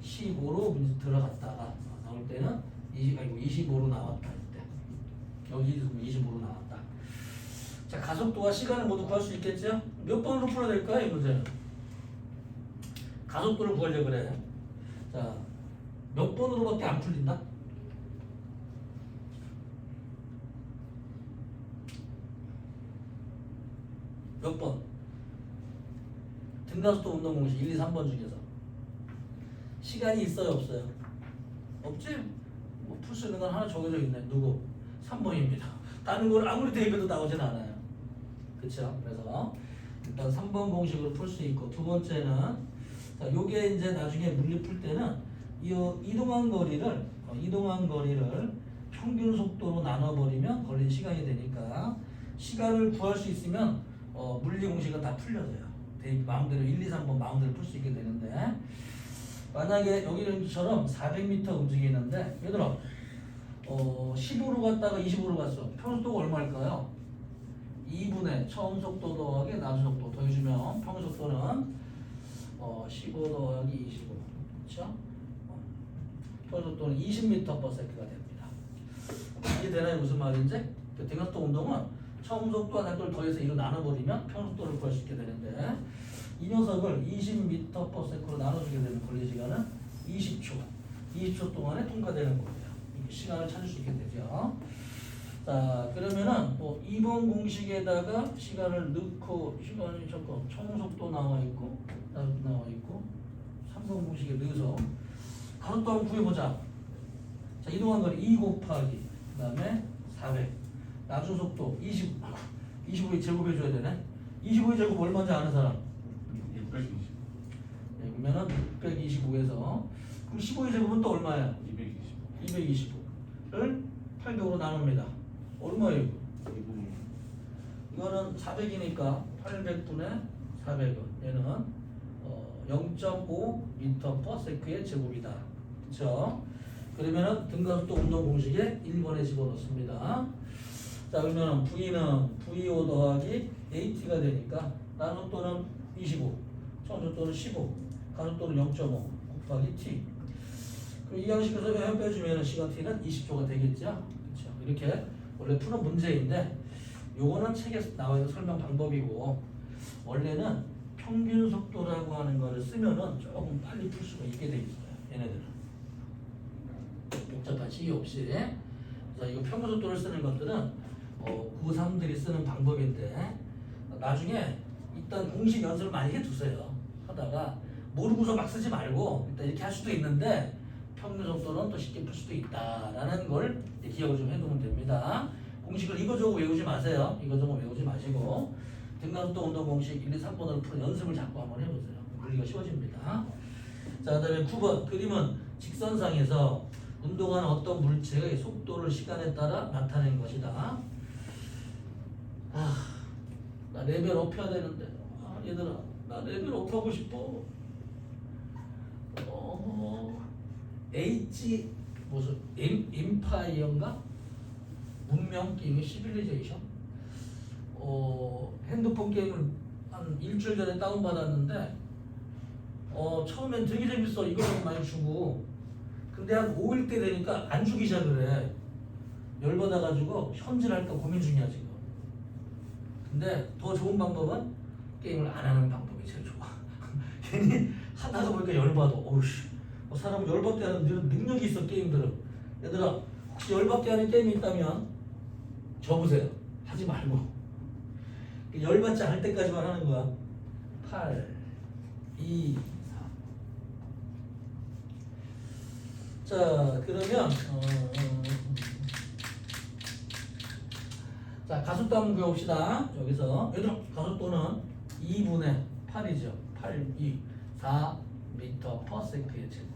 15로 들어갔다가 나올 때는 25로 나왔다. 여기 25로 나왔다. 자, 가속도와 시간을 모두 구할 수 있겠죠? 몇 번으로 풀어야 될까요, 이 문제는? 가속도를 구하려고 그래. 자, 몇 번으로밖에 안 풀린다? 몇 번? 등가속도 운동 공식 1, 2, 3번 중에서 시간이 있어요, 없어요? 없지? 뭐 풀 수 있는 건 하나 정해져 있네. 누구? 3번입니다. 다른 걸 아무리 대입해도 나오진 않아요. 그렇죠? 그래서 일단 3번 공식으로 풀 수 있고, 두 번째는 자, 요게 이제 나중에 물리 풀 때는 이 이동한 거리를 평균 속도로 나눠버리면 걸린 시간이 되니까 시간을 구할 수 있으면 물리 공식은 다 풀려져요. 대입 마음대로 1, 2, 3번 마음대로 풀 수 있게 되는데, 만약에 여기처럼 400m 움직이는데 얘들아 15로 갔다가 25로 갔어. 평속도가 얼마일까요? 2분의 처음 속도 더하기 나중 속도 더해주면 평속도는 15 더하기 25 그렇죠? 평속도는 20m/s가 됩니다. 이게 되나요? 무슨 말인지? 그 등간속도 운동은 처음 속도와 속도를 더해서 2로 나눠버리면 평속도를 구할 수 있게 되는데 이 녀석을 20m/s로 나눠주게 되면 걸리시간은 20초 동안에 통과되는 거예요. 이렇게 시간을 찾을 수 있게 되죠. 자 그러면은 뭐 2번 공식에다가 시간을 넣고 시간이 잠깐 총속도 나와 있고 나와 있고 3번 공식에 넣어서 가속도 한번 구해보자. 자 이동한 거리 2 곱하기 그 다음에 400 나중 속도 25에 제곱해줘야 되네. 25의 제곱 얼마인지 아는 사람? 620. 네, 그러면은 625에서 그럼 15의 제곱은 또 얼마야? 220. 225를 800으로 나눕니다. 얼마예요? 2분의 이거는 400이니까 800분의 400은 얘는 0.5m/s의 제곱이다. 그렇죠? 그러면은 등가속도 운동 공식에 1번에 집어넣습니다. 자 그러면 V는 VO 더하기 AT가 되니까 나속도는 25, 청속도는 15, 가속도는 0.5 곱하기 T. 그럼 이 양식에서 빼주면 시간 T는 20초가 되겠죠? 그렇죠? 이렇게 원래 푸는 문제인데 요거는 책에서 나와 있는 설명 방법이고 원래는 평균 속도라고 하는 거를 쓰면은 조금 빨리 풀 수가 있게 돼 있어요. 얘네들은 복잡한 시기 없이. 그래서 이거 평균 속도를 쓰는 것들은 고3들이 쓰는 방법인데 나중에 일단 공식 연습을 많이 해두세요. 하다가 모르고서 막 쓰지 말고 일단 이렇게 할 수도 있는데 평균 속도는 또 쉽게 풀 수도 있다라는 걸 기억을 좀 해두면 됩니다. 공식을 이거저거 외우지 마세요. 이거저거 외우지 마시고 등간속도 운동 공식 1, 2, 3번을 푸는 연습을 자꾸 한번 해보세요. 물리가 쉬워집니다. 자, 그다음에 9번 그림은 직선상에서 운동하는 어떤 물체의 속도를 시간에 따라 나타낸 것이다. 나 레벨업 해야 되는데 얘들아 나 레벨업 하고 싶어. H 무슨 임파이어인가? 문명 게임 시빌리제이션? 핸드폰 게임을 한 일주일 전에 다운받았는데 처음엔 되게 재밌어. 이거 너무 많이 주고 근데 한 5일 때 되니까 안 주기 시작을 해. 열받아가지고 현질할까 고민 중이야 지금. 근데 더 좋은 방법은 게임을 안 하는 방법이 제일 좋아. 괜히 하다가 보니까 열받아. 어우씨 사람은 열받게 하는 능력이 있어 게임들은. 얘들아 혹시 열받게 하는 게임이 있다면 접으세요. 하지 말고 열받지 않을 때까지만 하는 거야. 8, 2, 4. 자 그러면 자 가속도 한번 구해봅시다. 여기서 얘들아 가속도는 2분의 8이죠. 8, 2, 4m/s의 제곱.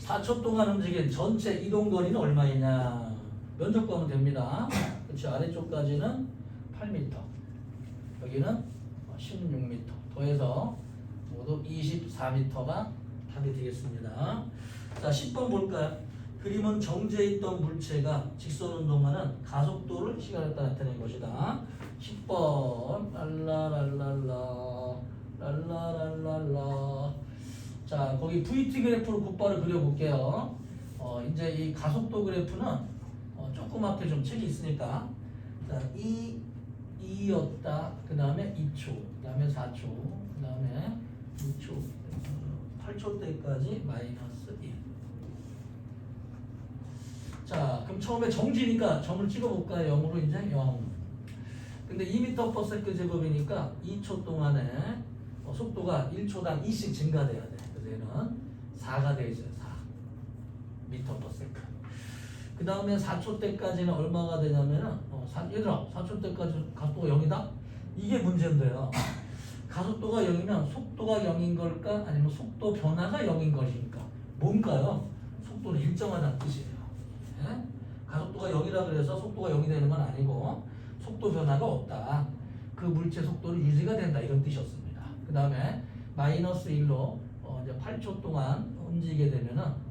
4초 동안 움직인 전체 이동거리는 얼마이냐? 면적 구하면 됩니다. 그렇죠? 아래쪽까지는 8m, 여기는 16m. 더해서 모두 24m가 답이 되겠습니다. 자, 10번 볼까요? 그림은 정지해 있던 물체가 직선 운동하는 가속도를 시간에 따라 나타낸 것이다. 10번 랄라랄랄라. 자 거기 VT 그래프로 곧바로 그려볼게요. 이제 이 가속도 그래프는 조그맣게 좀 책이 있으니까 자 2였다. 그 다음에 2초, 그 다음에 4초, 그 다음에 6초, 8초 때까지 마이너스 1. 자 그럼 처음에 정지니까 점을 찍어볼까요? 0으로 이제 0. 근데 2m/s 제곱이니까 2초 동안에 속도가 1초당 2씩 증가돼야 돼. 그래서 얘는 4가 돼 있어요. 4m/s. 그 다음에 4초 때까지는 얼마가 되냐면은 얘들아 4초 때까지 가속도가 0이다? 이게 문제인데요. 가속도가 0이면 속도가 0인 걸까? 아니면 속도 변화가 0인 것입니까? 뭔가요? 속도는 일정하다는 뜻이에요. 네? 가속도가 0이라 그래서 속도가 0이 되는 건 아니고 속도 변화가 없다. 그 물체 속도는 유지가 된다. 이런 뜻이었습니다. 그 다음에 마이너스 1로 이제 8초 동안 움직이게 되면은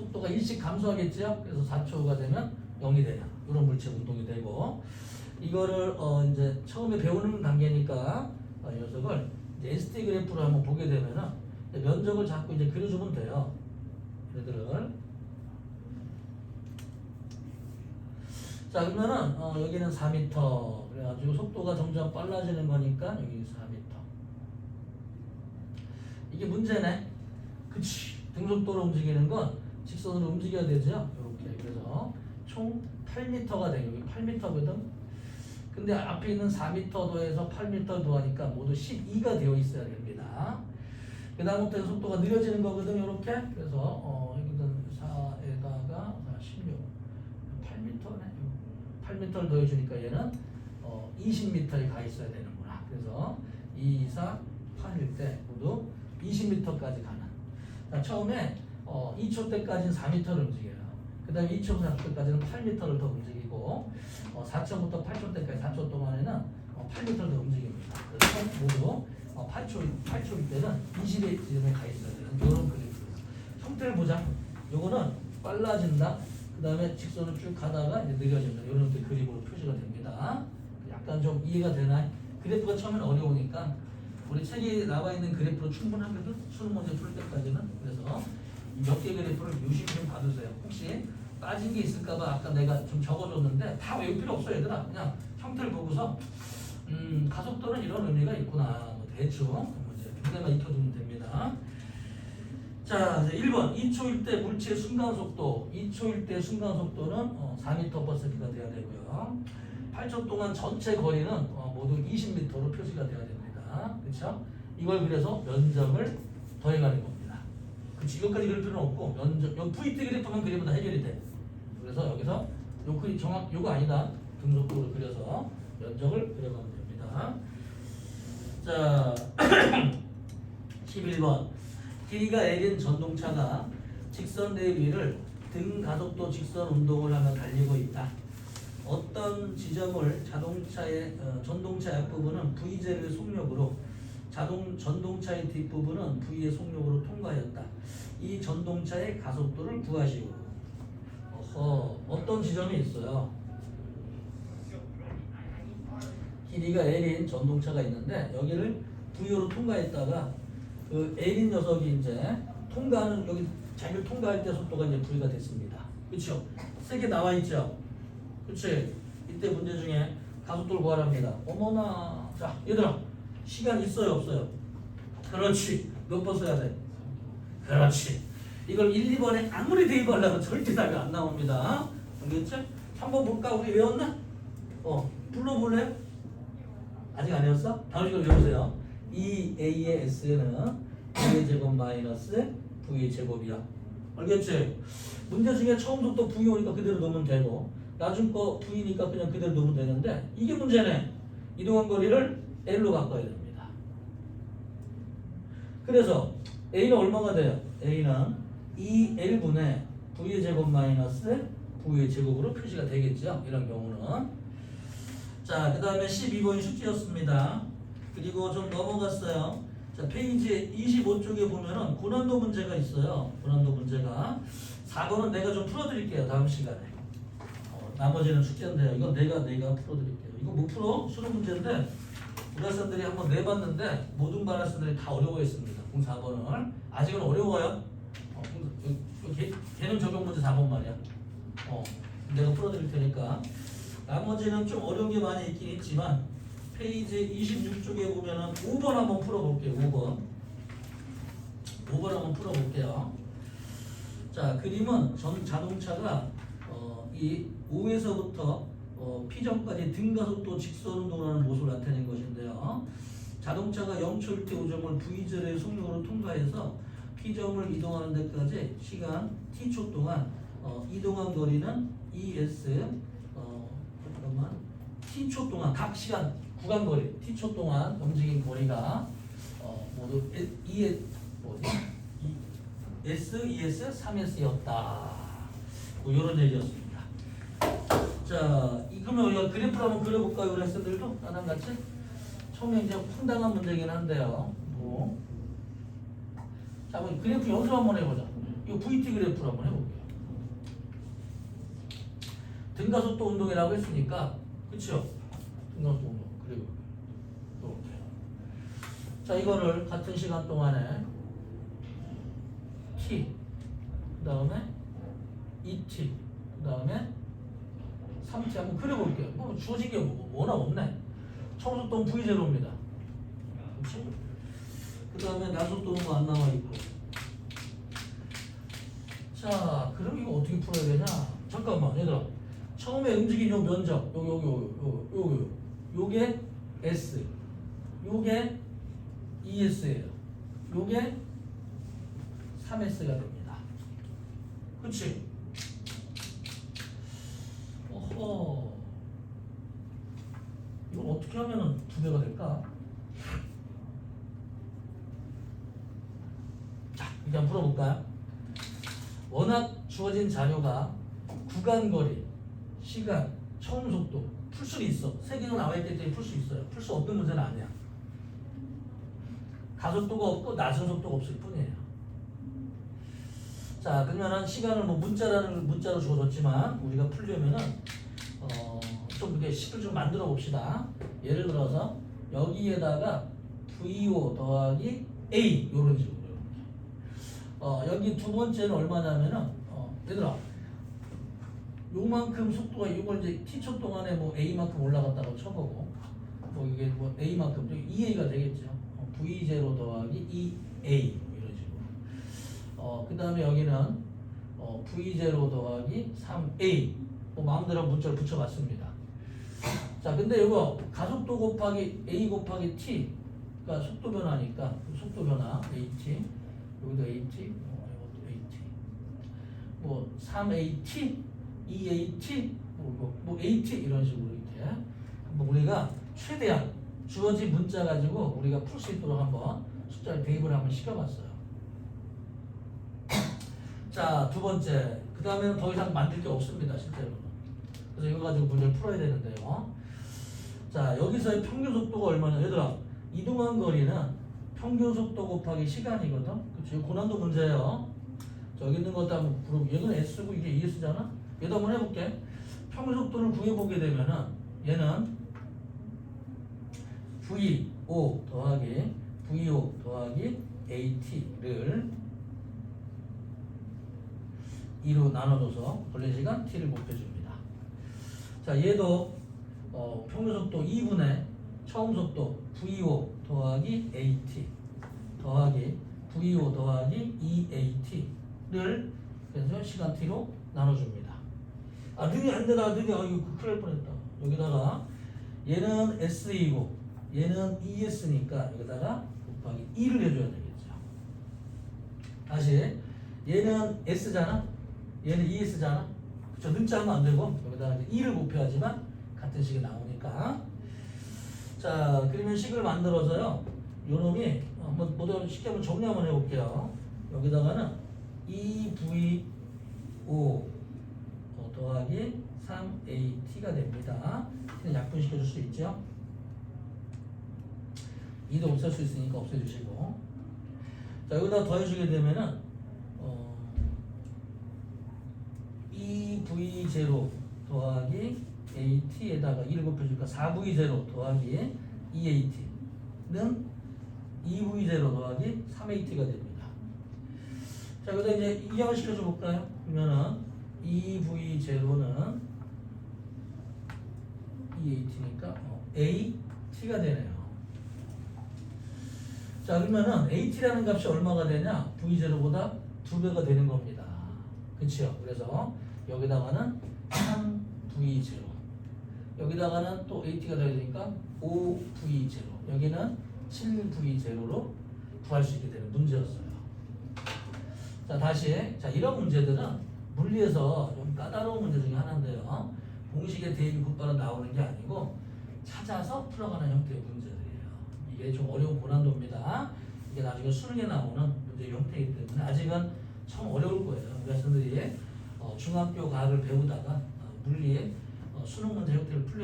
속도가 일씩 감소하겠죠. 그래서 4초가 되면 0이 되냐. 이런 물체 운동이 되고 이거를 이제 처음에 배우는 단계니까 이 녀석을 이제 ST 그래프로 한번 보게 되면은 면적을 자꾸 이제 그려주면 돼요. 얘들을. 자 그러면은 여기는 4m 그래가지고 속도가 점점 빨라지는 거니까 여기 4m. 이게 문제네. 그치. 등속도로 움직이는 건 직선으로 움직여야 되죠. 이렇게. 그래서 총 8m가 돼요. 여기 8m거든. 근데 앞에 있는 4m 더해서 8m 더하니까 모두 12가 되어 있어야 됩니다. 그 다음부터는 속도가 느려지는 거거든. 이렇게. 그래서 여기는 4에다가 16 8m네. 8m를 더해주니까 얘는 20m에 가 있어야 되는구나. 그래서 2, 4, 8일 때 모두 20m까지 가는. 자, 처음에 2초 때까지는 4m를 움직여요. 그 다음에 2초, 4초 때까지는 8m를 더 움직이고 4초부터 8초 때까지 4초 동안에는 8m를 더 움직입니다. 그래서 모두 8초일 때는 20의 지점에 가 있어야 되는 이런 그래프예요. 형태를 보자. 요거는 빨라진다. 그 다음에 직선을 쭉 가다가 이제 느려진다. 이런 그림으로 표시가 됩니다. 약간 좀 이해가 되나요? 그래프가 처음에는 어려우니까 우리 책에 나와 있는 그래프로 충분하거든. 수능 문제 풀 때까지는. 그래서 몇 개 그래프를 유심히 좀 봐두세요. 혹시 빠진 게 있을까봐 아까 내가 좀 적어줬는데 다 외울 필요 없어 얘들아. 그냥 형태를 보고서 가속도는 이런 의미가 있구나. 뭐 대충 이제 문제만 익혀두면 됩니다. 자, 이제 1번 2초일 때 물체의 순간속도 2초일 때 순간속도는 4m/s가 돼야 되고요. 8초 동안 전체 거리는 모두 20m로 표시가 돼야 됩니다. 그렇죠? 이걸 그래서 면적을 더해가는 겁니다. 그치? 이것까지 그릴 필요는 없고 면적, 요 VT 그래프만 그리면 다 해결이 돼. 그래서 여기서 요 그림 요거 아니다. 등속도로 그려서 면적을 그려가면 됩니다. 자, 11번 길이가 L인 전동차가 직선 대비를 등 가속도 직선 운동을 하며 달리고 있다. 어떤 지점을 전동차의 앞부분은 V제를 속력으로 전동차의 뒷부분은 V의 속력으로 통과하였다. 이 전동차의 가속도를 구하시오. 어떤 지점이 있어요? 길이가 L인 전동차가 있는데 여기를 V로 통과했다가 그 L인 녀석이 이제 통과하는 여기 자기를 통과할 때 속도가 이제 V가 됐습니다. 그렇죠? 세게 나와 있죠. 그렇지? 이때 문제 중에 가속도를 구하랍니다. 어머나, 자 얘들아 시간 있어요 없어요? 그렇지. 몇 번 써야 돼? 그렇지. 이걸 1, 2번에 아무리 대입하려면 절대 답이 안 나옵니다. 알겠지? 한번 볼까? 우리 외웠나? 불러볼래요? 아직 안 외웠어? 다음 시간 외우세요. 2a의 s는 v의 제곱 마이너스 v의 제곱이야. 알겠지? 문제 중에 처음 속도 v 오니까 그대로 넣으면 되고 나중 거 v니까 그냥 그대로 넣으면 되는데 이게 문제네. 이동한 거리를 l로 바꿔야 됩니다. 그래서 a는 얼마가 돼요? a는 2l분의 v의 제곱 마이너스 v의 제곱으로 표시가 되겠죠. 이런 경우는. 자, 그 다음에 12번이 숙제였습니다. 그리고 좀 넘어갔어요. 자, 페이지 25쪽에 보면은 고난도 문제가 있어요. 고난도 문제가. 4번은 내가 좀 풀어드릴게요. 다음 시간에. 나머지는 숙제인데요. 이건 내가 풀어드릴게요. 이거 못 풀어? 수능 문제인데 우리 학생들이 한번 내봤는데 모든 반 학생들이 다 어려워했습니다. 04번을. 아직은 어려워요. 개념 적용 문제 4번 말이야. 내가 풀어드릴 테니까. 나머지는 좀 어려운 게 많이 있긴 있지만 페이지 26쪽에 보면은 5번 한번 풀어볼게요. 5번 한번 풀어볼게요. 자, 그림은 자동차가 이 5에서부터 P점까지 등가속도 직선 운동을 하는 모습을 나타낸 것인데요. 자동차가 0초일 때 우점을 V절의 속력으로 통과해서 P점을 이동하는 데까지 시간 T초 동안 이동한 거리는 ES T초 동안 각 시간 구간 거리 T초 동안 움직인 거리가 모두 S, ES, 3S였다. 뭐 이런 얘기였습니다. 자, 그러면 우리가 그래프를 한번 그려볼까요, 우리 학생들도? 나랑 같이? 처음에 이제 황당한 문제긴 한데요. 자, 그래프 연습 한번 해보자. 이 VT 그래프를 한번 해볼게요. 등가속도 운동이라고 했으니까, 그쵸? 등가속도 운동. 그리고 이렇게. 자, 이거를 같은 시간 동안에 t, 그 다음에 2t, 그 다음에 3t 한번 그려볼게요. 뭐 주어진 게 워낙 없네. 청속도는 V0입니다. 그렇지? 그 다음에 나속도는 뭐 안 나와 있고. 자, 그럼 이거 어떻게 풀어야 되냐? 잠깐만, 얘들아. 처음에 움직인 요 면적, 요게 S, 요게 ES예요. 요게 3S가 됩니다. 그치? 어허. 이걸 어떻게 하면은 2배가 될까? 자, 이제 한번 풀어볼까요? 워낙 주어진 자료가 구간거리, 시간, 처음속도 풀 수 있어. 세 개로 나와 있기 때문에 풀 수 있어요. 풀 수 없는 문제는 아니야. 가속도가 없고 낮은 속도가 없을 뿐이에요. 자, 그러면은 시간을 뭐 문자로 주어졌지만 우리가 풀려면은 좀 이렇게 식을 좀 만들어 봅시다. 예를 들어서 여기에다가 VO 더하기 A 이런 식으로. 여기 두 번째는 얼마냐면은 얘들아 요만큼 속도가 이걸 이제 t초 동안에 뭐 a만큼 올라갔다고 쳐보고 뭐 이게 뭐 a만큼 2a가 되겠죠. v0 더하기 2a 이런 식으로. 그 다음에 여기는 v0 더하기 3a 뭐 마음대로 문자를 붙여봤습니다. 자, 근데 이거 가속도 곱하기 a 곱하기 t가 속도 변화니까 속도 변화 at 여기도 at 이것도 at 뭐 3at 2at 뭐 at 이런 식으로 이렇게 한번 우리가 최대한 주어진 문자 가지고 우리가 풀 수 있도록 한번 숫자를 대입을 한번 시켜봤어요. 자, 두 번째. 그 다음에는 더 이상 만들 게 없습니다, 실제로는. 그래서 이거 가지고 문제를 풀어야 되는데요. 자, 여기서의 평균 속도가 얼마냐? 얘들아, 이동한 거리는 평균 속도 곱하기 시간이거든? 그치? 이거 고난도 문제예요. 자, 여기 있는 것도 한번 그럼 얘는 S고 이게 ES잖아? 얘도 한번 해볼게. 평균 속도를 구해보게 되면은 얘는 VO 더하기 VO 더하기 AT를 2로 나눠줘서 걸린 시간 T를 곱해줍니다. 자, 얘도 평균 속도 2분의 처음 속도 VO 더하기 AT 더하기 VO 더하기 EAT를 그래서 시간 T로 나눠줍니다. 아, 능이 안 되나, 능이, 이거 큰일 날 뻔했다. 여기다가 얘는 SE고 얘는 ES니까 여기다가 곱하기 2를 해줘야 되겠죠. 다시 얘는 S잖아, 얘는 ES잖아. 그쵸? 능자 하면 안 되고 여기다가 이제 2를 곱해야지만 같은 식이 나오니까. 자, 그러면 식을 만들어서요. 요놈이 한번 모두 쉽게 한번 정리 한번 해볼게요. 여기다가는 2VO 더하기 3AT가 됩니다. 약분시켜줄 수 있죠. 2도 없앨 수 있으니까 없애주시고. 자, 여기다 더해주게 되면은 2V0 더하기 AT에다가 2를 곱해주니까 4V0 더하기 2AT는 2V0 더하기 3AT가 됩니다. 자, 여기다 이제 이항을 시켜줘 볼까요? 그러면은 2V0는 2AT니까 AT가 되네요. 자, 그러면은 AT라는 값이 얼마가 되냐? V0보다 2배가 되는 겁니다. 그치요? 그래서 여기다가는 3V0 여기다가는 또 AT가 돼야 되니까 5V0 여기는 7V0로 구할 수 있게 되는 문제였어요. 자, 다시 자, 이런 문제들은 물리에서 좀 까다로운 문제 중에 하나인데요. 공식의 대입이 곧바로 나오는 게 아니고 찾아서 풀어가는 형태의 문제들이에요. 이게 좀 어려운 고난도입니다. 이게 나중에 수능에 나오는 문제 형태이기 때문에 아직은 참 어려울 거예요. 여러분들이 중학교 과학을 배우다가 물리의 수능 문제 형태를 풀려